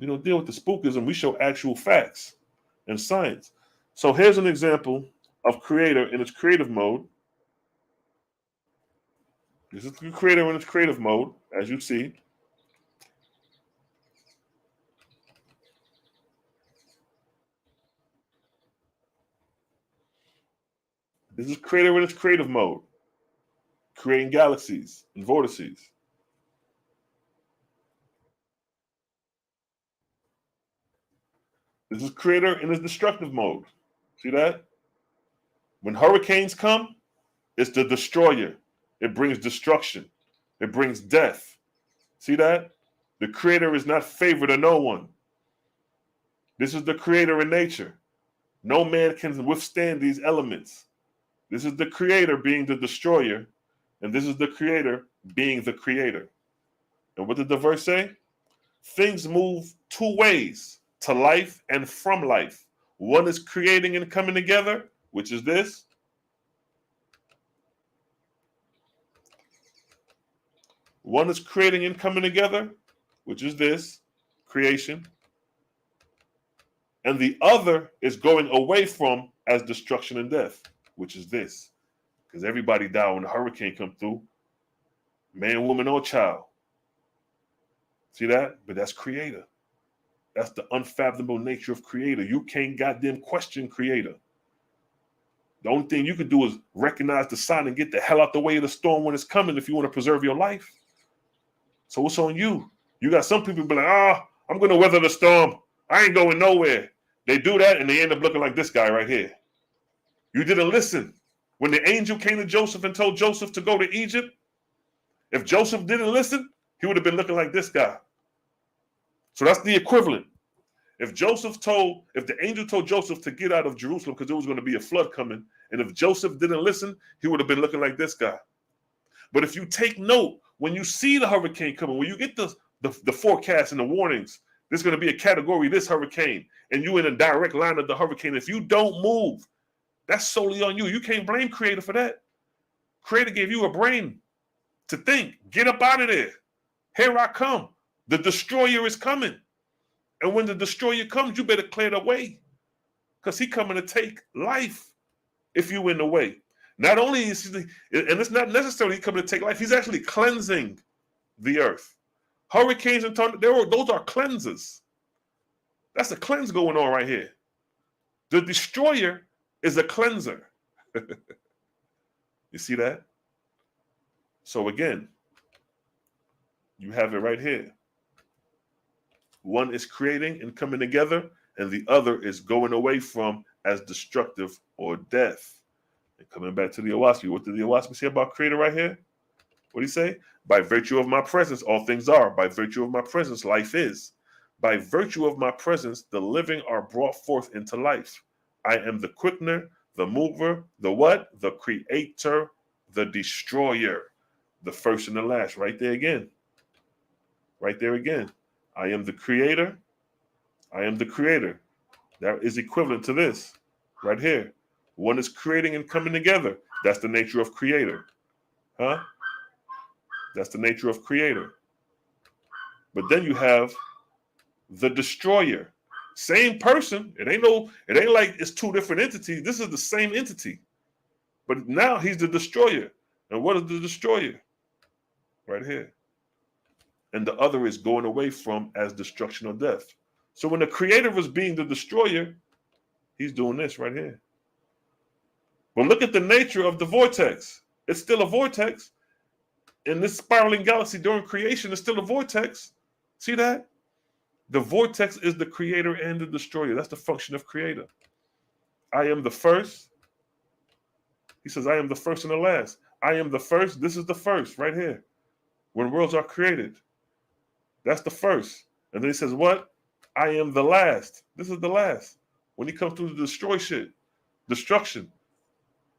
We don't deal with the spookism. We show actual facts and science. So here's an example of creator in its creative mode. This is the creator in its creative mode, as you see. This is creator in its creative mode, creating galaxies and vortices. This is creator in its destructive mode, See that? When hurricanes come, it's the destroyer. It brings destruction. It brings death. See that? The creator is not favored of no one. This is the creator in nature. No man can withstand these elements. This is the creator being the destroyer, and this is the creator being the creator. And what did the verse say? Things move two ways, to life and from life. One is creating and coming together, which is this. One is creating and coming together, which is this, creation. And the other is going away from as destruction and death, which is this. Because everybody died when the hurricane come through. Man, woman, or child. See that? But that's creator. That's the unfathomable nature of creator. You can't goddamn question creator. The only thing you can do is recognize the sign and get the hell out the way of the storm when it's coming if you want to preserve your life. So what's on you? You got some people be like, I'm going to weather the storm. I ain't going nowhere. They do that and they end up looking like this guy right here. You didn't listen. When the angel came to Joseph and told Joseph to go to Egypt, if Joseph didn't listen, he would have been looking like this guy. So that's the equivalent. If the angel told Joseph to get out of Jerusalem because there was going to be a flood coming, and if Joseph didn't listen, he would have been looking like this guy. But if you take note, when you see the hurricane coming, when you get the forecast and the warnings, there's going to be a category, this hurricane, and you in a direct line of the hurricane. If you don't move, that's solely on you. You can't blame creator for that. Creator gave you a brain to think. Get up out of there. Here I come. The destroyer is coming. And when the destroyer comes, you better clear the way. Because he's coming to take life if you in the way. Not only is he, and it's not necessarily coming to take life, he's actually cleansing the earth. Hurricanes and tornadoes, those are cleansers. That's a cleanse going on right here. The destroyer is a cleanser. You see that? So again, you have it right here. One is creating and coming together, and the other is going away from as destructive or death. And coming back to the Owaski, what did the Owaski say about creator right here? What did he say? By virtue of my presence, all things are. By virtue of my presence, life is. By virtue of my presence, the living are brought forth into life. I am the quickener, the mover, the what? The creator, the destroyer. The first and the last, right there again. Right there again. I am the creator. I am the creator. That is equivalent to this right here. One is creating and coming together. That's the nature of creator. Huh? That's the nature of creator. But then you have the destroyer. Same person. It ain't like it's two different entities. This is the same entity. But now he's the destroyer. And what is the destroyer? Right here. And the other is going away from as destruction or death. So when the creator is being the destroyer, he's doing this right here. But look at the nature of the vortex. It's still a vortex. In this spiraling galaxy during creation, it's still a vortex. See that? The vortex is the creator and the destroyer. That's the function of creator. I am the first. He says, I am the first and the last. I am the first. This is the first right here. When worlds are created. That's the first. And then he says, what? I am the last. This is the last. When he comes through to destroy shit, destruction.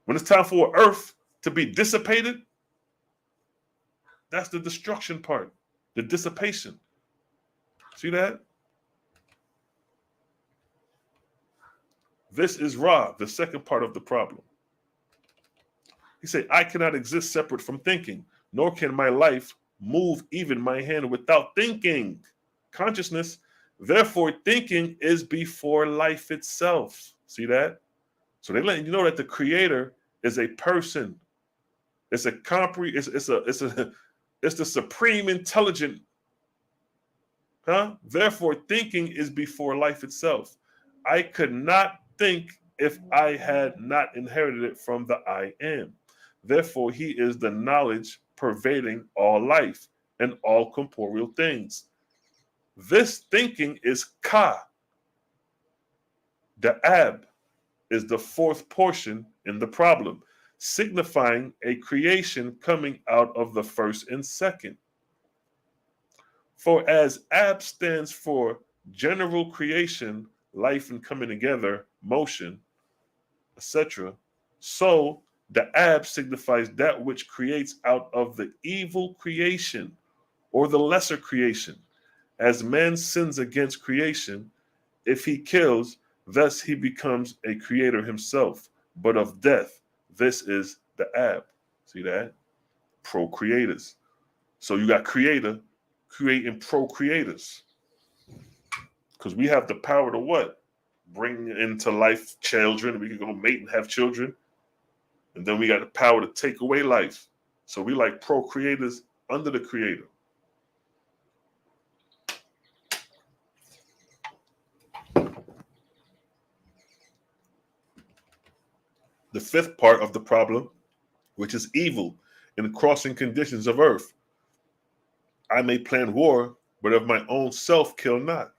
When it's time for earth to be dissipated, that's the destruction part, the dissipation. See that? This is Ra, the second part of the problem. He said, I cannot exist separate from thinking, nor can my life move even my hand without thinking. Consciousness, therefore, thinking is before life itself. See that? So they're letting you know that the creator is a person. It's a it's the supreme intelligent. Huh? Therefore, thinking is before life itself. I could not think if I had not inherited it from the I am. Therefore, he is the knowledge pervading all life and all corporeal things. This thinking is Ka, the Ab, is the fourth portion in the problem, signifying a creation coming out of the first and second. For as Ab stands for general creation, life and coming together, motion, etc., so the Ab signifies that which creates out of the evil creation or the lesser creation. As man sins against creation, if he kills, thus he becomes a creator himself. But of death, this is the Ab. See that? Procreators. So you got creator creating procreators. Because we have the power to what? Bring into life children. We can go mate and have children. And then we got the power to take away life. So we like procreators under the creator. The fifth part of the problem, which is evil in the crossing conditions of earth. I may plan war, but of my own self kill not.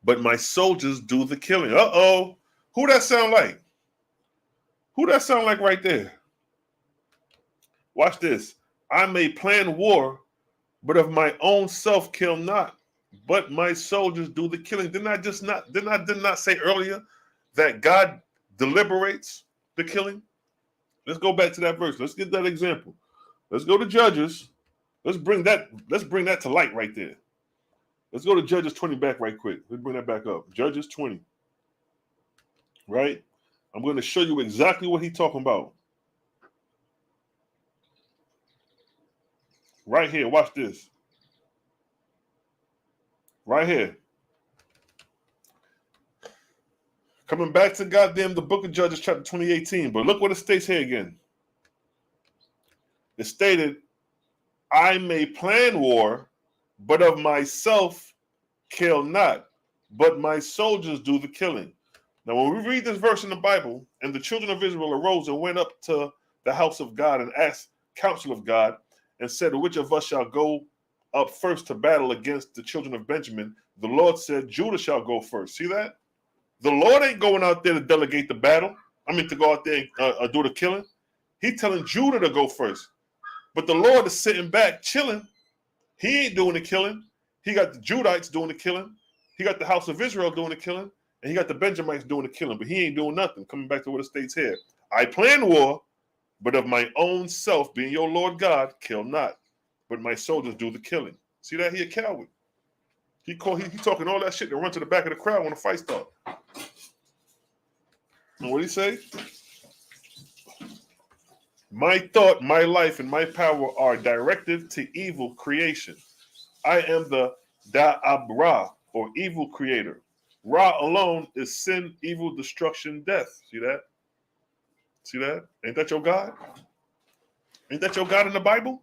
But my soldiers do the killing. Uh-oh. Who that sound like? Who that sound like right there? Watch this. I may plan war, but of my own self kill not. But my soldiers do the killing. Didn't I not say earlier that God deliberates the killing? Let's go back to that verse. Let's get that example. Let's go to Judges. Let's bring that to light right there. Let's go to Judges 20 back right quick. Let's bring that back up. Judges 20. Right? I'm going to show you exactly what he's talking about. Right here. Watch this. Right here. Coming back to goddamn the book of Judges chapter 20:18. But look what it states here again. It stated, I may plan war, but of myself kill not, but my soldiers do the killing. Now, when we read this verse in the Bible, and the children of Israel arose and went up to the house of God and asked counsel of God and said, which of us shall go up first to battle against the children of Benjamin? The Lord said, Judah shall go first. See that? The Lord ain't going out there to delegate the battle. To go out there and do the killing. He's telling Judah to go first. But the Lord is sitting back chilling. He ain't doing the killing. He got the Judites doing the killing. He got the house of Israel doing the killing. And he got the Benjamites doing the killing. But he ain't doing nothing. Coming back to what it states here. I plan war, but of my own self, being your Lord God, kill not. But my soldiers do the killing. See that? He a coward. He talking all that shit and run to the back of the crowd when the fight starts. And what did he say? My thought, my life, and my power are directed to evil creation. I am the Da'abra, or evil creator. Ra alone is sin, evil, destruction, death. See that? See that? Ain't that your God? Ain't that your God in the Bible?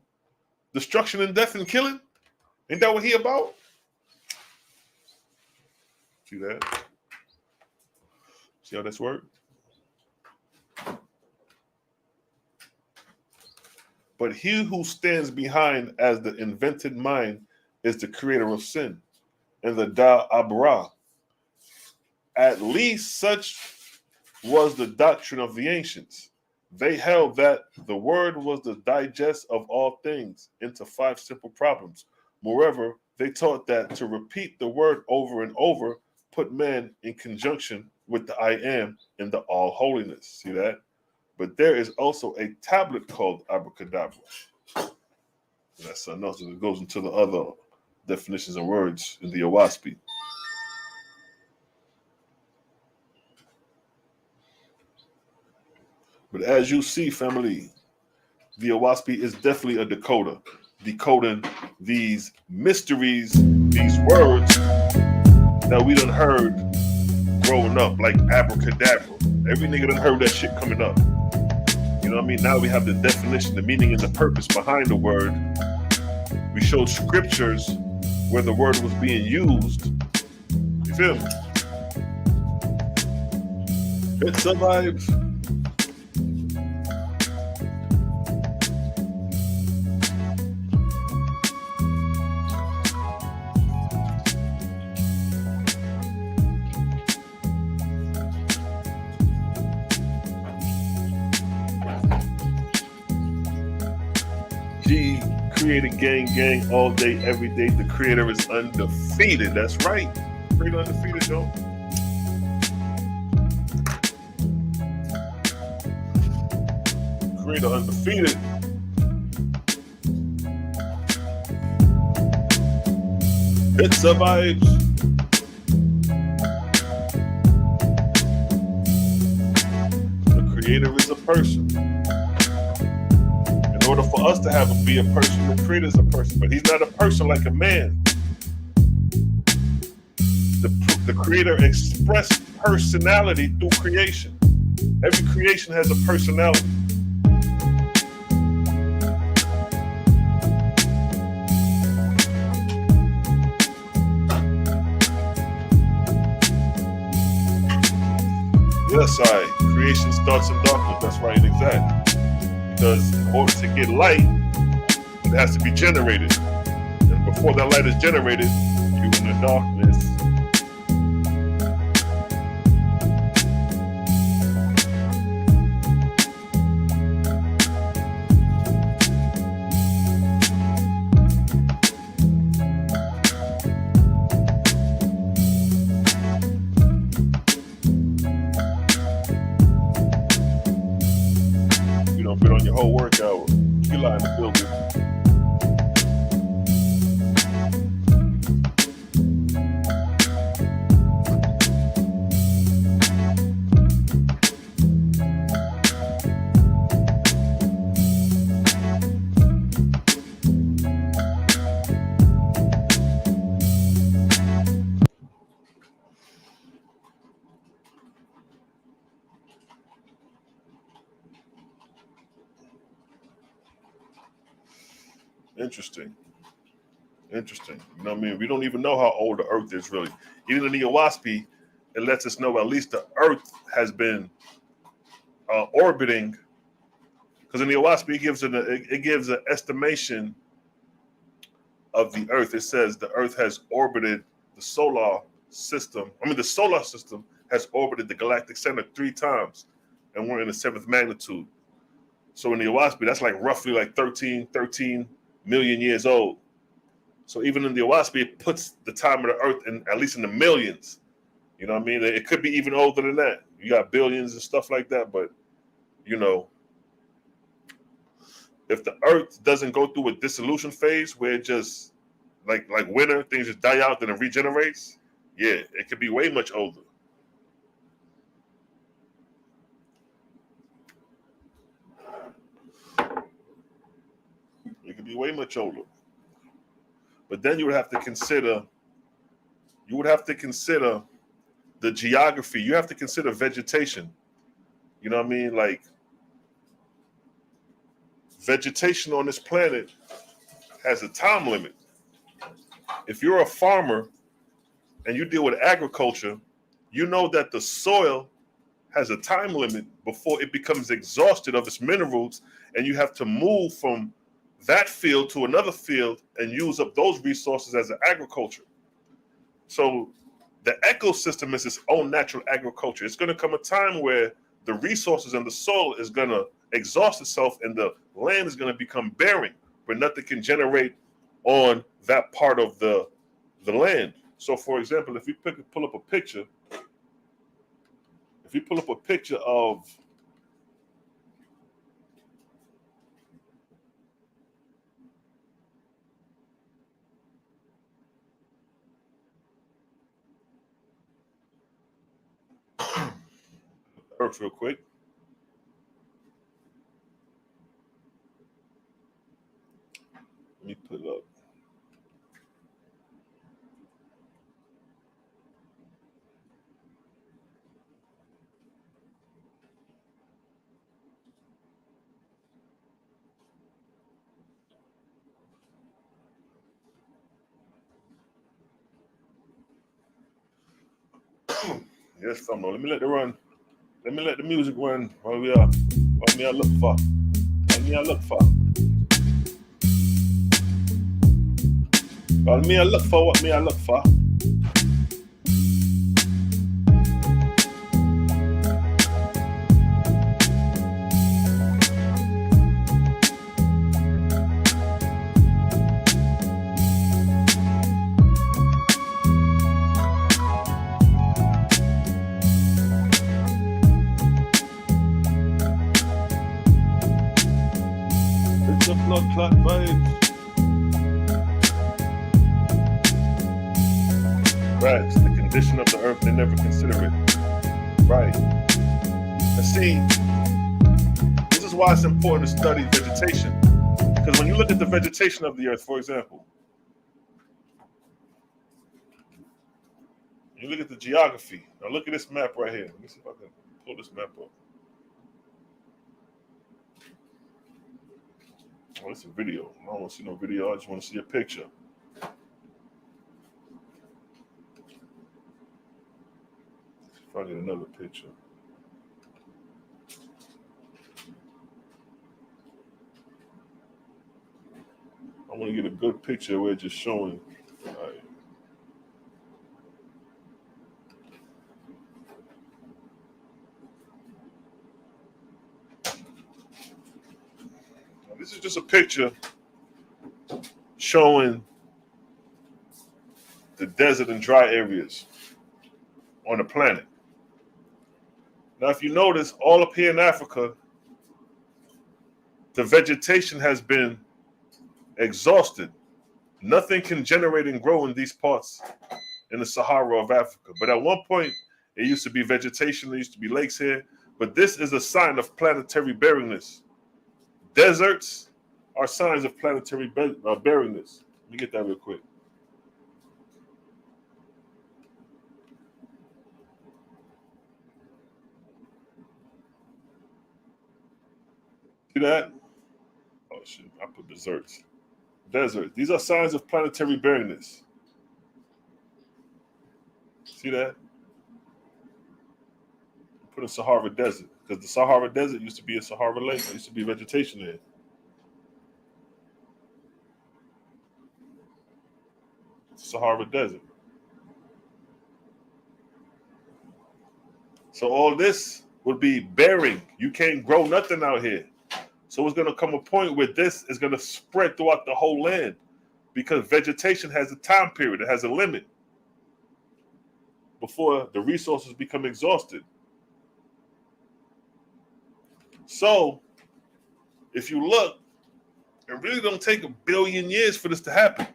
Destruction and death and killing? Ain't that what he about? See that? See how this works? But he who stands behind as the invented mind is the creator of sin and the Da'abra. At least such was the doctrine of the ancients. They held that the word was the digest of all things into 5 simple problems. Moreover, they taught that to repeat the word over and over put man in conjunction with the I am and the all holiness. See that? But there is also a tablet called Abracadabra. And that's something else that goes into the other definitions and words in the Owaspi. But as you see, family, the Owaspi is definitely a decoder, decoding these mysteries, these words that we done heard growing up, like abracadabra. Every nigga done heard that shit coming up. You know what I mean? Now we have the definition, the meaning, and the purpose behind the word. We showed scriptures where the word was being used. You feel me? It survives. creator, gang, all day, every day. The creator is undefeated. That's right. Creator undefeated, yo. Creator undefeated. It's a vibes. The creator is a person. In order for us to be a person, the creator is a person, but he's not a person like a man. The creator expressed personality through creation. Every creation has a personality. Yes, creation starts in darkness. That's right, exactly. Because in order to get light, it has to be generated. And before that light is generated, you're in the darkness. Been on your whole workout. Kila in the building. Interesting. You know what I mean? We don't even know how old the Earth is really. Even in the Owaspy, it lets us know at least the Earth has been orbiting. Because in the Owaspy, it gives an estimation of the Earth. It says the Earth has orbited the solar system. The solar system has orbited the galactic center 3 times, and we're in the 7th magnitude. So in the Owaspy, that's like roughly like 13 million years old. So even in the Owaspy, it puts the time of the Earth in at least in the millions. You know what I mean? It could be even older than that. You got billions and stuff like that, but you know, if the Earth doesn't go through a dissolution phase where it just like winter, things just die out, then it regenerates, yeah, it could be way much older. It could be way much older. But then you would have to consider the geography. You have to consider vegetation. You know what I mean? Like vegetation on this planet has a time limit. If you're a farmer and you deal with agriculture, you know that the soil has a time limit before it becomes exhausted of its minerals, and you have to move from that field to another field and use up those resources as an agriculture. So the ecosystem is its own natural agriculture. It's going to come a time where the resources and the soil is going to exhaust itself and the land is going to become barren, where nothing can generate on that part of the land. So for example, if you pull up a picture of Earth real quick. Let me put it up. Yes, someone. Let me let the music run while me I look for. While me I look for what me I look for. blood clot vibes. Right, the condition of the earth, they never consider it. Right. And see, this is why it's important to study vegetation. Because when you look at the vegetation of the earth, for example, you look at the geography. Now look at this map right here. Let me see if I can pull this map up. Oh, it's a video. I don't want to see no video. I just want to see a picture. If I get another picture. I want to get a good picture where it's just showing. All right. Now, this is just a picture showing the desert and dry areas on the planet. Now, if you notice, all up here in Africa, the vegetation has been exhausted. Nothing can generate and grow in these parts in the Sahara of Africa. But at one point, it used to be vegetation. There used to be lakes here. But this is a sign of planetary barrenness. Deserts are signs of planetary barrenness. Let me get that real quick. See that? Oh shit, I put deserts. Desert. These are signs of planetary barrenness. See that? Put a Sahara Desert. Because the Sahara Desert used to be a Sahara Lake. There used to be vegetation there. Sahara Desert. So all this would be bearing. You can't grow nothing out here. So it's going to come a point where this is going to spread throughout the whole land because vegetation has a time period. It has a limit before the resources become exhausted. So if you look, it really don't take 1 billion years for this to happen.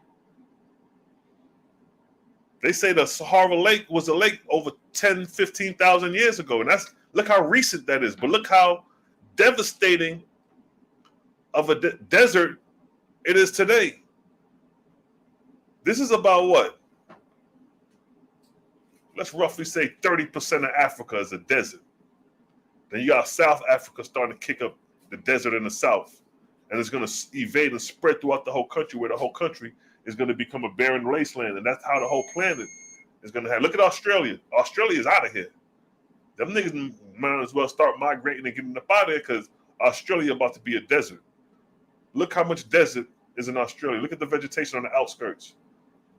They say the Sahara Lake was a lake over 10, 15,000 years ago. And look how recent that is. But look how devastating of a desert it is today. This is about what? Let's roughly say 30% of Africa is a desert. Then you got South Africa starting to kick up the desert in the south. And it's going to evade and spread throughout the whole country, where the whole country is going to become a barren wasteland. And that's how the whole planet is going to have. Look at Australia. Australia is out of here. Them niggas might as well start migrating and getting up out of there because Australia about to be a desert. Look how much desert is in Australia. Look at the vegetation on the outskirts.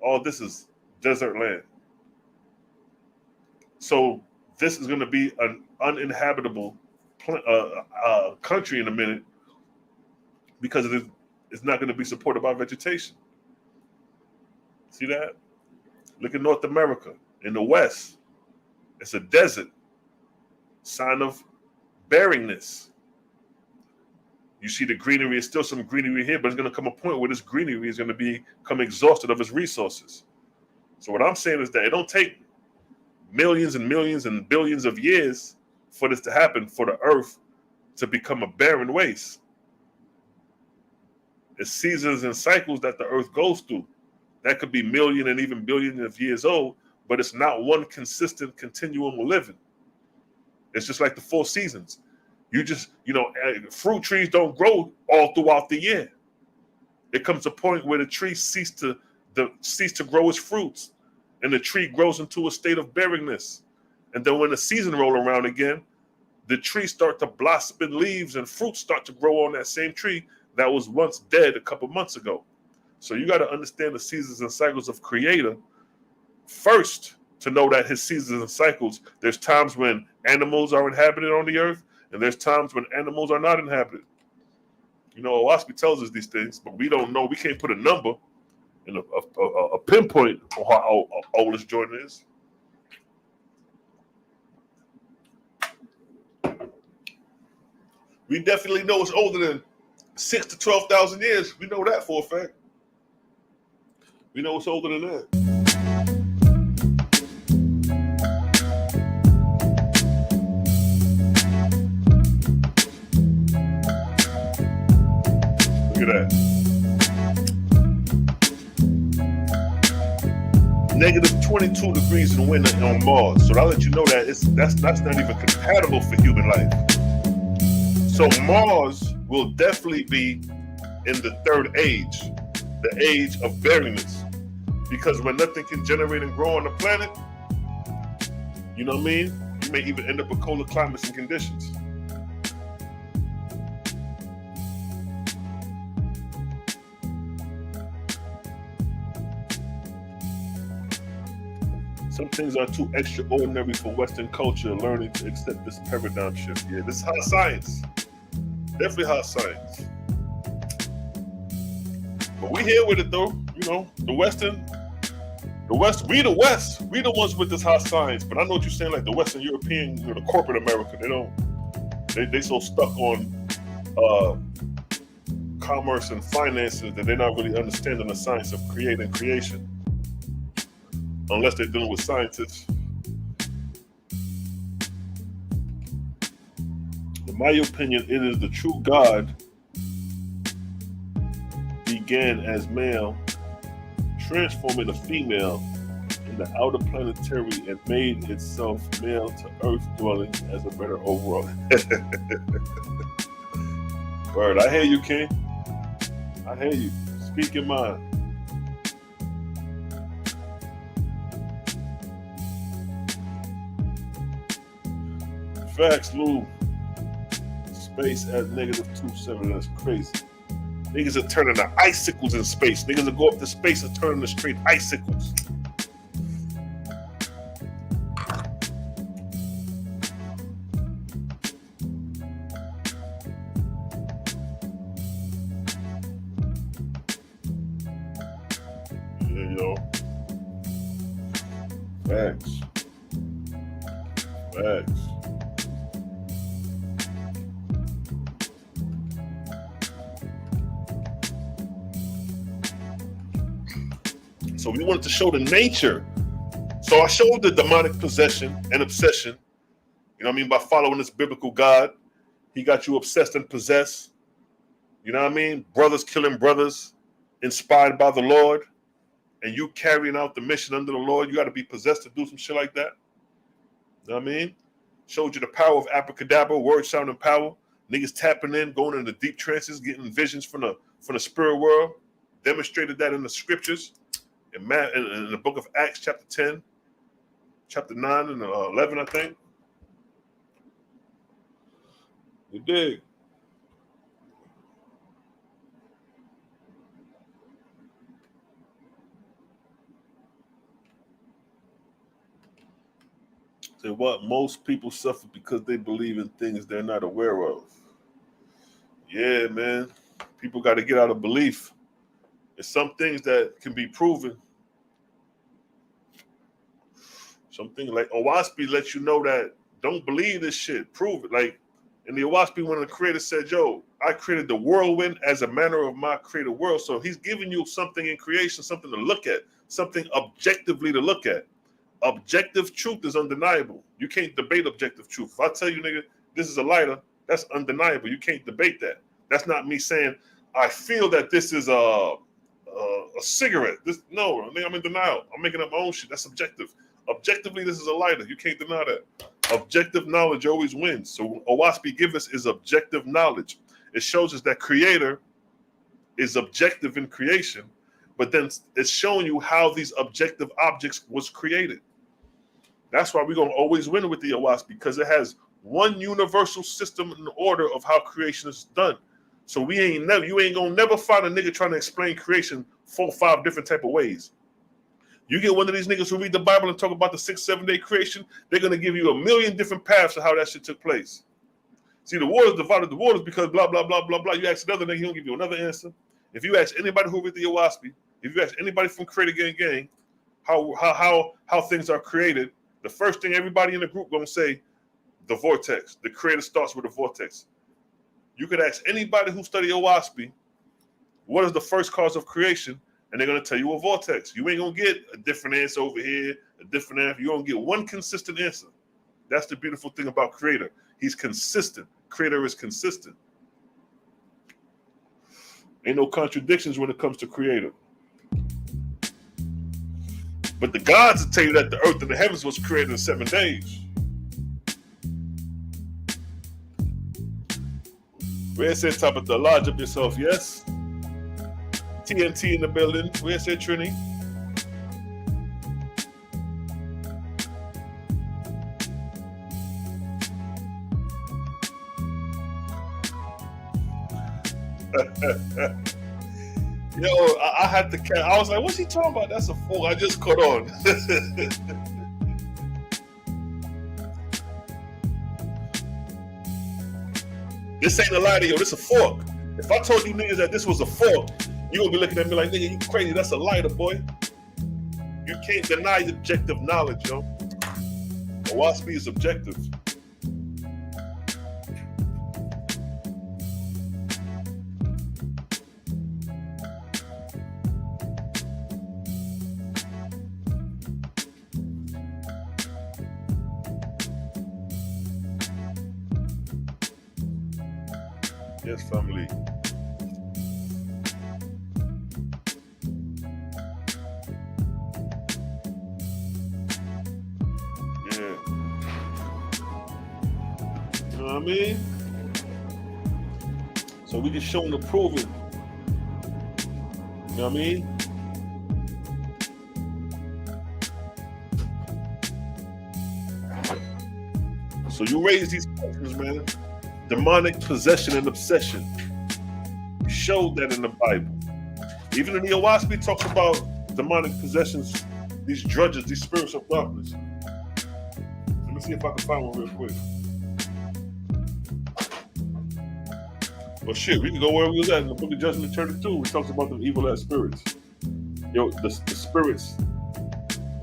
All this is desert land. So this is going to be an uninhabitable country in a minute because it's not going to be supported by vegetation. See that? Look at North America. In the West, it's a desert. Sign of barrenness. You see the greenery, is still some greenery here, but it's going to come a point where this greenery is going to become exhausted of its resources. So what I'm saying is that it don't take millions and millions and billions of years for this to happen, for the earth to become a barren waste. It's seasons and cycles that the earth goes through. That could be million and even billions of years old, but it's not one consistent continuum of living. It's just like the 4 seasons. You just, fruit trees don't grow all throughout the year. It comes a point where the tree cease to grow its fruits, and the tree grows into a state of barrenness. And then when the season roll around again, the trees start to blossom in leaves and fruits start to grow on that same tree that was once dead a couple months ago. So you got to understand the seasons and cycles of Creator first to know that his seasons and cycles, there's times when animals are inhabited on the earth, and there's times when animals are not inhabited. Owaski tells us these things, but we don't know. We can't put a number and a pinpoint on how old this joint is. We definitely know it's older than 6 to 12,000 years. We know that for a fact. We know it's older than that. Look at that. -22 degrees in the winter on Mars. So I'll let you know that that's not even compatible for human life. So Mars will definitely be in the third age, the age of barrenness. Because when nothing can generate and grow on the planet, you know what I mean? You may even end up with colder climates and conditions. Some things are too extraordinary for Western culture, learning to accept this paradigm shift. Yeah, this is hard science. Definitely hard science. But we here with it though. You know, we the ones with this hot science. But I know what you're saying, like the Western European, you know, the corporate America, they so stuck on commerce and finances that they're not really understanding the science of creating creation. Unless they're dealing with scientists. In my opinion, it is the true God began as male, transforming a female in the outer planetary and made itself male to earth dwelling as a better overall. Word, I hear you, King. I hear you. Speak your mind. Facts, Lou. Space at -27. That's crazy. Niggas are turning to icicles in space. Niggas will go up to space and turn to straight icicles. Yeah, yo. Facts. Facts. So we wanted to show the nature. So I showed the demonic possession and obsession. You know what I mean? By following this biblical God, he got you obsessed and possessed. You know what I mean? Brothers killing brothers, inspired by the Lord, and you carrying out the mission under the Lord. You got to be possessed to do some shit like that. You know what I mean? Showed you the power of abracadabra, word, sound, and power. Niggas tapping in, going into deep trances, getting visions from the spirit world. Demonstrated that in the scriptures. In the book of Acts, chapter 10, chapter 9 and 11, I think. You dig? Say what? Most people suffer because they believe in things they're not aware of. Yeah, man. People got to get out of belief. There's some things that can be proven. Something like Owaspy lets you know that don't believe this shit. Prove it. Like in the Owaspy, one of the creators said, yo, I created the whirlwind as a manner of my created world. So he's giving you something in creation, something to look at, something objectively to look at. Objective truth is undeniable. You can't debate objective truth. If I tell you, nigga, this is a lighter, that's undeniable. You can't debate that. That's not me saying, I feel that this is a cigarette. No, I'm in denial. I'm making up my own shit. That's objective. Objectively, this is a lighter. You can't deny that. Objective knowledge always wins. So Owaspy give us is objective knowledge. It shows us that creator is objective in creation, but then it's showing you how these objective objects was created. That's why we're going to always win with the Owaspy, because it has one universal system and order of how creation is done. So you ain't gonna never find a nigga trying to explain creation 4 or 5 different type of ways. You get one of these niggas who read the Bible and talk about the 6-7 day creation, they're gonna give you a million different paths of how that shit took place. See, the waters divided the waters because blah blah blah blah blah. You ask another nigga, he don't give you another answer. If you ask anybody who read the Owaspy, if you ask anybody from Creator Gang, how things are created, the first thing everybody in the group gonna say, the vortex. The creator starts with a vortex. You could ask anybody who study Owaspy, what is the first cause of creation? And they're going to tell you a vortex. You ain't going to get a different answer over here, a different answer. You're going to get one consistent answer. That's the beautiful thing about Creator. He's consistent. Creator is consistent. Ain't no contradictions when it comes to Creator. But the gods will tell you that the earth and the heavens was created in 7 days. Where it said, top of the lodge up yourself, yes? TNT in the building. Where it said, Trini? Yo, I had to catch. I was like, what's he talking about? That's a fork. I just caught on. This ain't a lie to you. This a fork. If I told you niggas that this was a fork, you gonna be looking at me like, nigga, you crazy. That's a lighter, boy. You can't deny objective knowledge, yo. Owaspy is objective. Yes, family. Yeah. You know what I mean? So we just showing the proving. You know what I mean? So you raise these questions, man. Demonic possession and obsession. We showed that in the Bible. Even in the Owaspy talks about demonic possessions, these drudges, these spirits of darkness. Let me see if I can find one real quick. Well, shit, we can go where we was at in the Book of Judgment 32. It talks about them evil-ass spirits. Yo, the spirits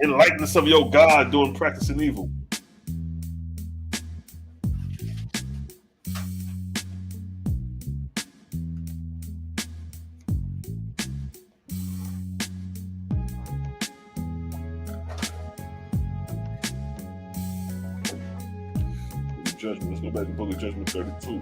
in likeness of your God doing practicing evil. Judgment. Let's go back to the Book of Judgment 32.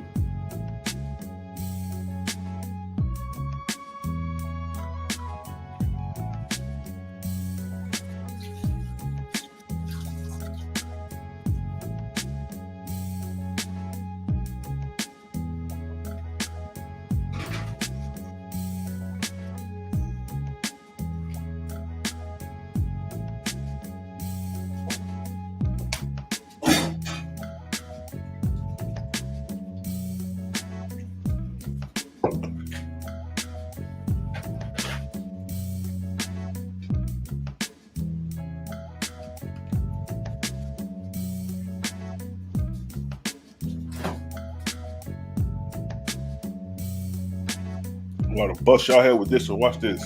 I'm gonna bust y'all head with this one. Watch this.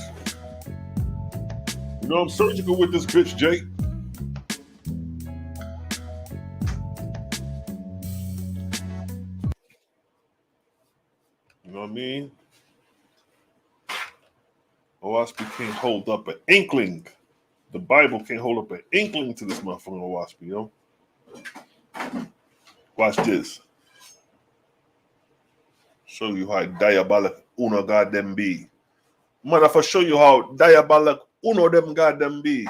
You know I'm surgical with this bitch, Jake. You know what I mean? Owaspy can't hold up an inkling. The Bible can't hold up an inkling to this motherfucking Owaspy, yo. Watch this. Show you how diabolic uno goddamn be. Man, if I show you how diabolic uno them goddamn be.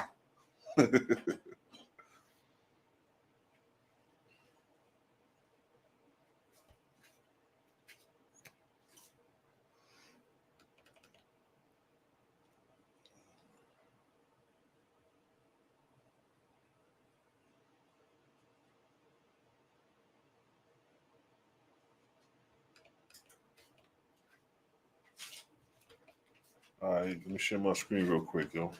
All right, let me share my screen real quick, yo.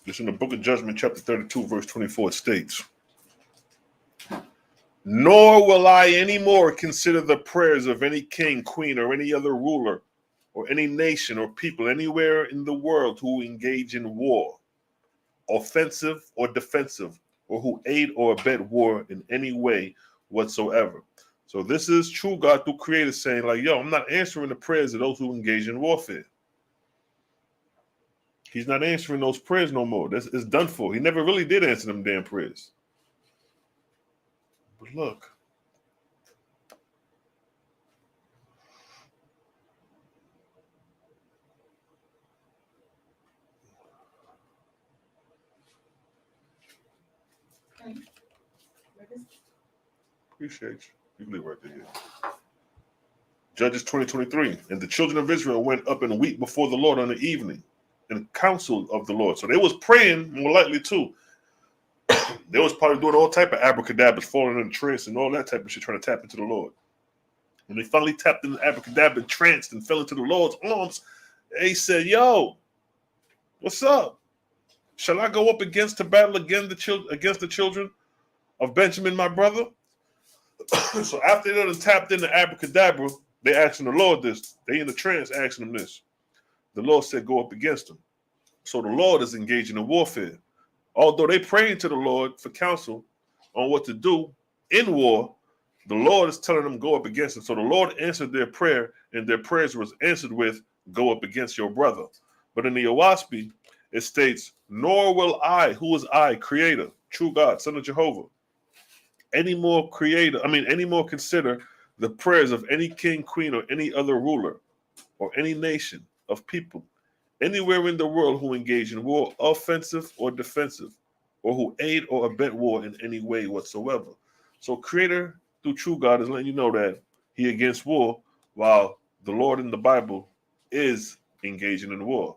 This in the Book of Judgment, chapter 32, verse 24, it states, "Nor will I any more consider the prayers of any king, queen, or any other ruler, or any nation or people anywhere in the world who engage in war, offensive or defensive, or who aid or abet war in any way whatsoever." So this is true God through Creator saying, like, yo, I'm not answering the prayers of those who engage in warfare. He's not answering those prayers no more. This is done for. He never really did answer them damn prayers. But look. Appreciate you. You can leave right there. Judges 20:23. And the children of Israel went up and wept before the Lord on the evening in the council of the Lord. So they was praying more likely too. They was probably doing all type of abracadabras, falling in trance and all that type of shit, trying to tap into the Lord. When they finally tapped into abracadabra, tranced, and fell into the Lord's arms, they said, yo, what's up? Shall I go up against to battle against the children of Benjamin, my brother? So after they done tapped into abracadabra, they asking the Lord this. They in the trance asking him this. The Lord said, go up against them. So the Lord is engaging in warfare. Although they praying to the Lord for counsel on what to do in war, the Lord is telling them go up against them. So the Lord answered their prayer, and their prayers was answered with, go up against your brother. But in the Owaspi, it states, nor will I, who is I, creator, true God, son of Jehovah, any more consider the prayers of any king, queen, or any other ruler, or any nation of people, anywhere in the world who engage in war, offensive or defensive, or who aid or abet war in any way whatsoever. So Creator, through true God, is letting you know that he against war, while the Lord in the Bible is engaging in war.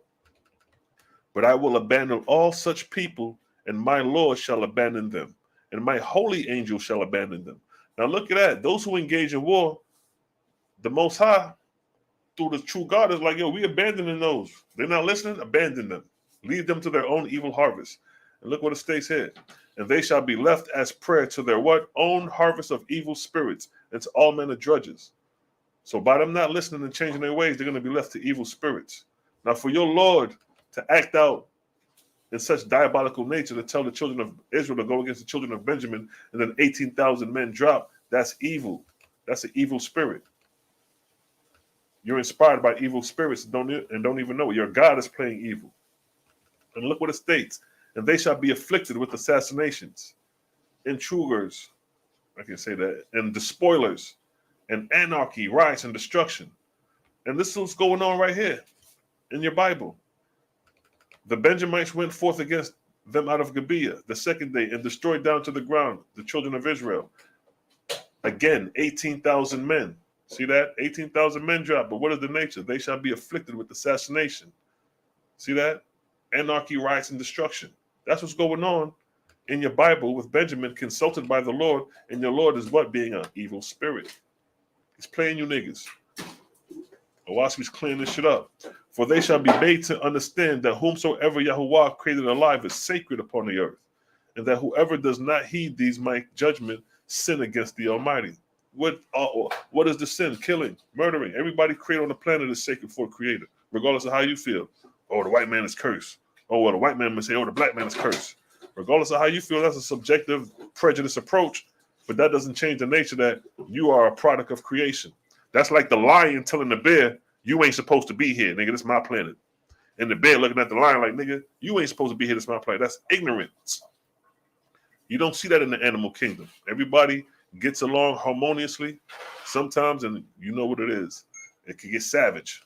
But I will abandon all such people, and my Lord shall abandon them, and my holy angel shall abandon them. Now look at that. Those who engage in war, the Most High, through the true God, is like, yo, we abandoning those. They're not listening, abandon them. Lead them to their own evil harvest. And look what it states here. And they shall be left as prey to their what? Own harvest of evil spirits, and to all men of drudges. So by them not listening and changing their ways, they're going to be left to evil spirits. Now for your Lord to act out in such diabolical nature, to tell the children of Israel to go against the children of Benjamin, and then 18,000 men drop, that's evil. That's an evil spirit. You're inspired by evil spirits and don't even know it. Your God is playing evil. And look what it states. And they shall be afflicted with assassinations, intruders, I can say that, and despoilers, and anarchy, riots, and destruction. And this is what's going on right here in your Bible. The Benjamites went forth against them out of Gibeah the second day and destroyed down to the ground the children of Israel. Again, 18,000 men. See that? 18,000 men drop. But what is the nature? They shall be afflicted with assassination. See that? Anarchy, riots, and destruction. That's what's going on in your Bible with Benjamin consulted by the Lord. And your Lord is what? Being an evil spirit. He's playing you niggas. Owaspi's clearing this shit up. For they shall be made to understand that whomsoever Yahuwah created alive is sacred upon the earth. And that whoever does not heed these my judgment sin against the Almighty. What is the sin? Killing, murdering. Everybody created on the planet is sacred for a creator, regardless of how you feel. Oh, the white man is cursed. Oh, well, the white man may say, oh, the black man is cursed. Regardless of how you feel, that's a subjective prejudice approach, but that doesn't change the nature that you are a product of creation. That's like the lion telling the bear, you ain't supposed to be here, nigga, this is my planet. And the bear looking at the lion like, nigga, you ain't supposed to be here, this is my planet. That's ignorance. You don't see that in the animal kingdom. Everybody gets along harmoniously sometimes, and you know what it is. It can get savage.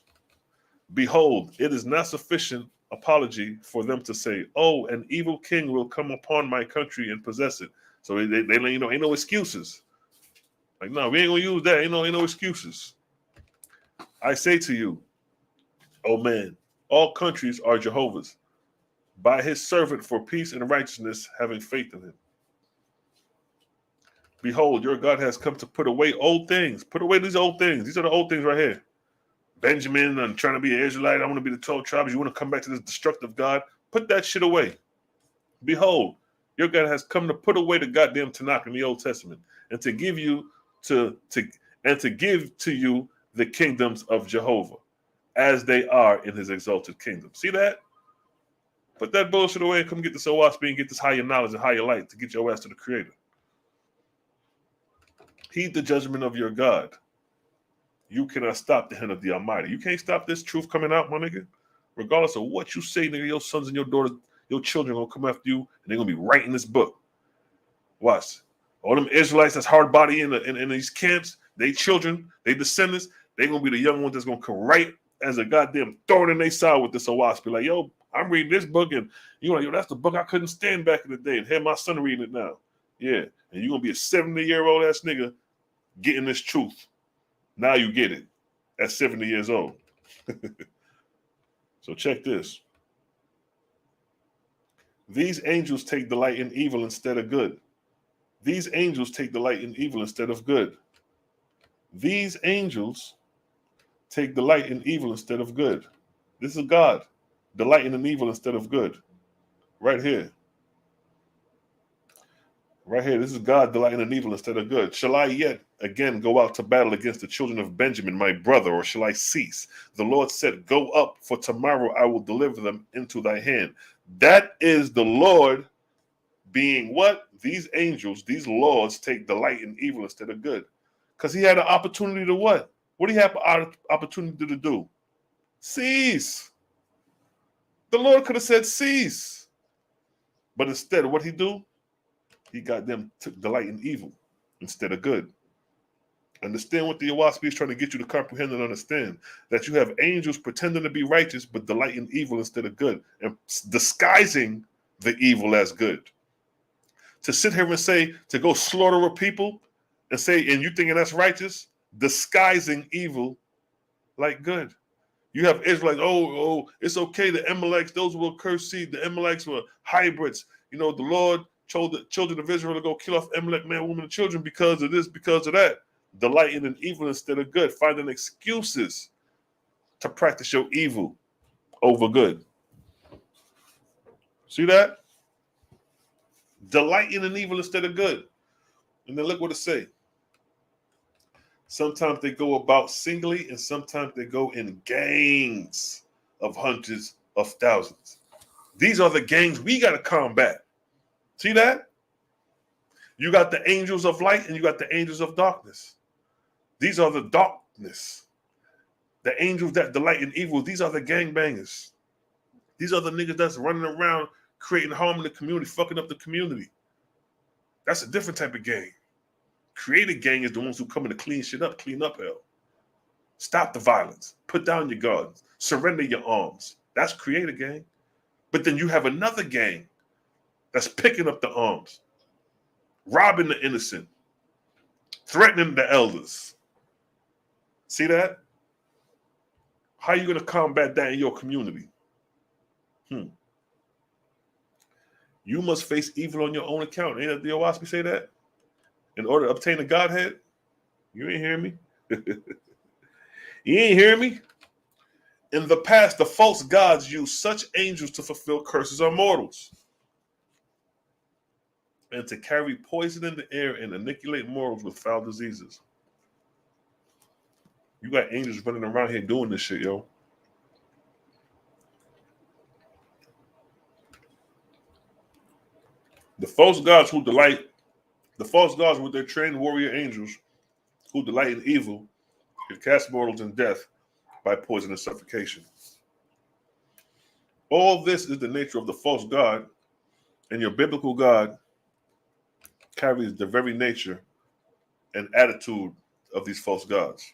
Behold, it is not sufficient apology for them to say, oh, an evil king will come upon my country and possess it. So they let you know, ain't no excuses. Like, no, we ain't gonna use that. Ain't no excuses. I say to you, oh man, all countries are Jehovah's, by his servant for peace and righteousness, having faith in him. Behold, your God has come to put away old things. Put away these old things. These are the old things right here. Benjamin, I'm trying to be an Israelite. I want to be the 12 tribes. You want to come back to this destructive God? Put that shit away. Behold, your God has come to put away the goddamn Tanakh in the Old Testament and to give you to give to you the kingdoms of Jehovah as they are in his exalted kingdom. See that? Put that bullshit away and come get this OSB and get this higher knowledge and higher light to get your ass to the Creator. Heed the judgment of your God. You cannot stop the hand of the Almighty. You can't stop this truth coming out, my nigga. Regardless of what you say, nigga, your sons and your daughters, your children gonna come after you, and they're gonna be writing this book. Watch. All them Israelites that's hard body in these camps, they children, they descendants, they gonna be the young ones that's gonna come right as a goddamn thorn in their side with this wasp. Be like, yo, I'm reading this book, and you're like, yo, that's the book I couldn't stand back in the day, and have my son reading it now. Yeah, and you're gonna be a 70-year-old ass nigga getting this truth. Now you get it at 70 years old. So check this. These angels take delight in evil instead of good. These angels take delight in evil instead of good. These angels take delight in evil instead of good. This is God delighting in evil instead of good. Right here. Right here. This is God delighting in evil instead of good. Shall I yet again go out to battle against the children of Benjamin, my brother, or shall I cease? The Lord said, go up, for tomorrow I will deliver them into thy hand. That is the Lord being what? These angels, these lords take delight in evil instead of good. Because he had an opportunity to what? What do you have an opportunity to do? Cease. The Lord could have said cease. But instead, what he do? He got them to delight in evil instead of good. Understand what the Owaski is trying to get you to comprehend and understand. That you have angels pretending to be righteous, but delight in evil instead of good. And disguising the evil as good. To sit here and say, to go slaughter a people and say, and you thinking that's righteous, disguising evil like good. You have Israelites, oh, it's okay, the Amaleks, those were cursed seed, the Amaleks were hybrids. You know, the Lord told the children of Israel to go kill off Amalek, man, woman, and children because of this, because of that. Delighting in evil instead of good, finding excuses to practice your evil over good. See that? Delighting in evil instead of good. And then look what it say. Sometimes they go about singly, and sometimes they go in gangs of hundreds of thousands. These are the gangs we got to combat. See that? You got the angels of light and you got the angels of darkness. These are the darkness. The angels that delight in evil, these are the gangbangers. These are the niggas that's running around creating harm in the community, fucking up the community. That's a different type of gang. Created gang is the ones who come in to clean shit up, clean up hell. Stop the violence. Put down your guns. Surrender your arms. That's created gang. But then you have another gang that's picking up the arms, robbing the innocent, threatening the elders. See that? How are you going to combat that in your community? You must face evil on your own account. Ain't the Owaski say that? In order to obtain the Godhead? You ain't hear me? You ain't hear me? In the past, the false gods used such angels to fulfill curses on mortals and to carry poison in the air and inoculate mortals with foul diseases. You got angels running around here doing this shit, yo. The false gods with their trained warrior angels who delight in evil can cast mortals in death by poison and suffocation. All this is the nature of the false god, and your biblical God carries the very nature and attitude of these false gods.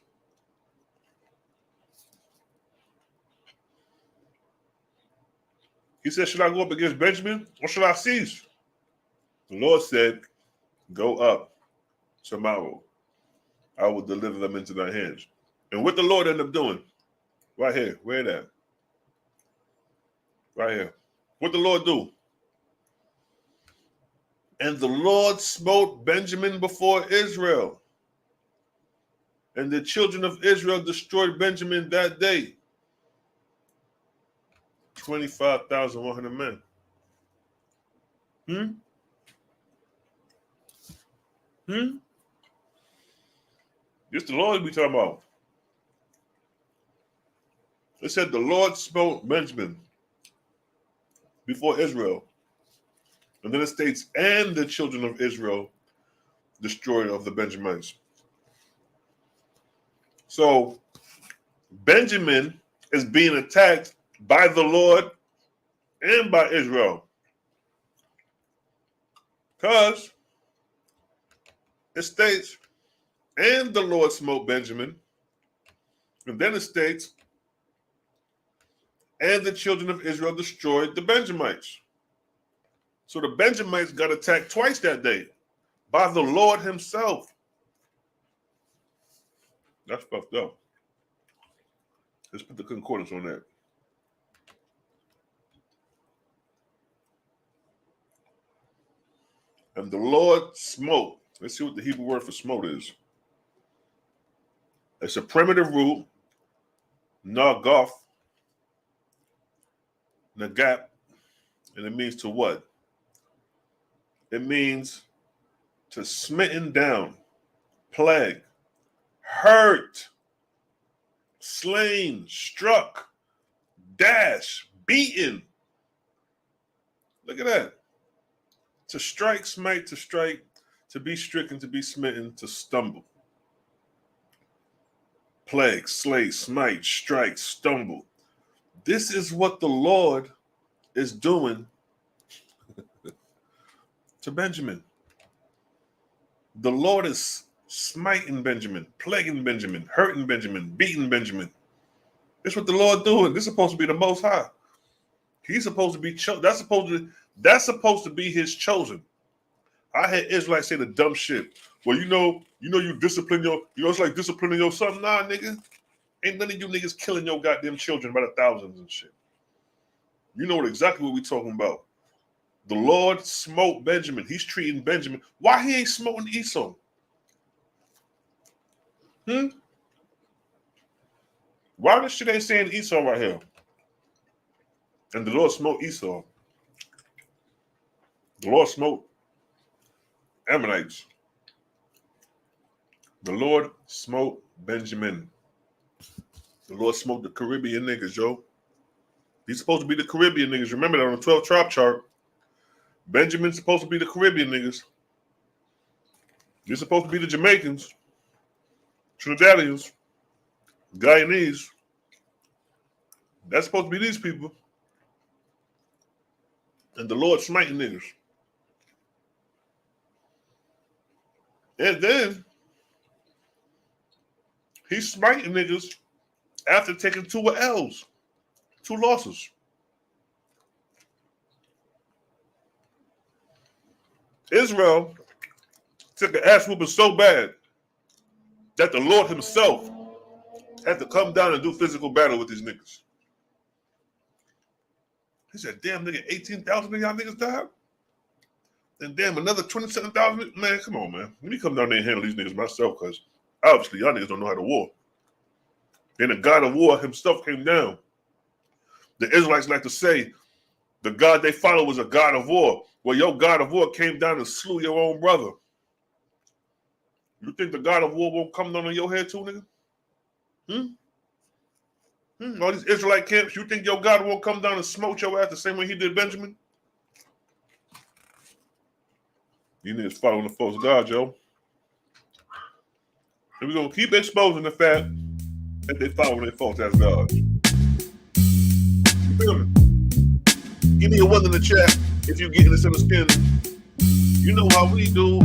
He said, should I go up against Benjamin or should I cease? The Lord said, go up tomorrow. I will deliver them into thy hands. And what the Lord ended up doing, right here, where that? Right here. What the Lord do? And the Lord smote Benjamin before Israel. And the children of Israel destroyed Benjamin that day. 25,100 men. This the Lord we talking about. It said the Lord smote Benjamin before Israel. And then it states, and the children of Israel destroyed of the Benjamites. So Benjamin is being attacked by the Lord and by Israel. Because it states, and the Lord smote Benjamin. And then it states, and the children of Israel destroyed the Benjamites. So the Benjamites got attacked twice that day by the Lord himself. That's fucked up. Let's put the concordance on that. And the Lord smote. Let's see what the Hebrew word for smote is. It's a primitive root, nagath, nagat, and it means to what? It means to smitten down, plague, hurt, slain, struck, dash, beaten. Look at that. To strike, smite, to strike, to be stricken, to be smitten, to stumble. Plague, slay, smite, strike, stumble. This is what the Lord is doing to Benjamin. The Lord is smiting Benjamin, plaguing Benjamin, hurting Benjamin, beating Benjamin. This is what the Lord doing. This is supposed to be the Most High. He's supposed to be that's supposed to be his chosen. I had Israelites say the dumb shit. Well, you discipline it's like disciplining your son. Nah, nigga. Ain't none of you niggas killing your goddamn children by the thousands and shit. You know exactly what we talking about. The Lord smote Benjamin. He's treating Benjamin. Why he ain't smoting Esau? Why this shit ain't saying Esau right here? And the Lord smote Esau. The Lord smote Ammonites. The Lord smote Benjamin. The Lord smote the Caribbean niggas, yo. He's supposed to be the Caribbean niggas. Remember that on the 12 tribe chart. Benjamin's supposed to be the Caribbean niggas. You're supposed to be the Jamaicans, Trinidadians, Guyanese. That's supposed to be these people. And the Lord smiting niggas. And then he's smiting niggas after taking 2 L's, 2 losses. Israel took an ass whooping so bad that the Lord himself had to come down and do physical battle with these niggas. He said, damn, nigga, 18,000 of y'all niggas died? And damn, another 27,000? Man, come on, man. Let me come down there and handle these niggas myself, because obviously y'all niggas don't know how to war. Then the God of war himself came down. The Israelites like to say the God they follow was a God of war. Well, your God of war came down and slew your own brother. You think the God of war won't come down on your head too, nigga? All these Israelite camps, you think your God won't come down and smote your ass the same way he did Benjamin? You niggas following the false God, yo. And we're going to keep exposing the fact that they following their false ass gods. You feel me? Give me a 1 in the chat if you're getting this in the skin. You know how we do.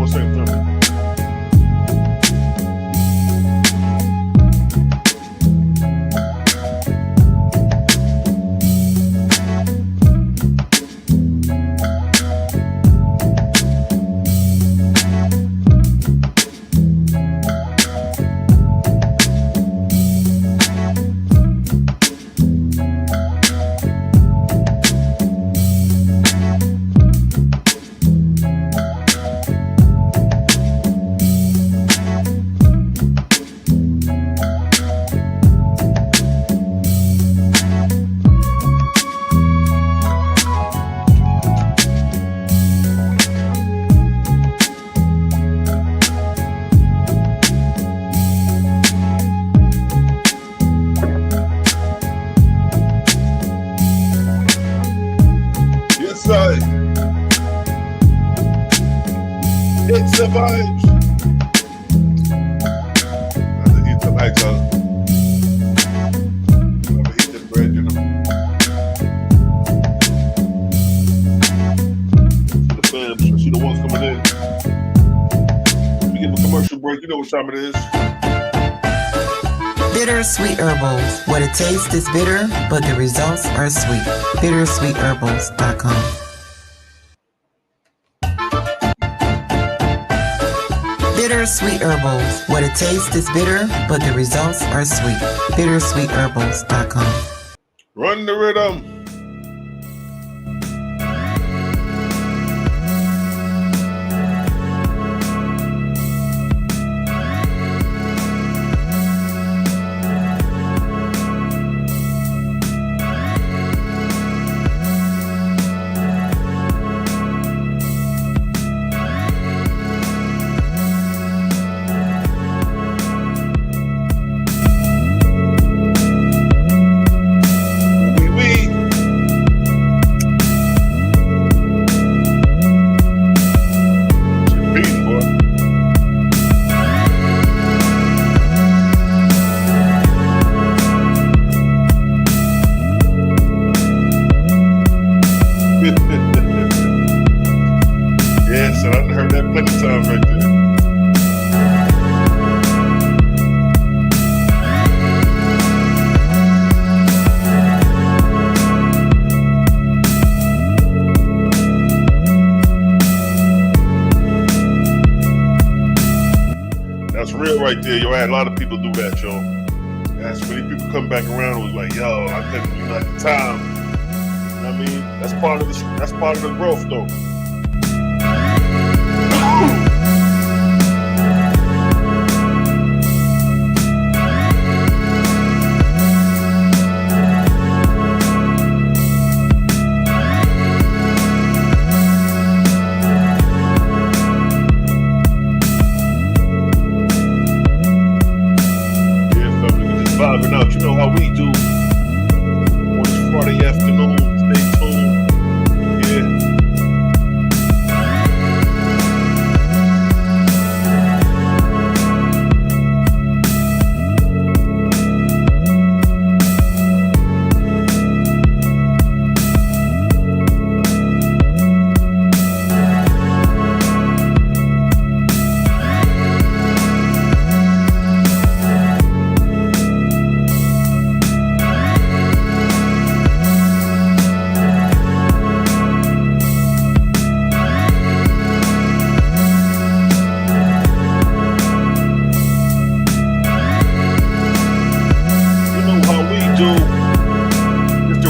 Same time. It's the vibes. I have to eat the lights out. I have to eat the bread, you know. See the fam, see the ones coming in. We give a commercial break, you know what time it is. Bitter Sweet Herbals. What it tastes is bitter, but the results are sweet. BittersweetHerbals.com. Bitter Sweet Herbals. What it tastes is bitter, but the results are sweet. BittersweetHerbals.com. Run the rhythm. Yes, and I heard that plenty of times right there. That's real right there. Yo, I had a lot of people do that, yo. That's many people come back around and was like, yo, I couldn't, at the time. You know what I mean? That's part of the growth though. Vibing out, you know how we do. On this Friday afternoon, stay tuned. Yeah.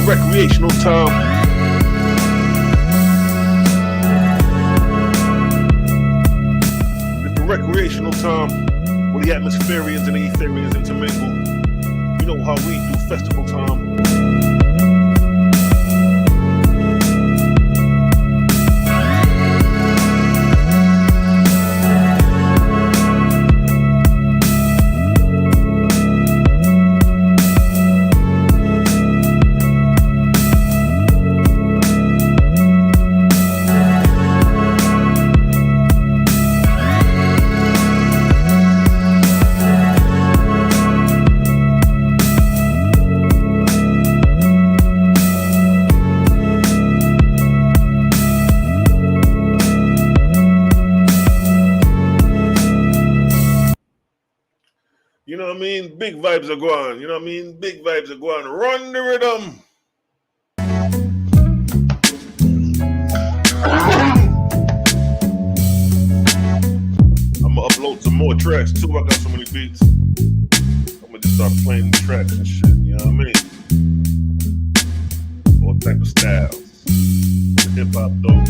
Recreational time. It's the recreational time where the atmospherians and the etherians intermingle. You know how we do festival time. You know what I mean? Big vibes are going. You know what I mean? Big vibes are going. Run the rhythm. I'm going to upload some more tracks too. I got so many beats. I'm going to just start playing tracks and shit. You know what I mean? All type of styles. Hip hop though.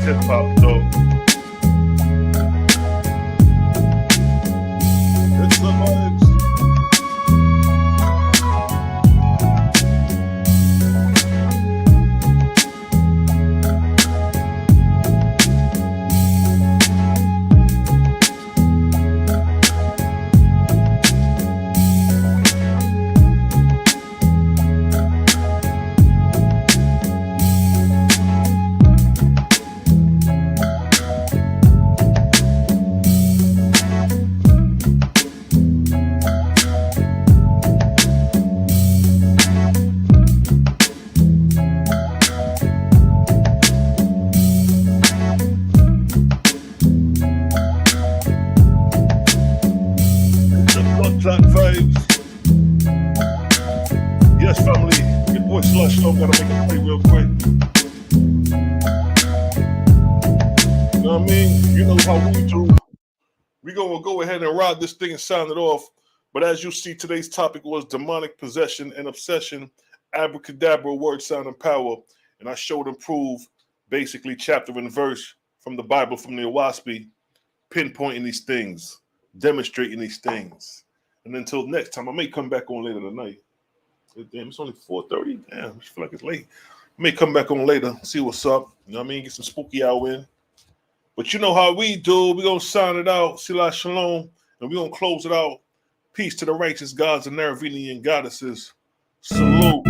Hip hop though. It's the vibes. So gotta make it pretty real quick. You know what I mean? You know how we do. We're gonna go ahead and ride this thing and sound it off. But as you see, today's topic was demonic possession and obsession, abracadabra, word, sound, and power. And I showed and proved basically chapter and verse from the Bible, from the Owaspi, pinpointing these things, demonstrating these things. And until next time, I may come back on later tonight. Damn, it's only 4:30. Damn, I feel like it's late. I may come back on later, see what's up. You know what I mean? Get some spooky hour in. But you know how we do. We're going to sign it out. Sila Shalom. And we're going to close it out. Peace to the righteous gods and Naravinian goddesses. Salute.